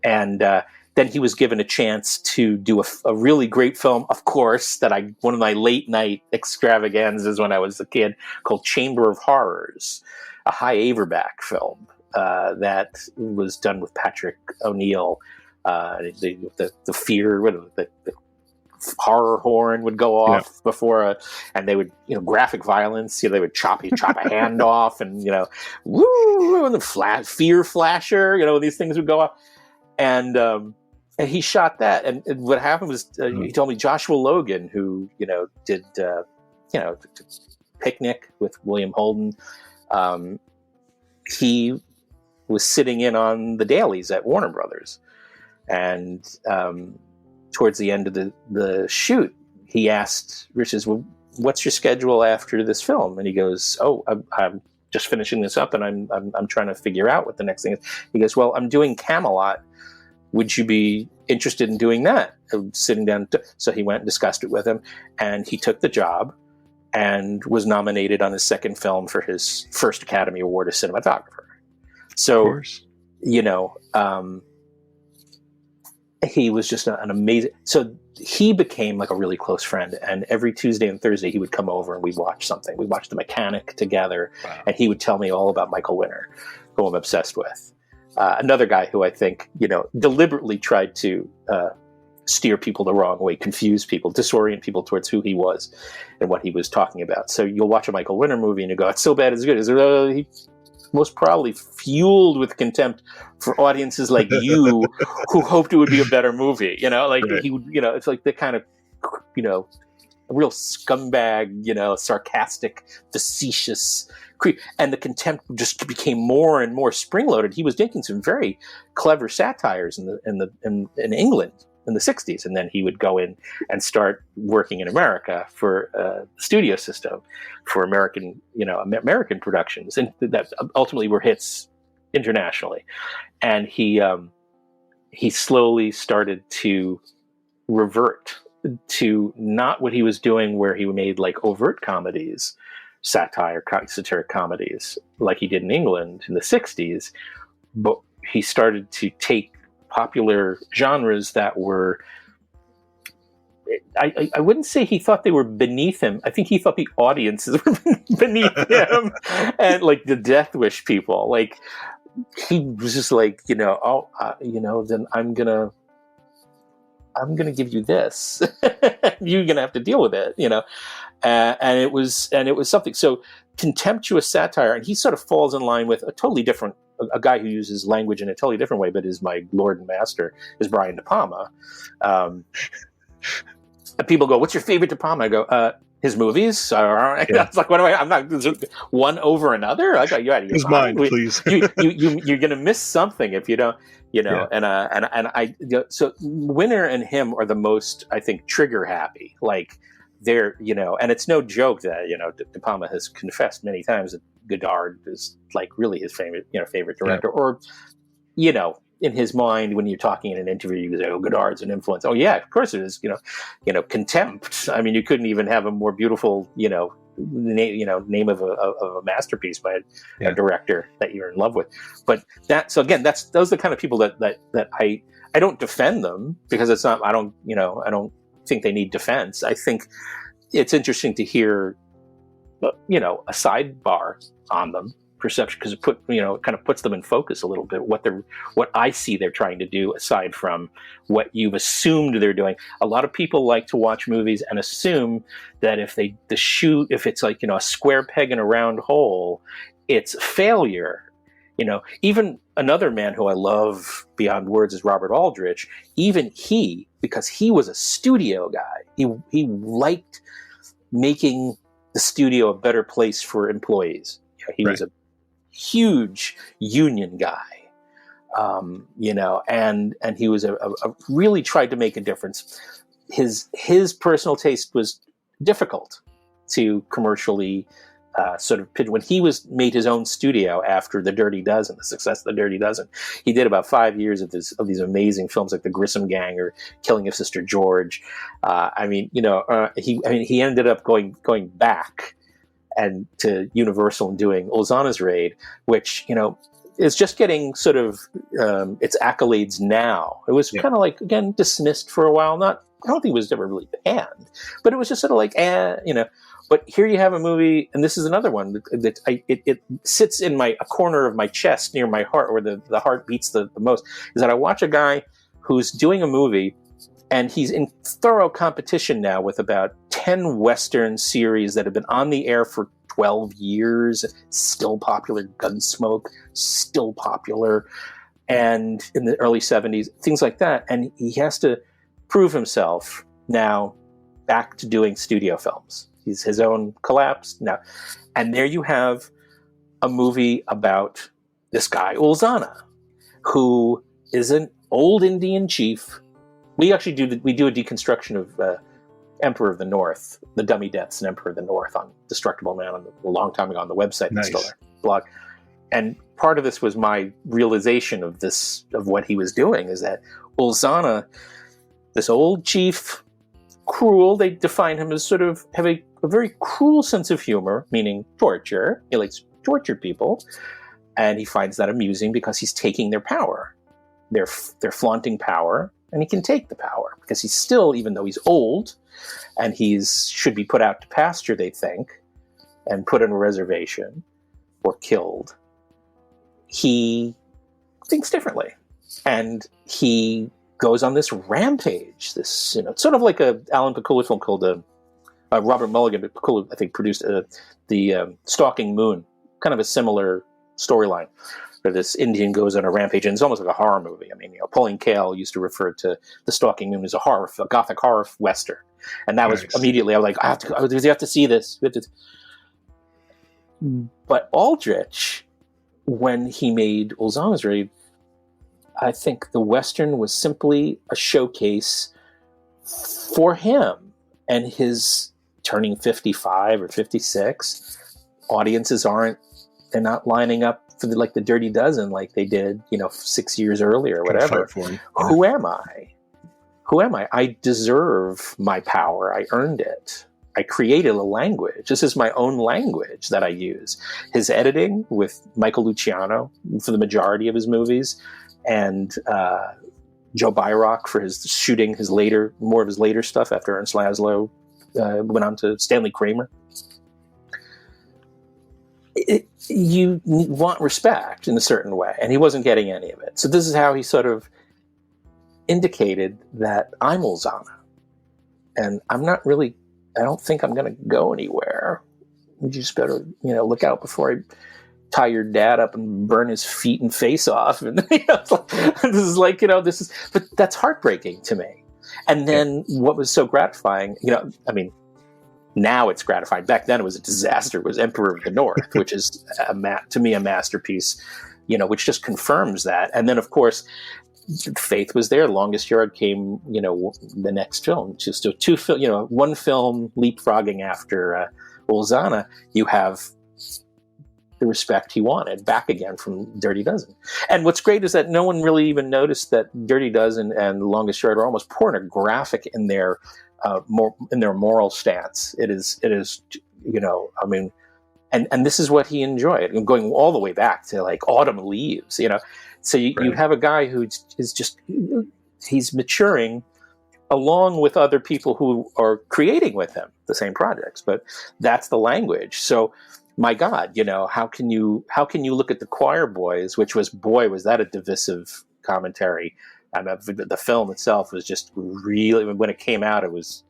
And then he was given a chance to do a really great film, of course, one of my late night extravaganzas when I was a kid, called Chamber of Horrors, a High Averback film that was done with Patrick O'Neill. The fear, the horror horn would go off before and they would, graphic violence, they would chop a hand off, and woo, and the fear flasher, these things would go off. And he shot that. And what happened was, he told me Joshua Logan, who, did, Picnic with William Holden. He was sitting in on the dailies at Warner Brothers. And towards the end of the shoot, he asked Richards, "Well, what's your schedule after this film?" And he goes, "Oh, I'm just finishing this up, and I'm trying to figure out what the next thing is." He goes, "Well, I'm doing Camelot. Would you be interested in doing that?" Sitting down. So he went and discussed it with him, and he took the job and was nominated on his second film for his first Academy Award as cinematographer. So, he was just an amazing. So he became like a really close friend, and every Tuesday and Thursday he would come over and we'd watch something. We'd watch The Mechanic together, and he would tell me all about Michael Winner, who I'm obsessed with. Another guy who I think, deliberately tried to steer people the wrong way, confuse people, disorient people towards who he was and what he was talking about. So you'll watch a Michael Winner movie and you go, "It's so bad, it's good." He most probably fueled with contempt for audiences like you who hoped it would be a better movie. He would, it's like the kind of, a real scumbag, sarcastic, facetious creep. And the contempt just became more and more spring-loaded. He was making some very clever satires in England in the 60s, and then he would go in and start working in America for the studio system for American productions, and that ultimately were hits internationally. And he slowly started to revert to not what he was doing, where he made like overt comedies, satiric comedies, like he did in England in the 60s, but he started to take popular genres that were, I wouldn't say he thought they were beneath him. I think he thought the audiences were beneath him. And like the Death Wish people, like he was just like, then I'm gonna give you this. You're gonna have to deal with it, and it was something. So contemptuous satire, and he sort of falls in line with a totally different, a guy who uses language in a totally different way, but is my Lord and Master, is Brian De Palma. People go, "What's your favorite De Palma?" I go, his movies. It's like, what am I'm not one over another. I got you out of your his mind, please. You're going to miss something if you don't. So Winner and him are the most, I think, trigger happy. Like they're, and it's no joke that De Palma has confessed many times that Godard is like really his favorite director, or in his mind, when you're talking in an interview, you say, "Oh, Godard's an influence." Oh, yeah, of course it is. Contempt. I mean, you couldn't even have a more beautiful, name of a masterpiece by a director that you're in love with. But those are the kind of people that I don't defend them, because it's not. I don't think they need defense. I think it's interesting to hear, a sidebar on them. Perception, because it kind of puts them in focus a little bit, what I see they're trying to do, aside from what you've assumed they're doing. A lot of people like to watch movies and assume that if it's like a square peg in a round hole, it's failure. Even another man who I love beyond words is Robert Aldrich. Even he, because he was a studio guy, he liked making the studio a better place for employees. He was a huge union guy, and he was a really tried to make a difference. His personal taste was difficult to commercially sort of pitch. When he made his own studio after The Dirty Dozen, the success of The Dirty Dozen, he did about 5 years of these amazing films like The Grissom Gang or Killing of Sister George. He ended up going back and to Universal and doing Ulzana's Raid, which, is just getting sort of its accolades now. It was kind of like, again, dismissed for a while. I don't think it was ever really banned, but it was just sort of like, But here you have a movie, and this is another one that it sits in a corner of my chest near my heart, where the heart beats the most, is that I watch a guy who's doing a movie, and he's in thorough competition now with about 10 Western series that have been on the air for 12 years, still popular. Gunsmoke, still popular. And in the early 70s, things like that. And he has to prove himself now back to doing studio films. He's his own collapse now. And there you have a movie about this guy, Ulzana, who is an old Indian chief. We actually do a deconstruction of Emperor of the North, the dummy deaths in Emperor of the North on Destructible Man a long time ago on the website. Nice. Still there, blog. And part of this was my realization of what he was doing, is that Ulzana, this old chief, cruel, they define him as sort of have a very cruel sense of humor, meaning torture. He likes to torture people, and he finds that amusing because he's taking their power. They're flaunting power, and he can take the power because he's still, even though he's old and should be put out to pasture, they think, and put in a reservation or killed, he thinks differently. And he goes on this rampage, it's sort of like a Alan Pakula film called Robert Mulligan, but Pakula, I think, produced the Stalking Moon, kind of a similar storyline, where this Indian goes on a rampage, and it's almost like a horror movie. I mean, Pauline Kael used to refer to The Stalking Moon as a gothic horror western, and that was immediately, I was like, you have to see this. But Aldrich, when he made Ulzana's Raid, I think the western was simply a showcase for him and his turning 55 or 56. Audiences they're not lining up for the Dirty Dozen like they did, 6 years earlier or whatever. Who am I? I deserve my power. I earned it. I created a language. This is my own language that I use. His editing with Michael Luciano for the majority of his movies, and Joe Byrock for his shooting more of his later stuff after Ernst Laszlo went on to Stanley Kramer. You want respect in a certain way, and he wasn't getting any of it. So this is how he sort of indicated that I'm Ulzana, and I don't think I'm going to go anywhere. You just better, look out before I tie your dad up and burn his feet and face off. And but that's heartbreaking to me. And then what was so gratifying, now it's gratifying. Back then it was a disaster. It was Emperor of the North, which is to me a masterpiece, which just confirms that. And then of course, faith was there. Longest Yard came, the next film. Just one film leapfrogging after Ulzana. You have the respect he wanted back again from Dirty Dozen. And what's great is that no one really even noticed that Dirty Dozen and The Longest Yard are almost pornographic in their moral stance. It is, I mean, and this is what he enjoyed. I'm going all the way back to like Autumn Leaves, So you have a guy who is just, he's maturing along with other people who are creating with him the same projects, but that's the language. So, my God, how can you look at The Choir Boys, which was that a divisive commentary? The film itself was just really, when it came out, it was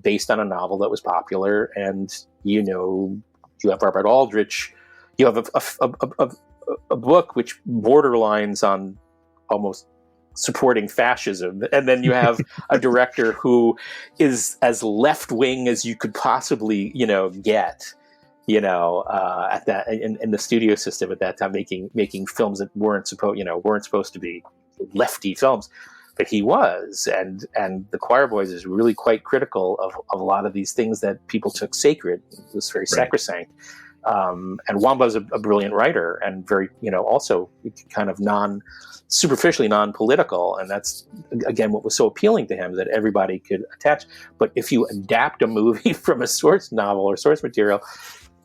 based on a novel that was popular, and you have Robert Aldrich, you have a book which borderlines on almost supporting fascism, and then you have a director who is as left-wing as you could possibly get. At that in the studio system at that time, making films that weren't supposed to be lefty films, but he was, and The Choir Boys is really quite critical of a lot of these things that people took sacred. It was very sacrosanct. And Wamba's a brilliant writer and very, also kind of superficially non-political, and that's again what was so appealing to him, that everybody could attach. But if you adapt a movie from a source novel or source material,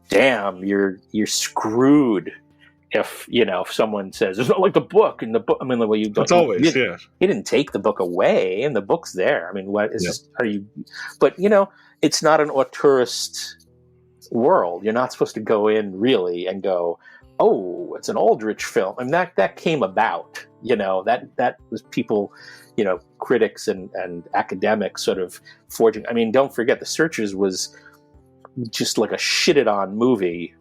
damn, you're screwed. If someone says it's not like the book, and the book, you don't. It's always, yeah. He didn't take the book away, and the book's there. What is this? Are you? But it's not an auteurist world. You're not supposed to go in really and go, oh, it's an Aldrich film. That came about. That was people, critics and academics sort of forging. Don't forget, The Searchers was just like a shitted on movie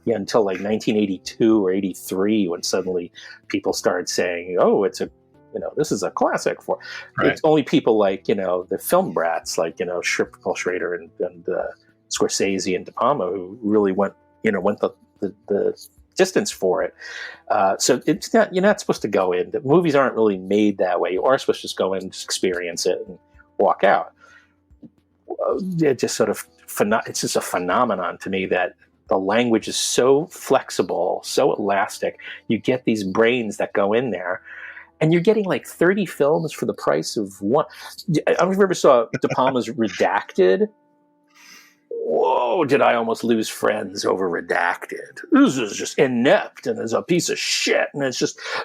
until like 1982 or 83, when suddenly people started saying, oh, it's a, this is a classic for, it's only people like, the film brats, like, Paul Schrader and Scorsese and De Palma, who really went the distance for it. So it's not, you're not supposed to go in. The movies aren't really made that way. You are supposed to just go in, just experience it and walk out. It just sort of, it's just a phenomenon to me that the language is so flexible, so elastic. You get these brains that go in there, and you're getting like 30 films for the price of one. I don't know if you ever saw De Palma's Redacted. Whoa, did I almost lose friends over Redacted? This is just inept, and it's a piece of shit, and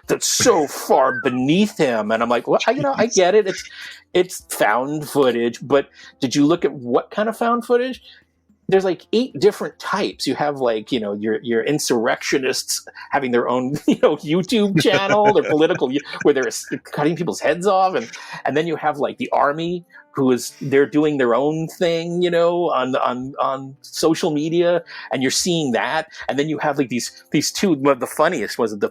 that's so far beneath him. And I'm like, well, I get it. It's found footage, but did you look at what kind of found footage? There's like 8 different types. You have like, your insurrectionists having their own, YouTube channel, their political, where they're cutting people's heads off. And then you have like the army, they're doing their own thing, on social media, and you're seeing that. And then you have like these two, one of the funniest was the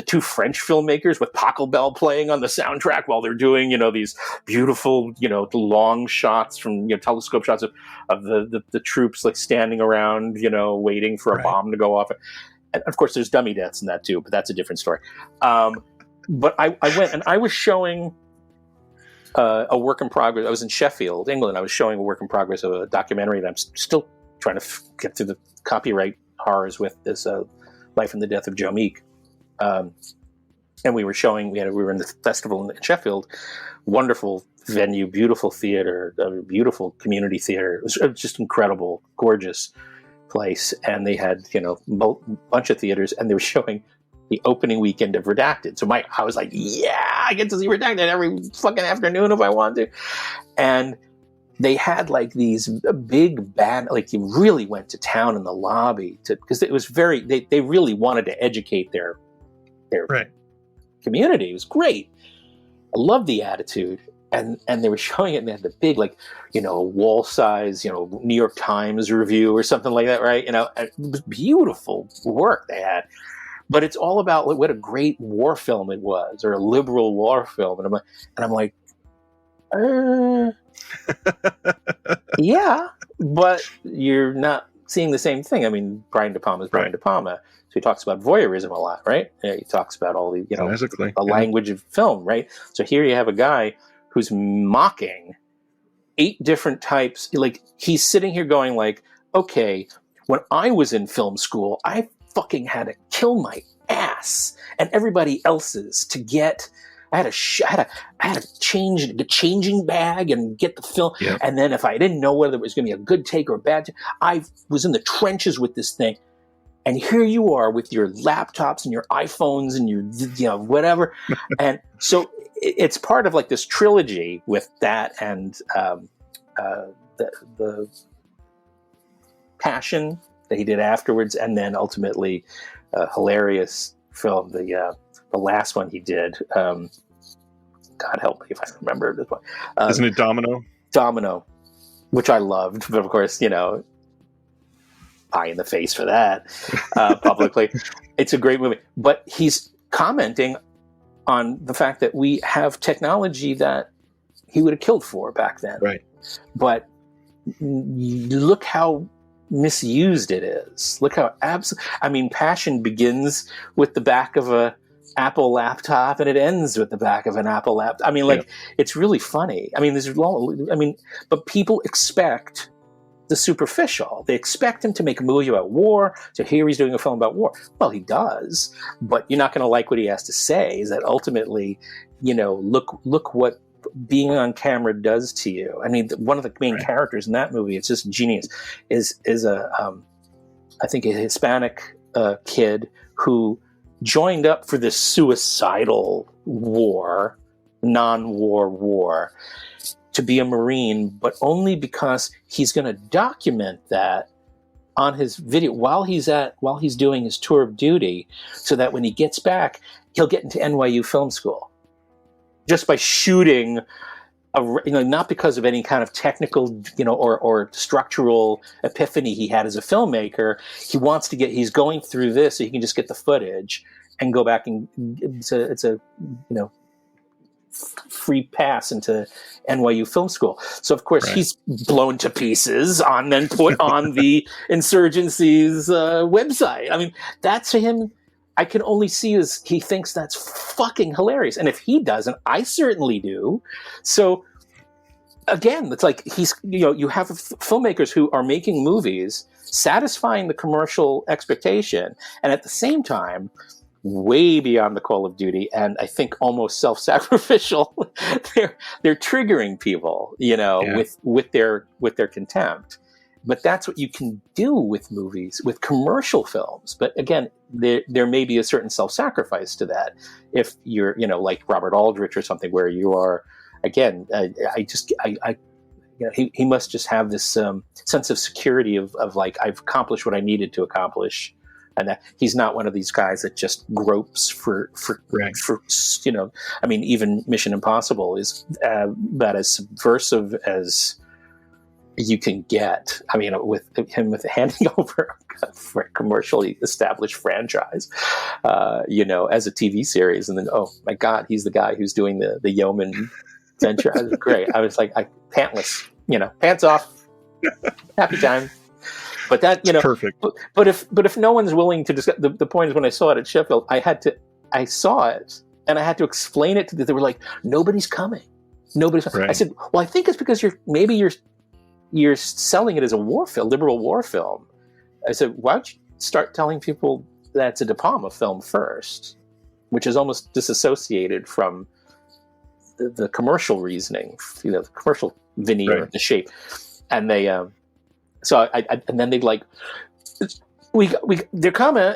two French filmmakers with Pachelbel playing on the soundtrack while they're doing, these beautiful, long shots from, telescope shots of the troops like standing around, waiting for a bomb to go off. And of course there's dummy deaths in that too, but that's a different story. But I went and I was showing a work in progress. I was in Sheffield, England. I was showing a work in progress of a documentary that I'm still trying to get through the copyright horrors with, this Life and the Death of Joe Meek. And we were in the festival in Sheffield, wonderful venue, beautiful theater, a beautiful community theater. It was just incredible, gorgeous place. And they had, a bunch of theaters, and they were showing the opening weekend of Redacted. So I was like, yeah, I get to see Redacted every fucking afternoon if I want to. And they had like these big band, like you really went to town in the lobby because it was they really wanted to educate their community. It was great. I love the attitude. And they were showing it, and they had the big, like, wall size, New York Times review or something like that, right? It was beautiful work they had. But it's all about what a great war film it was, or a liberal war film. And I'm like, yeah, but you're not seeing the same thing. Brian De Palma is Brian De Palma. So he talks about voyeurism a lot, right? He talks about all the, the language of film, right? So here you have a guy who's mocking 8 different types. Like, he's sitting here going like, okay, when I was in film school, I fucking had to kill my ass and everybody else's to get. I had to change the changing bag and get the film. Yeah. And then if I didn't know whether it was going to be a good take or a bad take, I was in the trenches with this thing. And here you are with your laptops and your iPhones and your whatever. And so it's part of like this trilogy with that and the Passion that he did afterwards, and then ultimately a hilarious film, the last one he did. God help me if I remember this one. Isn't it Domino? Domino, which I loved, but of course, pie in the face for that publicly. It's a great movie, but he's commenting on the fact that we have technology that he would have killed for back then. Right. But look how misused it is. Look how Passion begins with the back of a Apple laptop and it ends with the back of an Apple laptop. It's really funny. But people expect the superficial. They expect him to make a movie about war. So here he's doing a film about war. Well, he does, but you're not going to like what he has to say. Is that ultimately, look what being on camera does to you. One of the main characters in that movie, it's just genius, is I think a Hispanic kid who joined up for this suicidal war, non-war war, to be a Marine, but only because he's going to document that on his video while he's doing his tour of duty, so that when he gets back, he'll get into NYU film school just by shooting. Not because of any kind of technical, or structural epiphany he had as a filmmaker. He's going through this so he can just get the footage and go back, and it's a free pass into NYU film school. So of course he's blown to pieces then put on the insurgency's website. That's for him. I can only see as he thinks that's fucking hilarious. And if he doesn't, I certainly do. So again, it's like you have filmmakers who are making movies, satisfying the commercial expectation, and at the same time, way beyond the call of duty, and I think almost self-sacrificial. they're triggering people, with their contempt. But that's what you can do with movies, with commercial films. But again, there may be a certain self-sacrifice to that. If you're, like Robert Aldrich or something, where you are, again, he must just have this sense of security of like, I've accomplished what I needed to accomplish. And that he's not one of these guys that just gropes for even Mission Impossible is about as subversive as you can get. With handing over for a commercially established franchise, as a TV series, and then, oh my God, he's the guy who's doing the yeoman venture. I was great. I was like, pantless, pants off, happy time. But that, perfect. But if no one's willing to discuss, the point is, when I saw it at Sheffield, I saw it and I had to explain it to them. They were like, nobody's coming. Nobody's coming. I said, well, I think it's because you're selling it as a war film, liberal war film. I said, why don't you start telling people that it's a De Palma film first, which is almost disassociated from the commercial reasoning, the commercial veneer, the shape. And they, so and then they'd like, they're coming.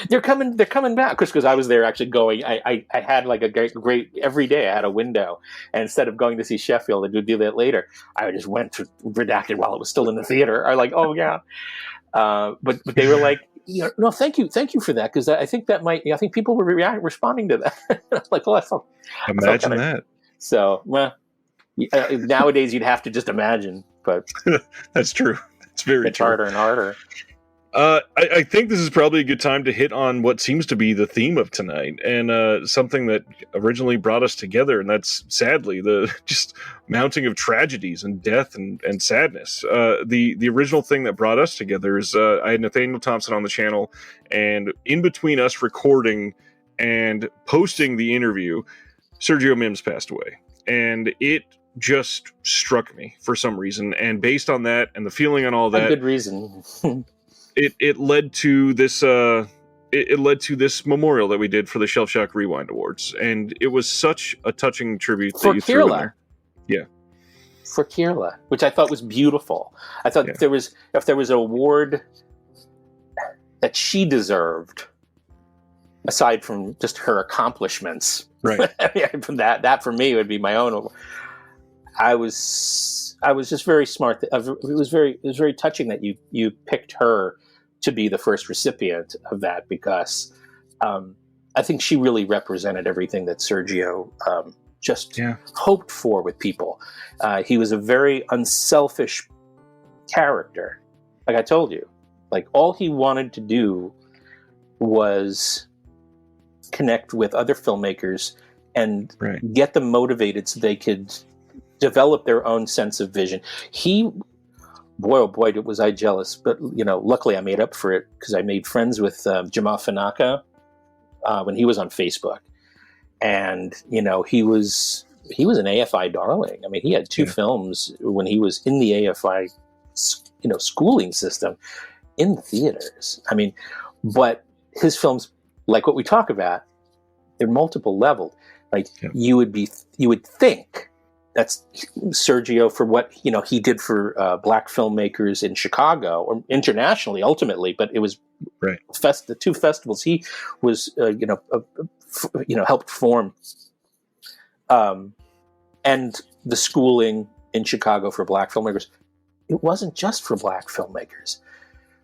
They're coming back. Because I was there actually going. I had like a great every day. I had a window, and instead of going to see Sheffield, I would do that later. I just went to Redacted while it was still in the theater. I like, oh yeah. But they were like, no, thank you for that, because I think that might. I think people were responding to that. Like, well, imagine that. So, well, nowadays you'd have to just imagine. But that's true. It's very true. Harder and harder. I think this is probably a good time to hit on what seems to be the theme of tonight, and something that originally brought us together, and that's sadly the just mounting of tragedies and death and sadness. The original thing that brought us together is I had Nathaniel Thompson on the channel, and in between us recording and posting the interview, Sergio Mims passed away, and it just struck me for some reason, and based on that and the feeling and all that, a good reason. it led to this it led to this memorial that we did for the Shelf Shock Rewind Awards, and it was such a touching tribute that you threw in there. Yeah, for Kirla, which I thought was beautiful. I thought if there was an award that she deserved, aside from just her accomplishments, right? From that for me would be my own. I was just very smart. It was very touching that you picked her to be the first recipient of that, because I think she really represented everything that Sergio hoped for with people. He was a very unselfish character. Like I told you, like all he wanted to do was connect with other filmmakers and get them motivated so they could develop their own sense of vision. Boy, oh boy, was I jealous. But, luckily I made up for it because I made friends with Jamal Fanaka when he was on Facebook. And, he was an AFI darling. I mean, he had 2 films when he was in the AFI, schooling system in the theaters. I mean, but his films, like what we talk about, they're multiple leveled. Like you would think that's Sergio for what he did for black filmmakers in Chicago or internationally ultimately, but it was the 2 festivals he was helped form, and the schooling in Chicago for black filmmakers. It wasn't just for black filmmakers.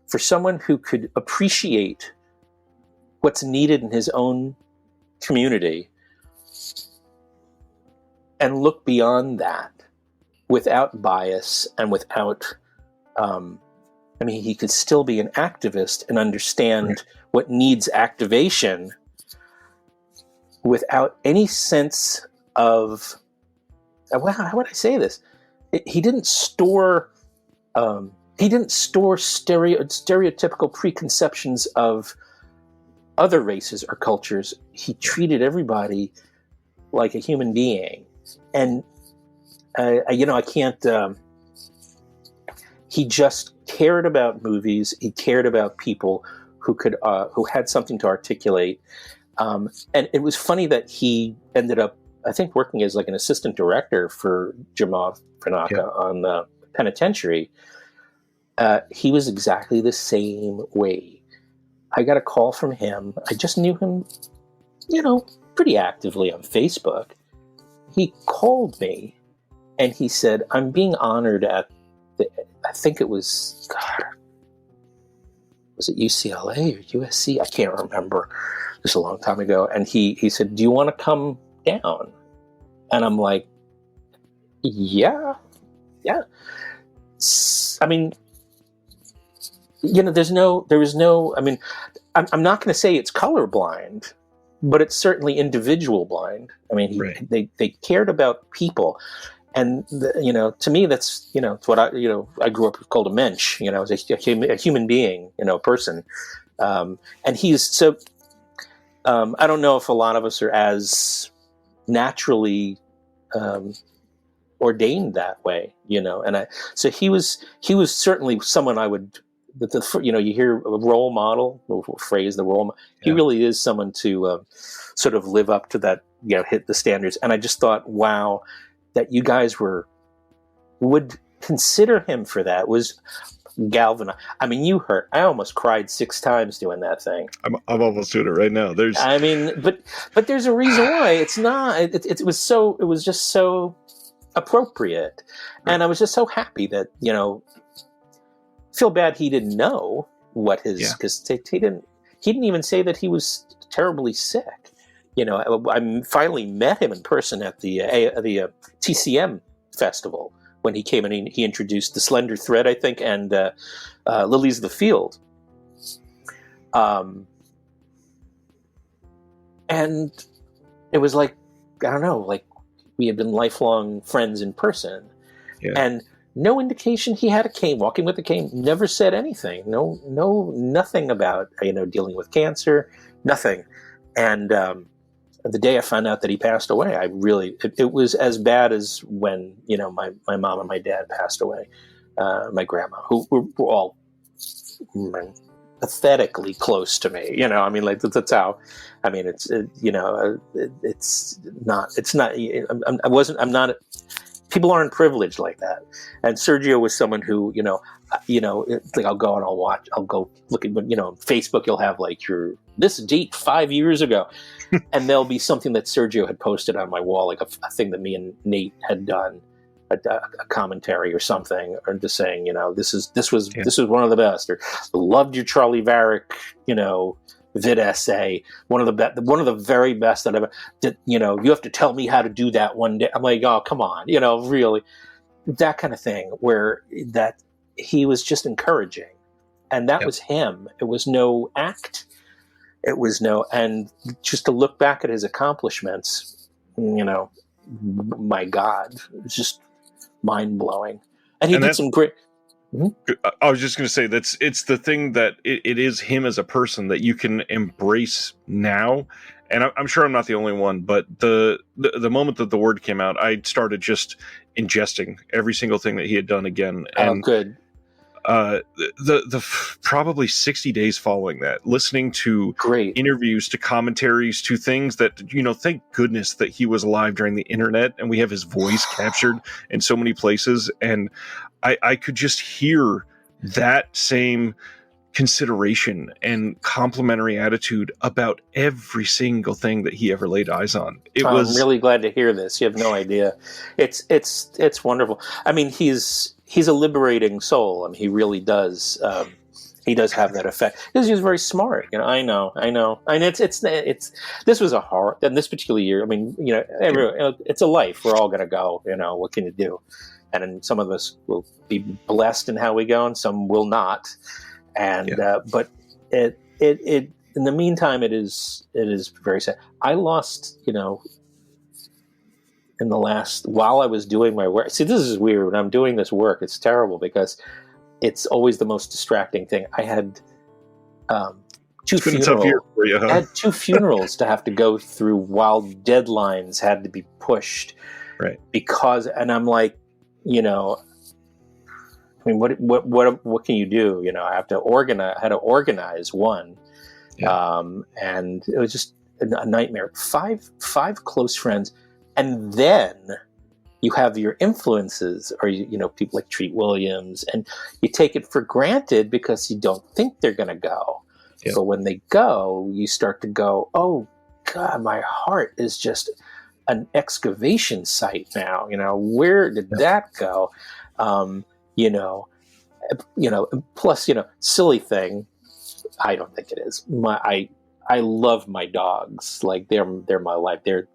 For someone who could appreciate what's needed in his own community and look beyond that without bias and without, he could still be an activist and understand what needs activation without any sense of, how would I say this? He didn't store stereotypical preconceptions of other races or cultures. He treated everybody like a human being. And, I can't, he just cared about movies. He cared about people who had something to articulate. And it was funny that he ended up, I think, working as like an assistant director for Jamal Fanaka on Penitentiary. He was exactly the same way. I got a call from him. I just knew him, pretty actively on Facebook. He called me and he said, I'm being honored at I think it was it UCLA or USC? I can't remember. It was a long time ago. And he said, do you want to come down? And I'm like, yeah. I mean, there was no, I mean, I'm not going to say it's colorblind, but it's certainly individual blind. I mean, they cared about people. And, to me, that's, it's what I grew up called a mensch, as a human being, a person. And he's so, I don't know if a lot of us are as naturally ordained that way, and so he was certainly someone I would, you hear a role model, phrase the role model. He really is someone to sort of live up to that, hit the standards. And I just thought, wow, that you guys would consider him for that was galvanizing. I mean, I almost cried 6 times doing that thing. I'm almost doing it right now. But there's a reason why it's not. It was just so appropriate, and I was just so happy that feel bad he didn't know what his because he didn't even say that he was terribly sick. I finally met him in person at the TCM festival when he came and he introduced The Slender Thread, I think, and Lilies of the Field. And it was like, I don't know, like we had been lifelong friends in person. Yeah. And no indication he had a cane, walking with a cane, never said anything. Nothing about, dealing with cancer, nothing. And the day I found out that he passed away, it was as bad as when, my mom and my dad passed away, my grandma, who were all pathetically close to me. That's how, I'm not, people aren't privileged like that. And Sergio was someone who, I'll go and I'll go look at, Facebook, you'll have like this date 5 years ago. And there'll be something that Sergio had posted on my wall, like a thing that me and Nate had done, a commentary or something, or just saying, this was one of the best, or loved your Charlie Varick, vid essay, one of the very best that I've did. You have to tell me how to do that one day. I'm like, oh, come on, really, that kind of thing, where that he was just encouraging, and that was him. It was no act. It was and just to look back at his accomplishments, my God, it's just mind blowing. And he did some great. I was just going to say it's the thing that it is him as a person that you can embrace now. And I'm sure I'm not the only one, but the moment that the word came out, I started just ingesting every single thing that he had done again. And good. The probably 60 days following that, listening to great interviews, to commentaries, to things that, thank goodness that he was alive during the internet and we have his voice captured in so many places. And I could just hear that same consideration and complimentary attitude about every single thing that he ever laid eyes on. I'm really glad to hear this. You have no idea. It's wonderful. I mean, he's a liberating soul. I mean, he really does. He does have that effect because he's very smart. I know. And it's this was a hard. And this particular year, I mean, it's a life. We're all going to go. What can you do? And then some of us will be blessed in how we go, and some will not. And but it in the meantime, it is very sad. I lost, in the last, while I was doing my work. See, this is weird. When I'm doing this work, it's terrible because it's always the most distracting thing. I had two funerals. I had two funerals to have to go through while deadlines had to be pushed. Right. Because, and I'm like, I mean, what can you do? I have to organize one. Yeah. And it was just a nightmare. Five close friends. And then you have your influences, or people like Treat Williams, and you take it for granted because you don't think they're going to go. Yeah. But when they go, you start to go, oh God, my heart is just an excavation site now. Where did that go? Plus, silly thing. I don't think it is. I love my dogs. Like they're my life. They're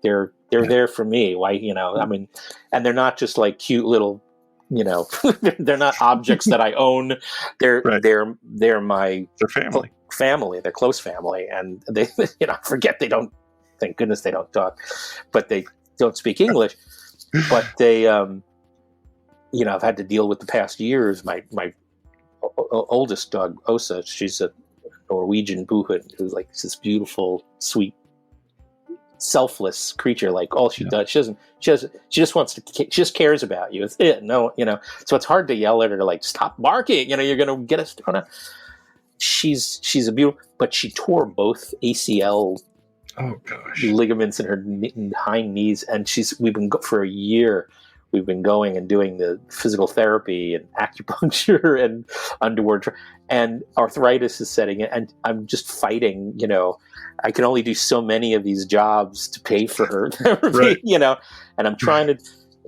there for me. Why, I mean, and they're not just like cute little, they're not objects that I own. They're my family. They're close family. And they, forget they don't, thank goodness they don't talk, but they don't speak English, but they, I've had to deal with the past years. My oldest dog, Osa, she's a Norwegian boohood who's like this beautiful, sweet, selfless creature. Like all she does, she just wants to, she just cares about you. It's it. No, so it's hard to yell at her to like, stop barking. You're going to get us thrown out. She's a beautiful, but she tore both ACL ligaments in her hind knees. And we've been for a year. We've been going and doing the physical therapy and acupuncture and underwear, and arthritis is setting in. And I'm just fighting, I can only do so many of these jobs to pay for her therapy, and I'm trying to,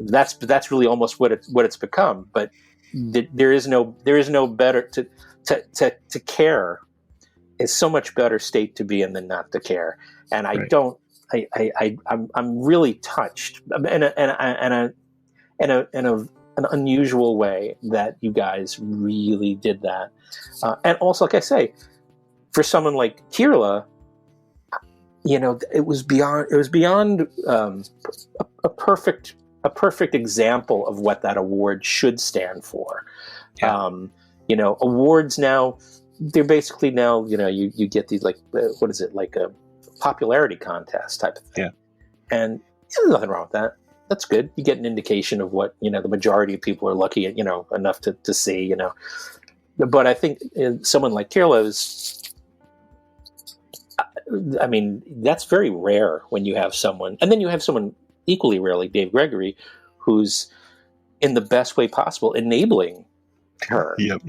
that's really almost what it's become. But there is no better to care is so much better state to be in than not to care. And I'm really touched in an unusual way that you guys really did that. And also, like I say, for someone like Kirla, it was beyond a perfect example of what that award should stand for. Yeah. Awards now, they're basically now, you get these like, what is it? Like popularity contest type of thing. Yeah. And there's nothing wrong with that. That's good. You get an indication of what, the majority of people are lucky, enough to see, But I think someone like Kirlo's, I mean, that's very rare when you have someone, and then you have someone equally rare like Dave Gregory, who's in the best way possible enabling her. Yep.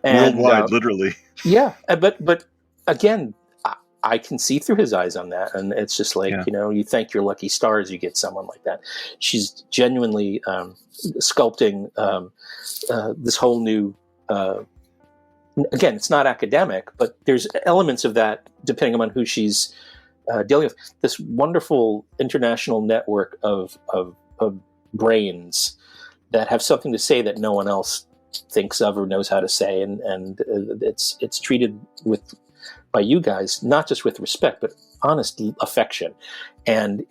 And, worldwide, literally. Yeah, but again, I can see through his eyes on that, and it's just like, you thank your lucky stars you get someone like that. She's genuinely sculpting this whole new. Again, it's not academic, but there's elements of that depending on who she's dealing with. This wonderful international network of brains that have something to say that no one else thinks of or knows how to say, and it's treated by you guys not just with respect but honest affection, and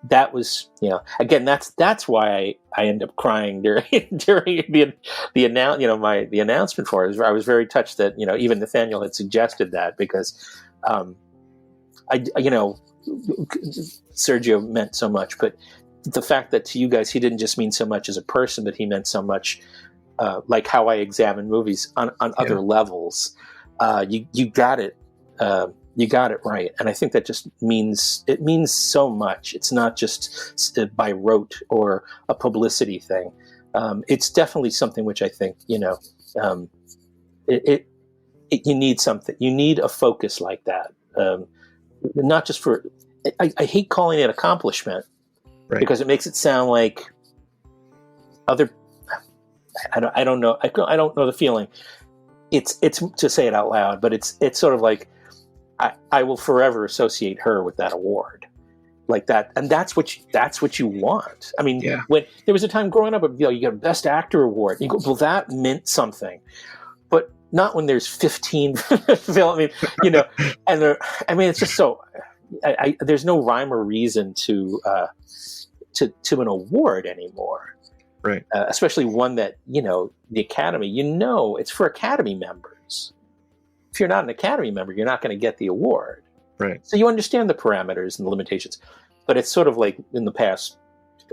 that was again that's why I end up crying during the the announcement for it. I was very touched that even Nathaniel had suggested that, because Sergio meant so much, but the fact that to you guys he didn't just mean so much as a person, but he meant so much like how I examine movies on other levels. You got it. You got it right, and I think that just means so much. It's not just by rote or a publicity thing. It's definitely something which I think you need something. You need a focus like that, not just for. I hate calling it accomplishment, right, because it makes it sound like other. I don't know. I don't know the feeling. It's to say it out loud, but it's sort of like I will forever associate her with that award, like that, and that's what you want. I mean, when there was a time growing up, you get a Best Actor award. You go, well, that meant something, but not when there's 15 film. And it's just so. There's no rhyme or reason to an award anymore. Right. Especially one that, the Academy, it's for Academy members. If you're not an Academy member, you're not going to get the award. Right. So you understand the parameters and the limitations. But it's sort of like in the past,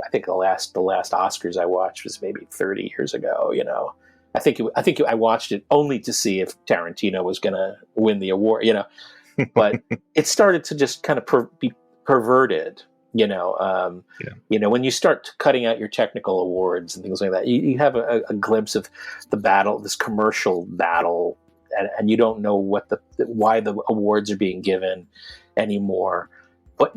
I think the last Oscars I watched was maybe 30 years ago, I think I watched it only to see if Tarantino was going to win the award, But it started to just kind of be perverted. When you start cutting out your technical awards and things like that, you have a glimpse of the battle, this commercial battle, and you don't know why the awards are being given anymore. But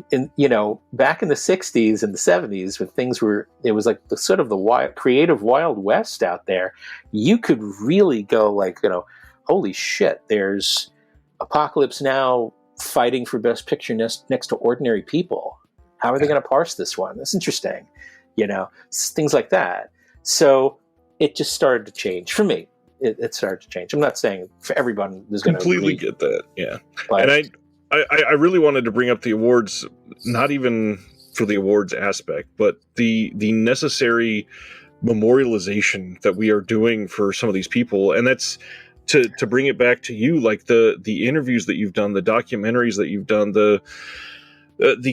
back in the 60s and the 70s, when it was like the sort of the creative Wild West out there, you could really go like, holy shit, there's Apocalypse Now fighting for Best Picture next to Ordinary People. How are they going to parse this one? That's interesting, things like that. So it just started to change for me. It started to change. I'm not saying for everyone there's going to completely get that. Yeah. But, and I really wanted to bring up the awards, not even for the awards aspect, but the necessary memorialization that we are doing for some of these people. And that's to bring it back to you, like the interviews that you've done, the documentaries that you've done, the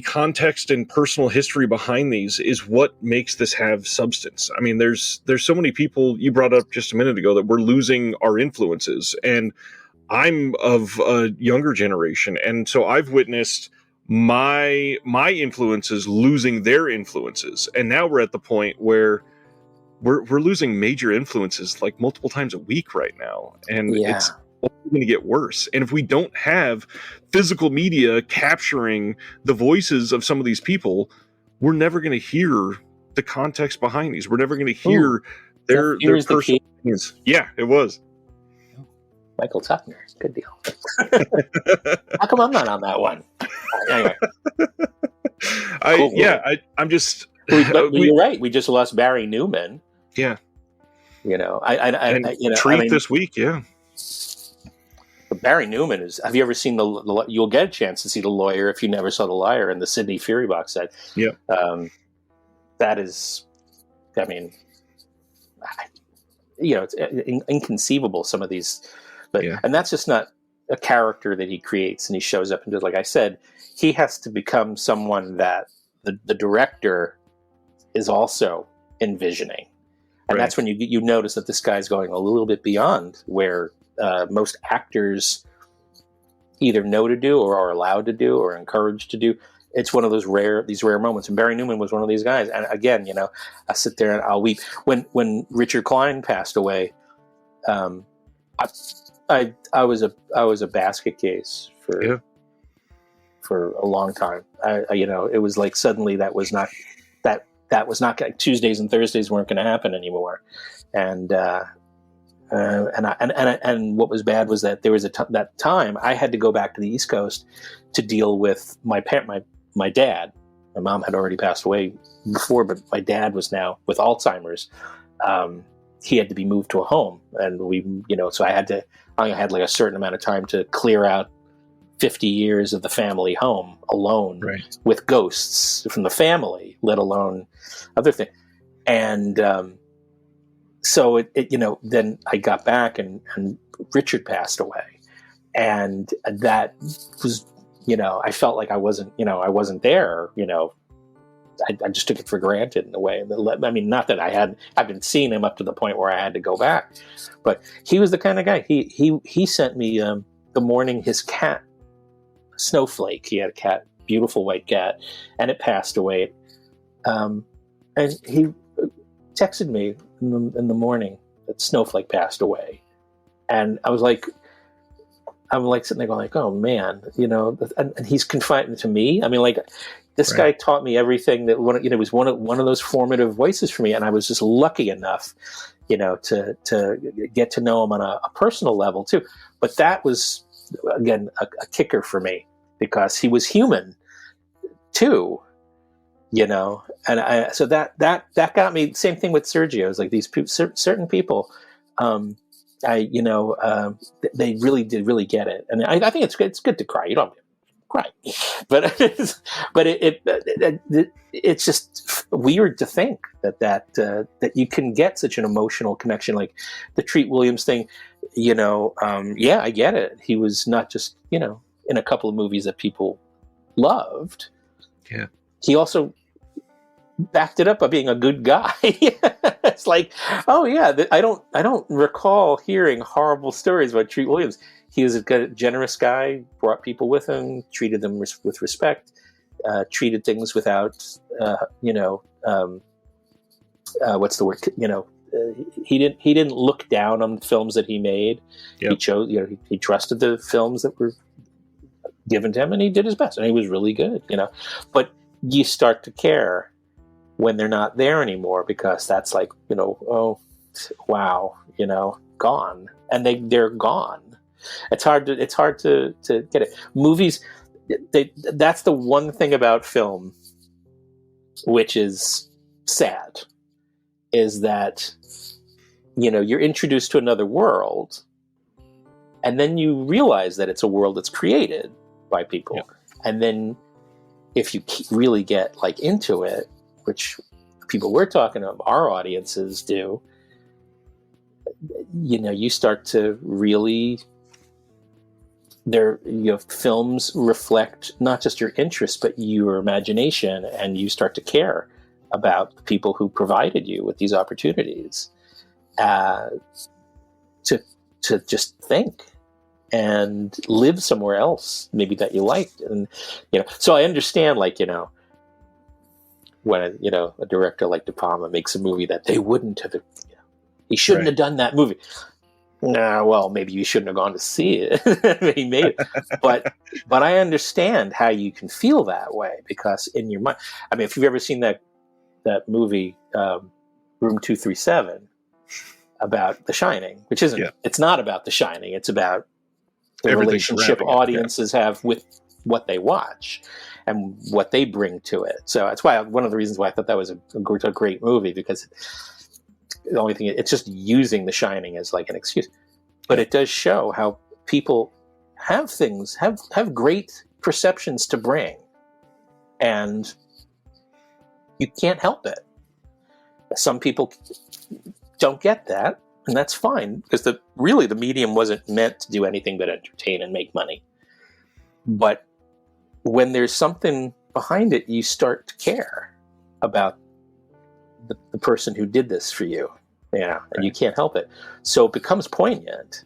context and personal history behind these is what makes this have substance. I mean, there's so many people you brought up just a minute ago that we're losing our influences, and I'm of a younger generation, and so I've witnessed my influences losing their influences, and now we're at the point where we're losing major influences like multiple times a week right now, and it's going to get worse. And if we don't have physical media capturing the voices of some of these people, we're never going to hear the context behind these. We're never going to hear their personal opinions. Yeah, it was Michael Tuckner. Good deal. How come I'm not on that one? Anyway, I'm just. You're right. We just lost Barry Newman. Yeah. Treat this week. Yeah. But Barry Newman is. Have you ever seen you'll get a chance to see The Lawyer if you never saw The Liar in the Sidney Furie box set. Yeah. That is, I mean, it's inconceivable, some of these, but and that's just not a character that he creates and he shows up and does, like I said, he has to become someone that the director is also envisioning. And that's when you notice that this guy's going a little bit beyond where most actors either know to do or are allowed to do or encouraged to do. It's one of those rare moments. And Barry Newman was one of these guys. And again, I sit there and I'll weep. When Richard Klein passed away, I was a basket case for a long time. It was like suddenly that was not Tuesdays and Thursdays weren't going to happen anymore. And what was bad was that there was that time I had to go back to the East Coast to deal with my dad. My mom had already passed away before, but my dad was now with Alzheimer's. He had to be moved to a home, and so I had like a certain amount of time to clear out 50 years of the family home alone with ghosts from the family, let alone other things. And so then I got back and Richard passed away, and that was, I felt like I wasn't there. I just took it for granted in a way. I mean, not that I've been seeing him up to the point where I had to go back, but he was the kind of guy. He sent me the morning his cat, Snowflake. He had a cat, beautiful white cat, and it passed away. And he texted me in the morning that Snowflake passed away, and I'm like sitting there going like, oh man, and he's confiding to me. I mean, like, this guy taught me everything that was one of those formative voices for me, and I was just lucky enough, to get to know him on a personal level too. But that was again a kicker for me because he was human too, and so that got me. Same thing with Sergio. It's like these certain people, they really did get it, and I think it's good to cry. You don't have to cry, but it's just weird to think that you can get such an emotional connection, like the Treat Williams thing. I get it. He was not just in a couple of movies that people loved. Yeah, he also backed it up by being a good guy. It's like, oh yeah, I don't recall hearing horrible stories about Treat Williams. He was a good, generous guy, brought people with him, treated them with respect, treated things without, what's the word? He didn't look down on the films that he made. Yep. He chose, he trusted the films that were given to him, and he did his best, and he was really good, But you start to care when they're not there anymore, because that's like, oh, wow, gone, and they're gone. It's hard to get it. Movies, that's the one thing about film which is sad, is that you're introduced to another world, and then you realize that it's a world that's created by people. Yeah. And then if you really get like into it, which people we're talking of, our audiences do, you start to really, films reflect not just your interests, but your imagination, and you start to care about the people who provided you with these opportunities to just think and live somewhere else, maybe that you liked. And so I understand, like, when a director like De Palma makes a movie that they wouldn't have, he shouldn't have done that movie. Nah, well, maybe you shouldn't have gone to see it. He made it, but I understand how you can feel that way, because in your mind, I mean, if you've ever seen that movie, Room 237, about The Shining, which isn't, it's not about The Shining. It's about the relationship audiences have with what they watch and what they bring to it. So that's why one of the reasons why I thought that was a great movie, because the only thing, it's just using The Shining as like an excuse, but it does show how people have great perceptions to bring, and you can't help it. Some people don't get that, And that's fine, because the medium wasn't meant to do anything but entertain and make money. But when there's something behind it, you start to care about the person who did this for you, and you can't help it. So it becomes poignant.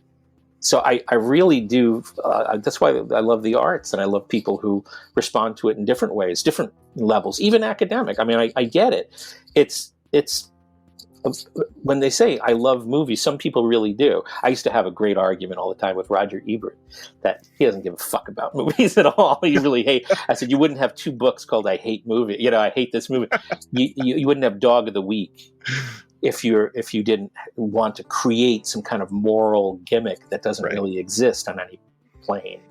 So I really do. That's why I love the arts, and I love people who respond to it in different ways, different levels, even academic. I mean, I get it. It's when they say I love movies, some people really do. I used to have a great argument all the time with Roger Ebert that he doesn't give a fuck about movies at all. He really hate. I said, you wouldn't have 2 books called "I Hate Movie." I hate this movie. You wouldn't have Dog of the Week if you didn't want to create some kind of moral gimmick that doesn't really exist on any plane,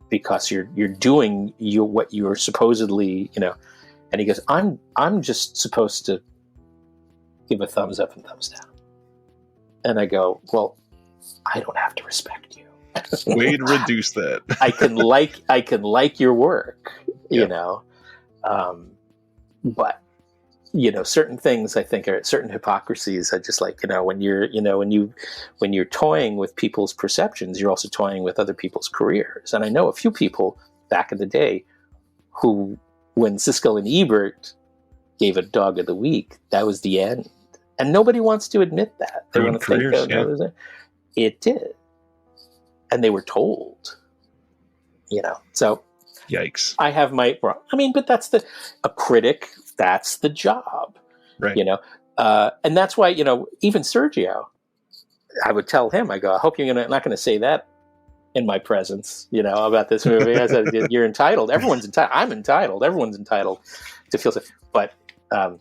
because you're doing what you're supposedly, And he goes, I'm just supposed to give a thumbs up and thumbs down. And I go, well, I don't have to respect you. Way to reduce that. I can like your work, but certain things I think are certain hypocrisies. I just like, when you're toying with people's perceptions, you're also toying with other people's careers. And I know a few people back in the day who, when Siskel and Ebert gave a Dog of the Week, that was the end. And nobody wants to admit that. They want to think that it did. And they were told, So yikes. I have but that's a critic, that's the job. Right. And that's why, even Sergio, I would tell him, I go, I hope you're not going to say that in my presence, about this movie. I said, you're entitled. Everyone's entitled. I'm entitled. Everyone's entitled to feel safe. But, that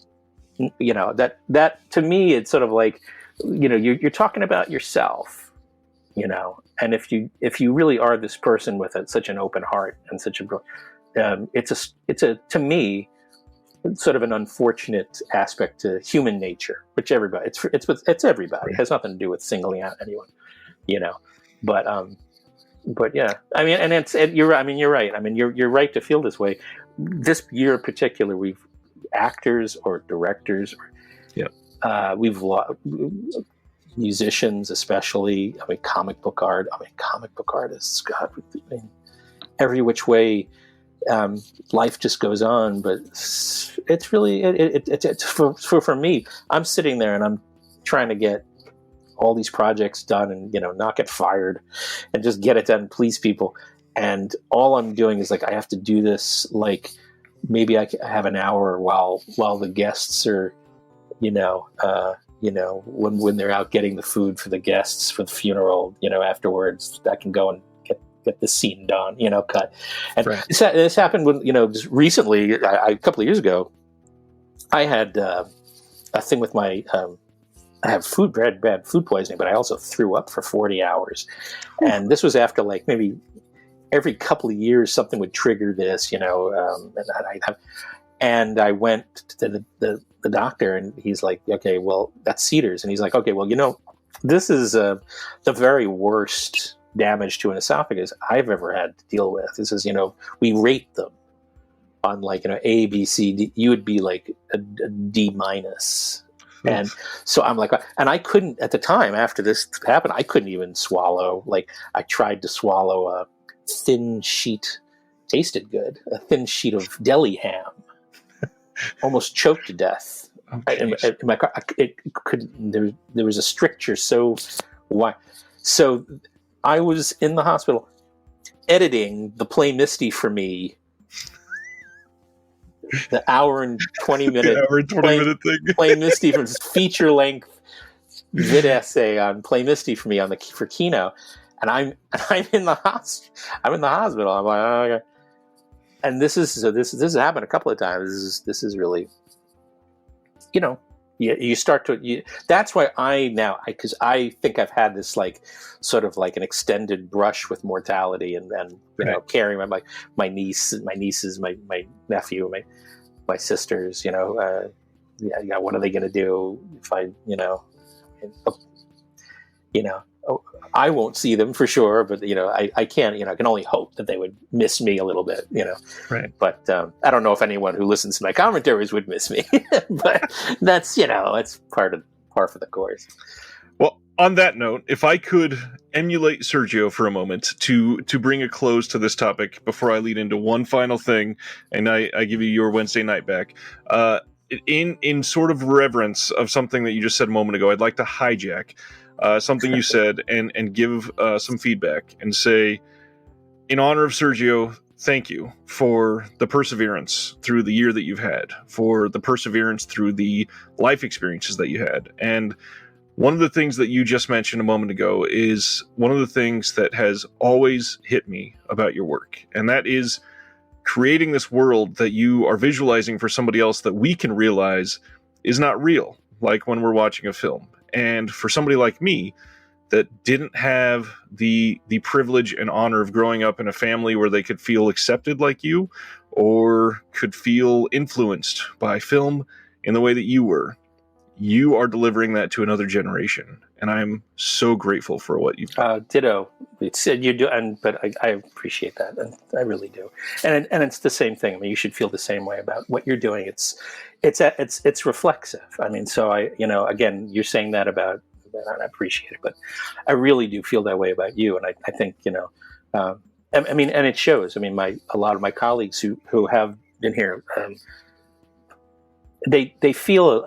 to me, it's sort of like, you're talking about yourself, and if you really are this person with such an open heart and such it's to me, sort of an unfortunate aspect to human nature, which everybody, it's everybody. It has nothing to do with singling out anyone, but yeah, I mean, and you're right. I mean, you're right to feel this way. This year in particular, we've actors or directors, we've musicians, especially. I mean, comic book artists. God, every which way, life just goes on. But it's really it's for me. I'm sitting there and I'm trying to get all these projects done and not get fired and just get it done, please people. And all I'm doing is like, I have to do this, like maybe I have an hour while the guests are, when they're out getting the food for the guests for the funeral, afterwards I can go and get the scene done, cut. And this happened when, just recently, a couple of years ago, I had a thing with my, I have bad food poisoning, but I also threw up for 40 hours. And this was after like maybe every couple of years, something would trigger this, and I went to the doctor and he's like, okay, well, that's Cedars. And he's like, okay, well, this is the very worst damage to an esophagus I've ever had to deal with. This is, we rate them on like, A, B, C, D. You would be like a D minus. And so I'm like, and I couldn't at the time after this happened, I couldn't even swallow. Like I tried to swallow a thin sheet, tasted good, a thin sheet of deli ham, almost choked to death. There was a stricture. So I was in the hospital editing the Play Misty for me. The hour and 20 minute thing. Play Misty from feature length vid essay on Play Misty for me for Kino, and I'm in the hospital. I'm like, oh, okay. And this has happened a couple of times. This is really, you start to. That's why because I think I've had this like sort of like an extended brush with mortality, and caring my nieces, my nephew, my sisters. What are they going to do if I, I won't see them for sure, but I can't. I can only hope that they would miss me a little bit. Right. But I don't know if anyone who listens to my commentaries would miss me. But that's it's part of par for the course. Well, on that note, if I could emulate Sergio for a moment to bring a close to this topic before I lead into one final thing, and I give you your Wednesday night back, in sort of reverence of something that you just said a moment ago, I'd like to hijack something you said and give some feedback and say, in honor of Sergio, thank you for the perseverance through the year that you've had, for the perseverance through the life experiences that you had. And one of the things that you just mentioned a moment ago is one of the things that has always hit me about your work. And that is creating this world that you are visualizing for somebody else that we can realize is not real, like when we're watching a film. And for somebody like me that didn't have the privilege and honor of growing up in a family where they could feel accepted like you, or could feel influenced by film in the way that you were, you are delivering that to another generation, and I'm so grateful for what you've done. Ditto. You do, but I appreciate that, and I really do. And it's the same thing. I mean, you should feel the same way about what you're doing. It's reflexive. I mean, so again, you're saying that about, and I appreciate it, but I really do feel that way about you, and I think I mean, and it shows. I mean, a lot of my colleagues who have been here. They feel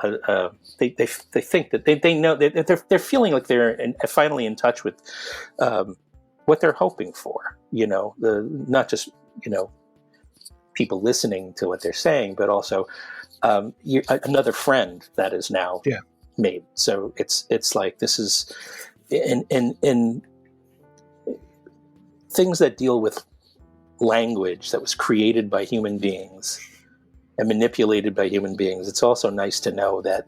they think that they know that they're feeling like they're finally in touch with what they're hoping for. Not just people listening to what they're saying, but also another friend that is now made. So it's like this is in things that deal with language that was created by human beings and manipulated by human beings. It's also nice to know that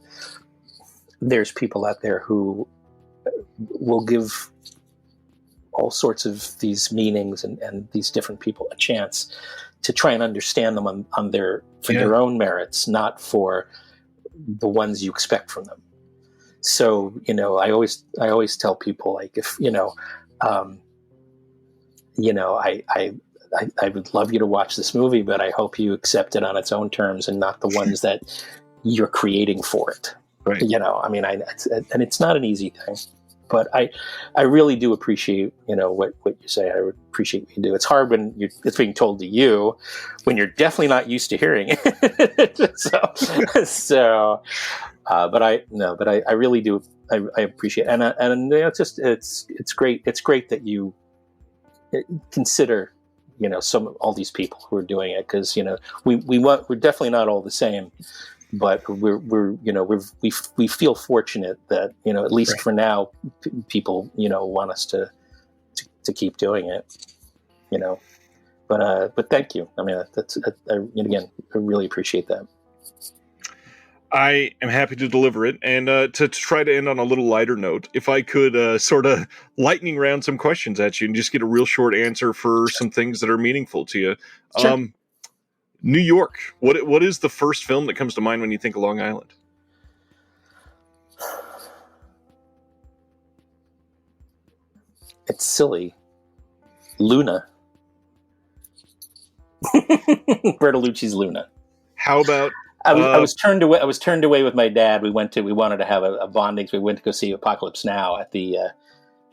there's people out there who will give all sorts of these meanings and these different people a chance to try and understand them on their own merits, not for the ones you expect from them. So, I always tell people, like, if, I would love you to watch this movie, but I hope you accept it on its own terms and not the ones that you're creating for it. Right. I mean, and it's not an easy thing, but I really do appreciate, what you say. I would appreciate what you do. It's hard when it's being told to you when you're definitely not used to hearing it. But I really do. I appreciate it. And it's great. It's great that you consider, all these people who are doing it, because we're definitely not all the same, but we feel fortunate that at least for now people want us to keep doing it, but thank you. I mean, again, I really appreciate that. I am happy to deliver it, and to try to end on a little lighter note, if I could sort of lightning round some questions at you and just get a real short answer for some things that are meaningful to you. Sure. New York, what is the first film that comes to mind when you think of Long Island? It's silly. Luna. Bertolucci's Luna. How about... I was turned away. I was turned away with my dad. We wanted to have a bonding. So we went to go see Apocalypse Now at the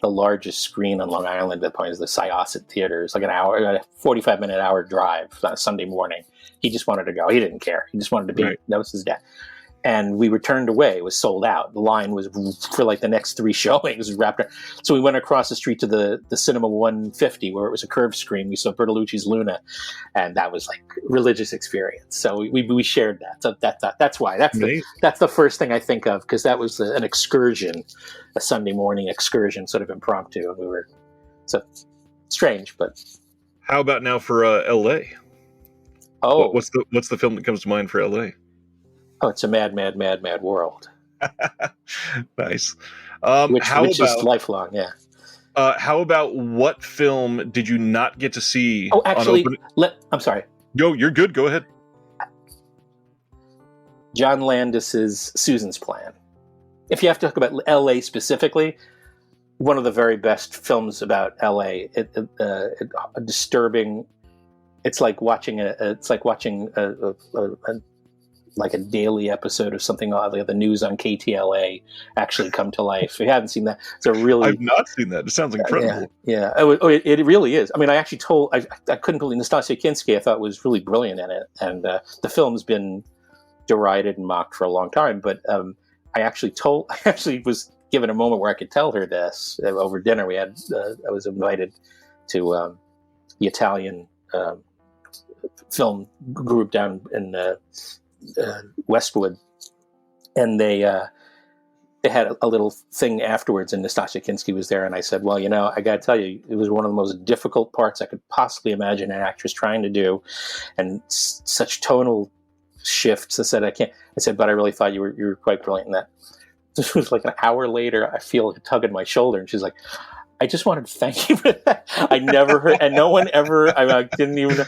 largest screen on Long Island at the point, is the Syosset Theater. It's like a 45-minute hour drive on a Sunday morning. He just wanted to go. He didn't care. He just wanted to be. Right. That was his dad. And we were turned away. It was sold out. The line was for like the next 3 showings wrapped around. So we went across the street to the Cinema 150, where it was a curved screen. We saw Bertolucci's Luna, and that was like a religious experience. So we shared that. So that's why. That's the first thing I think of, because that was an excursion, a Sunday morning excursion, sort of impromptu, and we were so strange. But how about now for L.A.? Oh, what's the film that comes to mind for L.A.? Oh, it's a mad, mad, mad, mad world. Nice. Which is lifelong, yeah. How about what film did you not get to see? Oh, actually, I'm sorry. Yo, you're good. Go ahead. John Landis's Susan's Plan. If you have to talk about L.A. specifically, one of the very best films about L.A. A disturbing. It's like watching a like a daily episode of something odd, like the news on KTLA actually come to life. If you haven't seen that, it's a really... I've not seen that. It sounds incredible. Yeah. It really is. I mean, I actually I couldn't believe Nastasia Kinski, I thought was really brilliant in it. And the film's been derided and mocked for a long time. But I actually was given a moment where I could tell her this over dinner. I was invited to the Italian film group down in Westwood, and they had a little thing afterwards, and Nastasia Kinski was there, and I said, well, I got to tell you, it was one of the most difficult parts I could possibly imagine an actress trying to do, and such tonal shifts. I said, but I really thought you were quite brilliant in that. This was like an hour later, I feel a tug on my shoulder, and she's like, I just wanted to thank you for that. I never heard, and no one ever, I didn't even know.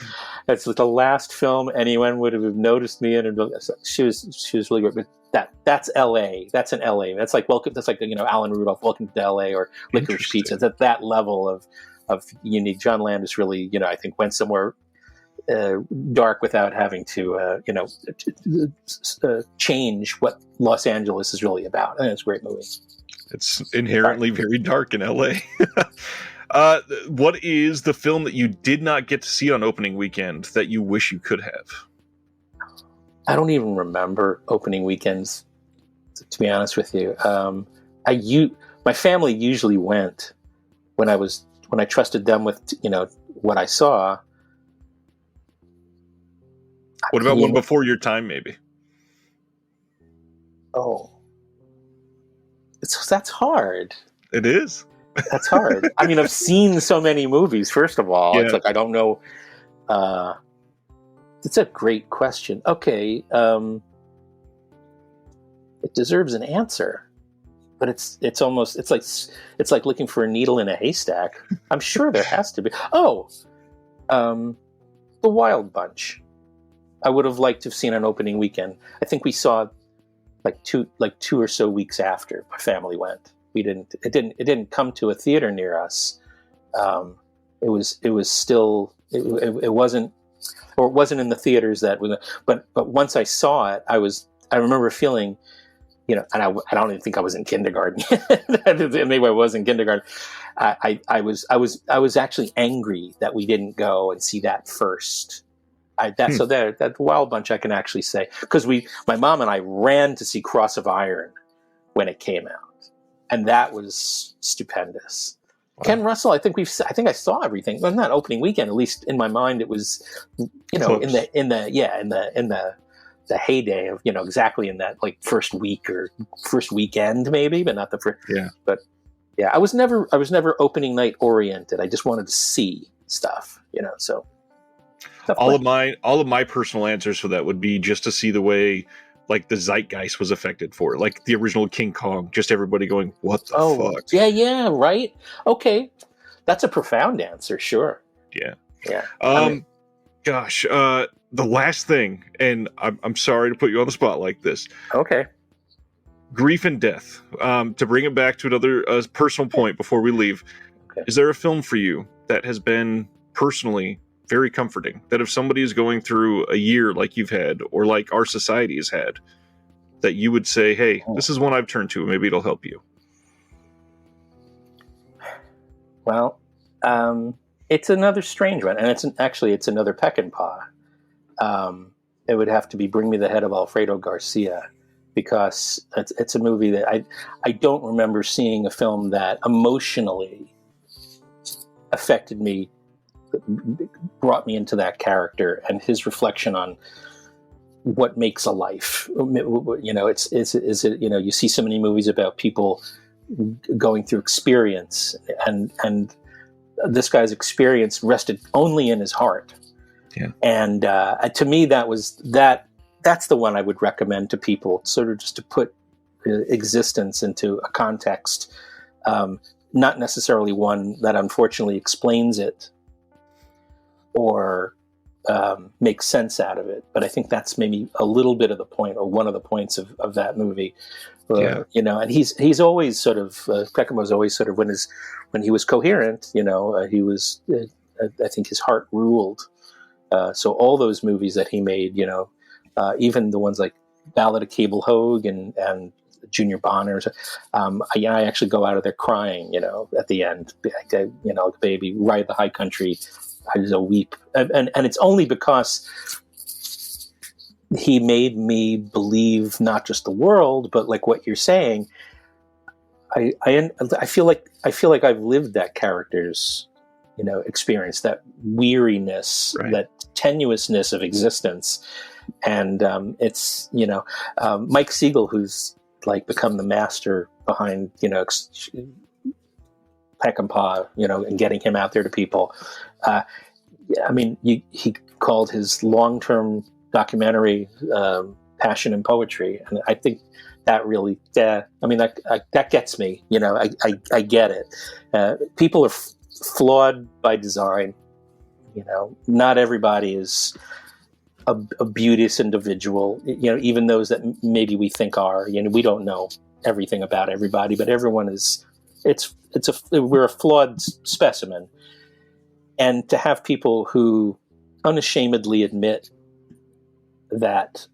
That's the last film anyone would have noticed me in. And she was really great. But that's L.A. That's in L.A. That's like Alan Rudolph, Welcome to L.A. or Licorice Pizza. It's at that level of unique. John Landis really, I think went somewhere dark without having to, change what Los Angeles is really about. And it's a great movie. It's inherently very dark in LA. What is the film that you did not get to see on opening weekend that you wish you could have? I don't even remember opening weekends, to be honest with you. My family usually went when I trusted them with, what I saw. What about one before your time, maybe? Oh. That's hard. It is. That's hard. I mean, I've seen so many movies, first of all. Yeah. It's like, I don't know. It's a great question. Okay. It deserves an answer, but it's like looking for a needle in a haystack. I'm sure there has to be. Oh, The Wild Bunch. I would have liked to have seen an opening weekend. I think we saw two or so weeks after my family went. It didn't come to a theater near us. It wasn't in the theaters but once I saw it, I remember feeling, and I don't even think I was in kindergarten. Maybe I was in kindergarten. I was actually angry that we didn't go and see that first. So that Wild Bunch I can actually say, because my mom and I ran to see Cross of Iron when it came out, and that was stupendous. Wow. Ken Russell, I think I saw everything. Well, not opening weekend, at least in my mind, it was, close. in the heyday of exactly in that first week or first weekend maybe, but not the first. Yeah. But yeah, I was never opening night oriented. I just wanted to see stuff, so. All of my personal answers for that would be just to see the way the zeitgeist was affected for it. Like the original King Kong, just everybody going, what the fuck? Yeah, right. Okay. That's a profound answer, sure. Yeah. Yeah. Gosh, the last thing, and I'm sorry to put you on the spot like this. Okay. Grief and death. To bring it back to another personal point before we leave, okay. Is there a film for you that has been personally very comforting, that if somebody is going through a year like you've had, or like our society has had, that you would say, hey, this is one I've turned to, maybe it'll help you? Well, it's another strange one, and it's another Peckinpah. It would have to be Bring Me the Head of Alfredo Garcia, because it's a movie that I don't remember seeing a film that emotionally affected me, brought me into that character and his reflection on what makes a life. You see so many movies about people going through experience, and this guy's experience rested only in his heart. Yeah. And to me, that's the one I would recommend to people, sort of just to put existence into a context, not necessarily one that unfortunately explains it or makes sense out of it. But I think that's maybe a little bit of the point, or one of the points of that movie. And he's always sort of, Peckham was always sort of, when he was coherent, he was, I think his heart ruled. So all those movies that he made, even the ones like Ballad of Cable Hogue and Junior Bonner. I actually go out of there crying, at the end, like baby, Ride the High Country. I just weep. And it's only because he made me believe not just the world, but like what you're saying. I feel like I've lived that character's, experience, that weariness, right, that tenuousness of existence. And it's, Mike Siegel, who's like become the master behind, Peckinpah, and getting him out there to people. He called his long-term documentary Passion and Poetry. And I think that really, that gets me, I get it. People are flawed by design. Not everybody is a beauteous individual, even those that maybe we think are, we don't know everything about everybody, but everyone is, we're a flawed specimen. And to have people who unashamedly admit that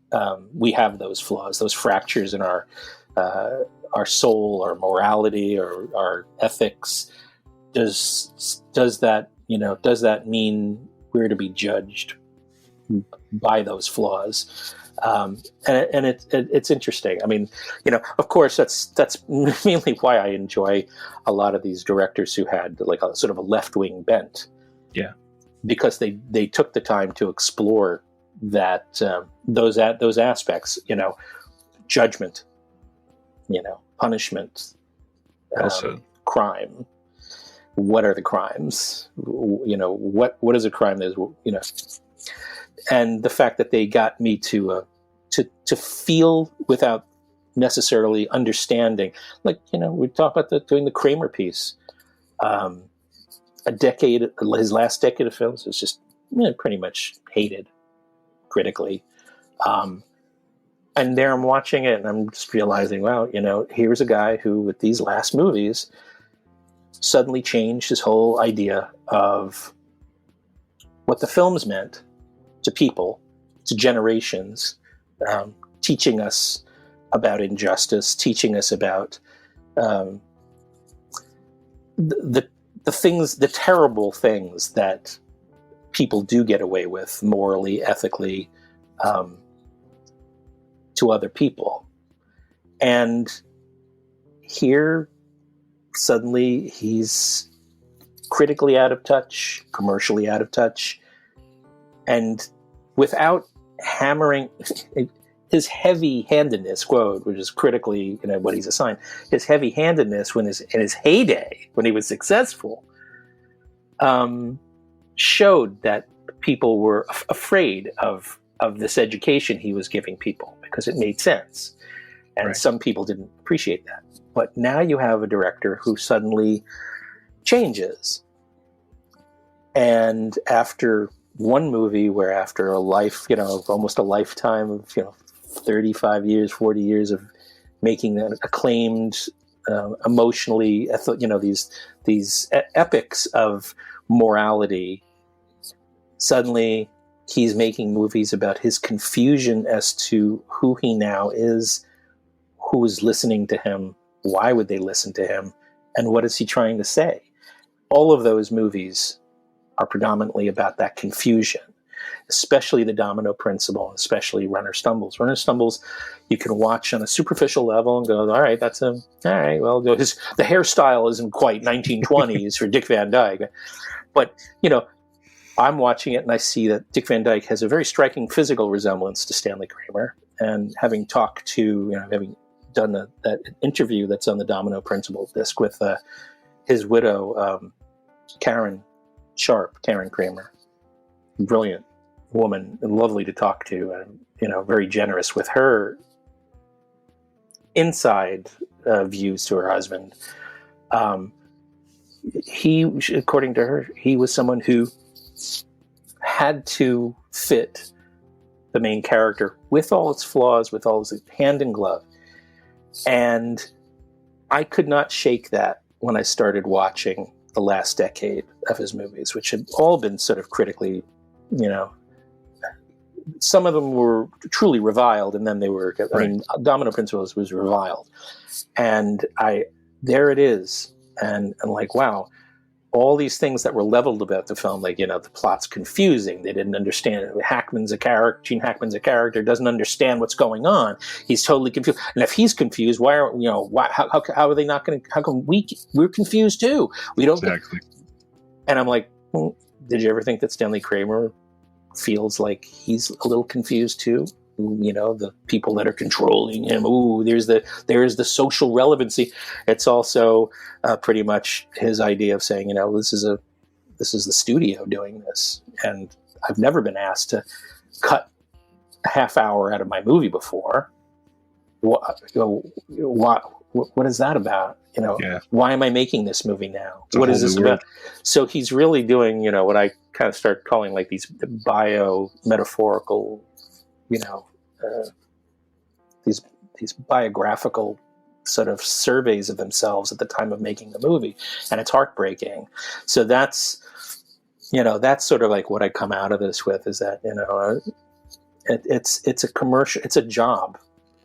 we have those flaws, those fractures in our soul, our morality, or our ethics, does that mean we're to be judged by those flaws? And it's interesting. Of course, that's mainly why I enjoy a lot of these directors who had like a sort of a left-wing bent. Yeah, because they took the time to explore that those aspects. Judgment. Punishment. Crime. What are the crimes? What is a crime that is, and the fact that they got me to feel without necessarily understanding, like, we talk about doing the Kramer piece, his last decade of films is just pretty much hated critically. And there I'm watching it and I'm just realizing, wow, here's a guy who with these last movies suddenly changed his whole idea of what the films meant to people, to generations, teaching us about injustice, teaching us about the things, the terrible things that people do get away with morally, ethically, to other people. And here, suddenly, he's critically out of touch, commercially out of touch, and without hammering his heavy-handedness, quote, which is critically, what he's assigned, his heavy-handedness in his heyday, when he was successful, showed that people were afraid of this education he was giving people because it made sense. And right. Some people didn't appreciate that. But now you have a director who suddenly changes. And after one movie where after a life, almost a lifetime of, 35 years, 40 years of making an acclaimed, emotionally, these epics of morality, suddenly he's making movies about his confusion as to who he now is, who is listening to him, why would they listen to him, and what is he trying to say? All of those movies are predominantly about that confusion, especially The Domino Principle, and especially Runner Stumbles. Runner Stumbles, you can watch on a superficial level and go, all right, all right, well, the hairstyle isn't quite 1920s for Dick Van Dyke. But, I'm watching it and I see that Dick Van Dyke has a very striking physical resemblance to Stanley Kramer. And having talked to, having done that interview that's on the Domino Principle disc with his widow, Karen Kramer, brilliant woman, and lovely to talk to, and very generous with her inside views to her husband. He, according to her, he was someone who had to fit the main character with all its flaws, with all its hand in glove. And I could not shake that when I started watching the last decade of his movies, which had all been sort of critically, some of them were truly reviled, and then they were. I mean, Domino Principles was reviled, and there it is, and I'm like, wow. All these things that were leveled about the film, like, the plot's confusing. They didn't understand it. Gene Hackman's a character, doesn't understand what's going on. He's totally confused. And if he's confused, how are they not going to, how come we're confused too? We don't. Exactly. And I'm like, did you ever think that Stanley Kramer feels like he's a little confused too? The people that are controlling him. There's the social relevancy. It's also pretty much his idea of saying, this is the studio doing this, and I've never been asked to cut a half hour out of my movie before. What is that about? Why am I making this movie now? What is this about? So he's really doing, what I kind of start calling like these bio-metaphorical, these biographical sort of surveys of themselves at the time of making the movie, and it's heartbreaking. So that's sort of like what I come out of this with, is that it's a commercial, it's a job,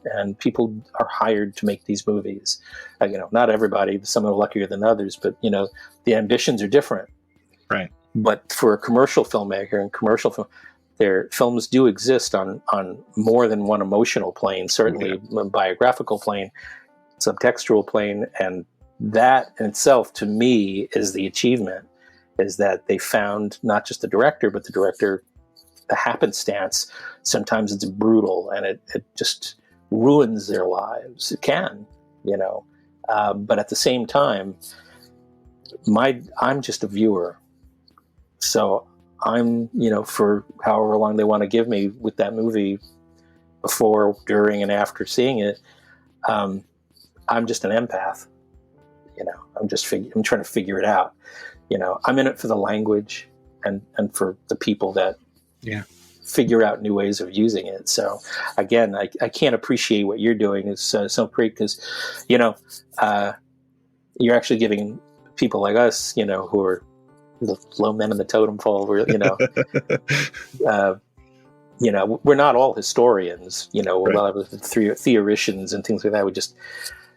and people are hired to make these movies. Not everybody, some are luckier than others, but the ambitions are different. Right. But for a commercial filmmaker and commercial film, their films do exist on more than one emotional plane, certainly a biographical plane, subtextual plane, and that in itself, to me, is the achievement, is that they found not just the director, but the happenstance. Sometimes it's brutal, and it just ruins their lives. It can, but at the same time, I'm just a viewer. So I'm, for however long they want to give me with that movie, before, during, and after seeing it, I'm just an empath. I'm trying to figure it out. I'm in it for the language and for the people that figure out new ways of using it. So again, I can't appreciate what you're doing. It's so great because, you're actually giving people like us, who are the low men in the totem pole, we're not all historians, a lot of theoricians and things like that. We just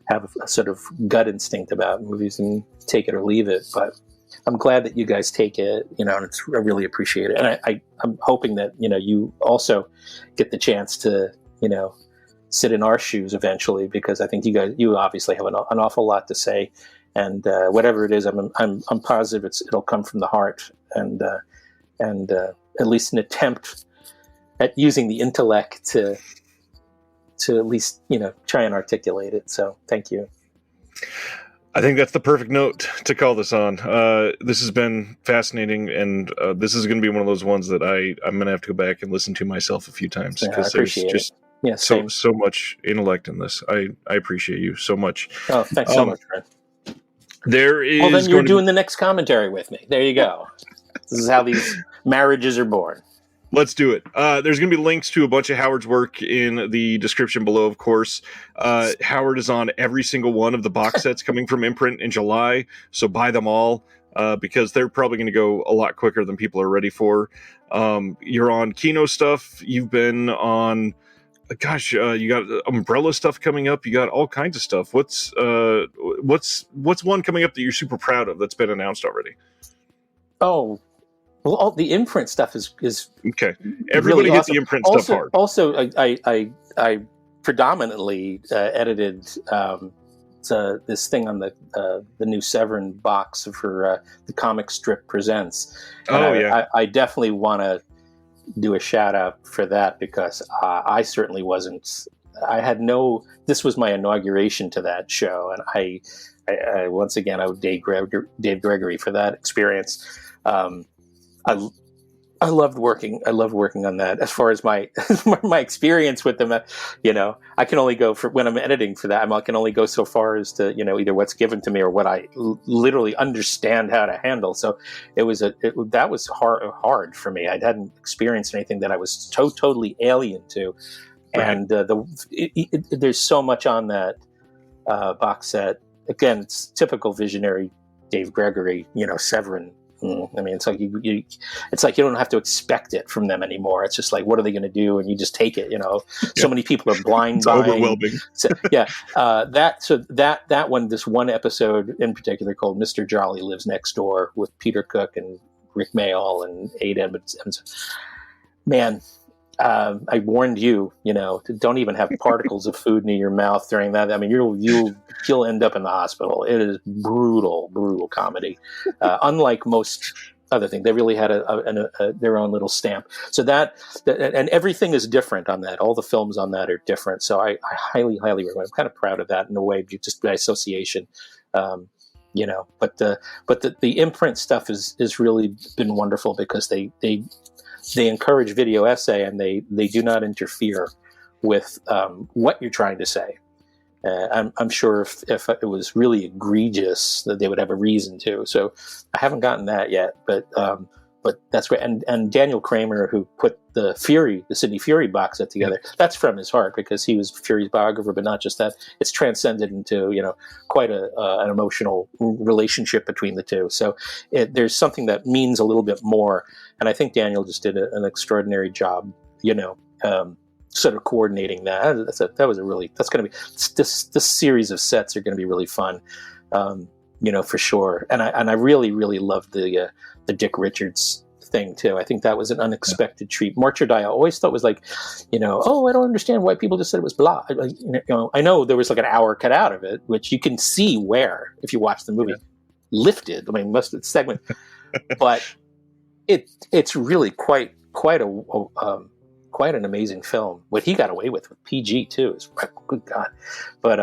have a sort of gut instinct about movies and take it or leave it. But I'm glad that you guys take it, and I really appreciate it. And I'm hoping that, you also get the chance to, sit in our shoes eventually, because I think you obviously have an awful lot to say. And whatever it is, I'm positive it'll come from the heart, and at least an attempt at using the intellect to at least try and articulate it. So thank you. I think that's the perfect note to call this on. This has been fascinating, and this is going to be one of those ones that I'm going to have to go back and listen to myself a few times, because there's just so much intellect in this. I appreciate you so much. Oh, thanks so much, Fred. There is. Well, then you're doing the next commentary with me. There you go. This is how these marriages are born. Let's do it. There's going to be links to a bunch of Howard's work in the description below, of course. Howard is on every single one of the box sets coming from Imprint in July, so buy them all, because they're probably going to go a lot quicker than people are ready for. You're on Kino stuff. You've been on... you got umbrella stuff coming up. You got all kinds of stuff. What's one coming up that you're super proud of that's been announced already? Oh, well, all the Imprint stuff is okay. Everybody really hit the Imprint stuff hard. Also, I predominantly edited this thing on the new Severin box for the Comic Strip Presents. And I definitely want to do a shout out for that, because I certainly wasn't. This was my inauguration to that show, and I once again I would Dave Gregory for that experience. I loved working on that. As far as my experience with them, I can only go for when I'm editing for that. I can only go so far as to either what's given to me or what I literally understand how to handle. So that was hard for me. I hadn't experienced anything that I was totally alien to, right. And there's so much on that box set. Again, it's typical visionary Dave Gregory, Severin I mean, it's like it's like you don't have to expect it from them anymore. It's just like, what are they going to do? And you just take it. So many people are blind it's buying. Overwhelming. So, yeah, that one, this one episode in particular called "Mr. Jolly Lives Next Door" with Peter Cook and Rick Mayall and Aid Edmonds. Man, I warned you. Don't even have particles of food near your mouth during that. I mean, you'll end up in the hospital. It is brutal comedy. Unlike most other things, they really had their own little stamp. So that and everything is different on that. All the films on that are different. So I highly recommend. I'm kind of proud of that in a way, just by association. But the Imprint stuff is really been wonderful because they encourage video essay, and they do not interfere with what you're trying to say. I'm sure if it was really egregious that they would have a reason to. So I haven't gotten that yet, but that's great. And Daniel Kramer, who put the Sidney Furie box set together, that's from his heart because he was Furie's biographer. But not just that; it's transcended into quite an emotional relationship between the two. So there's something that means a little bit more. And I think Daniel just did an extraordinary job. Sort of coordinating that. That's going to be this series of sets are going to be really fun, for sure. And I really loved the Dick Richards thing too. I think that was an unexpected treat. Mortuary I always thought was like, I don't understand why people just said it was blah. I know there was like an hour cut out of it, which you can see where if you watch the movie lifted. I mean, most of the segment, but it's really quite an amazing film. What he got away with PG too is good God. But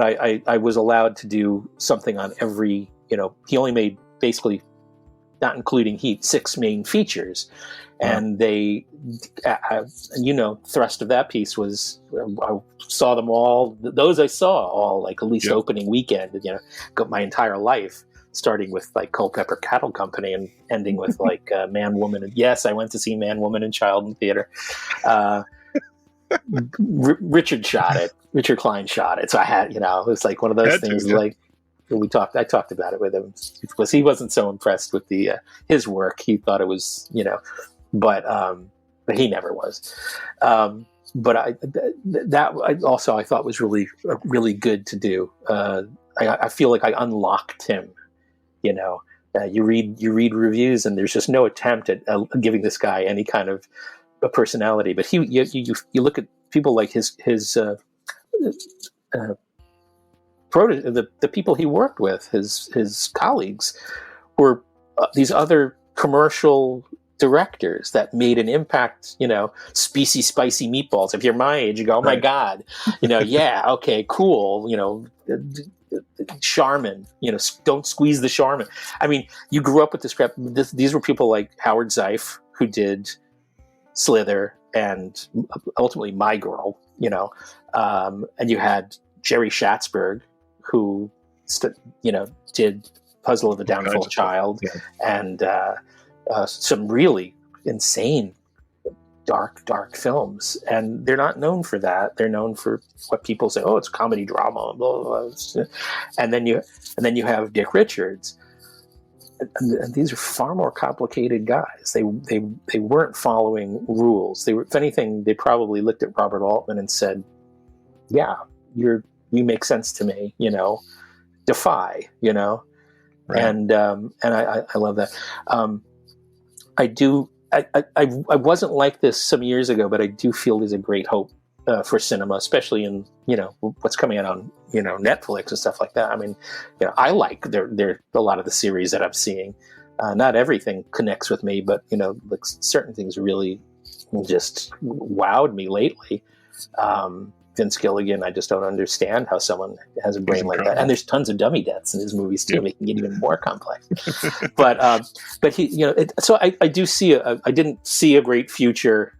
I was allowed to do something on every. He only made basically, not including Heat, 6 main features, and they, thrust of that piece was I saw them all. Those I saw all like at least opening weekend. Got my entire life. Starting with like Culpeper Cattle Company and ending with like Man, Woman, and yes, I went to see Man, Woman, and Child in theater. Richard shot it. Richard Klein shot it. So I had, it was like one of those things. Like I talked about it with him because he wasn't so impressed with his work. He thought it was, but he never was. But I thought was really, really good to do. I feel like I unlocked him. You read reviews, and there's just no attempt at giving this guy any kind of a personality. But you look at people like his the people he worked with, his colleagues, were these other commercial directors that made an impact. Species spicy meatballs. If you're my age, you go, oh my God, yeah, okay, cool. Charmin, don't squeeze the Charmin. I mean, you grew up with this crap. These were people like Howard Zeif, who did Slither and ultimately My Girl, and you had Jerry Schatzberg, who, did Puzzle of the Downfall Child, and some really insane dark films, and they're not known for that. They're known for what people say, oh, it's comedy drama, blah, blah, blah. And then you have Dick Richards, and these are far more complicated guys. They weren't following rules. If anything, they probably looked at Robert Altman and said, yeah, you make sense to me, defy, right. And I love that. I do. I wasn't like this some years ago, but I do feel there's a great hope for cinema, especially in what's coming out on Netflix and stuff like that. I mean, I like there a lot of the series that I'm seeing. Not everything connects with me, but like certain things really just wowed me lately. Vince Gilligan, I just don't understand how someone has a brain like that. And there's tons of dummy deaths in his movies too, making it even more complex. But he, so I do see I didn't see a great future.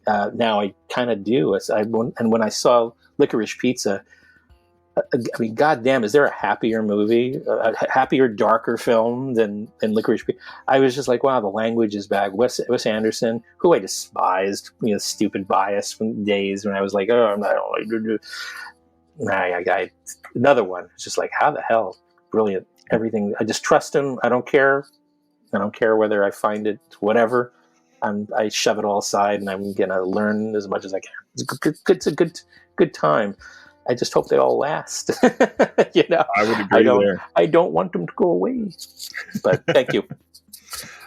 Now I kind of do. And when I saw Licorice Pizza, I mean, goddamn, is there a happier movie, a happier, darker film than Licorice Pizza? I was just like, wow, the language is back. Wes Anderson, who I despised, stupid bias from days when I was like, oh, I'm not. Another one. It's just like, how the hell? Brilliant. Everything. I just trust him. I don't care I don't care whether I find it whatever. I shove it all aside, and I'm gonna learn as much as I can. It's a good time. I just hope they all last. You know, I would agree there. I don't want them to go away. But thank you.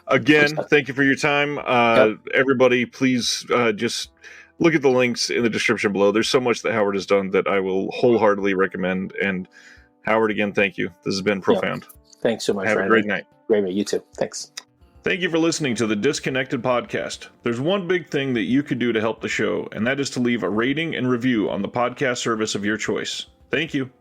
Again, thank you for your time. Everybody, please just look at the links in the description below. There's so much that Howard has done that I will wholeheartedly recommend. And Howard, again, thank you. This has been profound. Thanks so much. Have a great night. Great night. You too. Thanks. Thank you for listening to the Disconnected Podcast. There's one big thing that you could do to help the show, and that is to leave a rating and review on the podcast service of your choice. Thank you.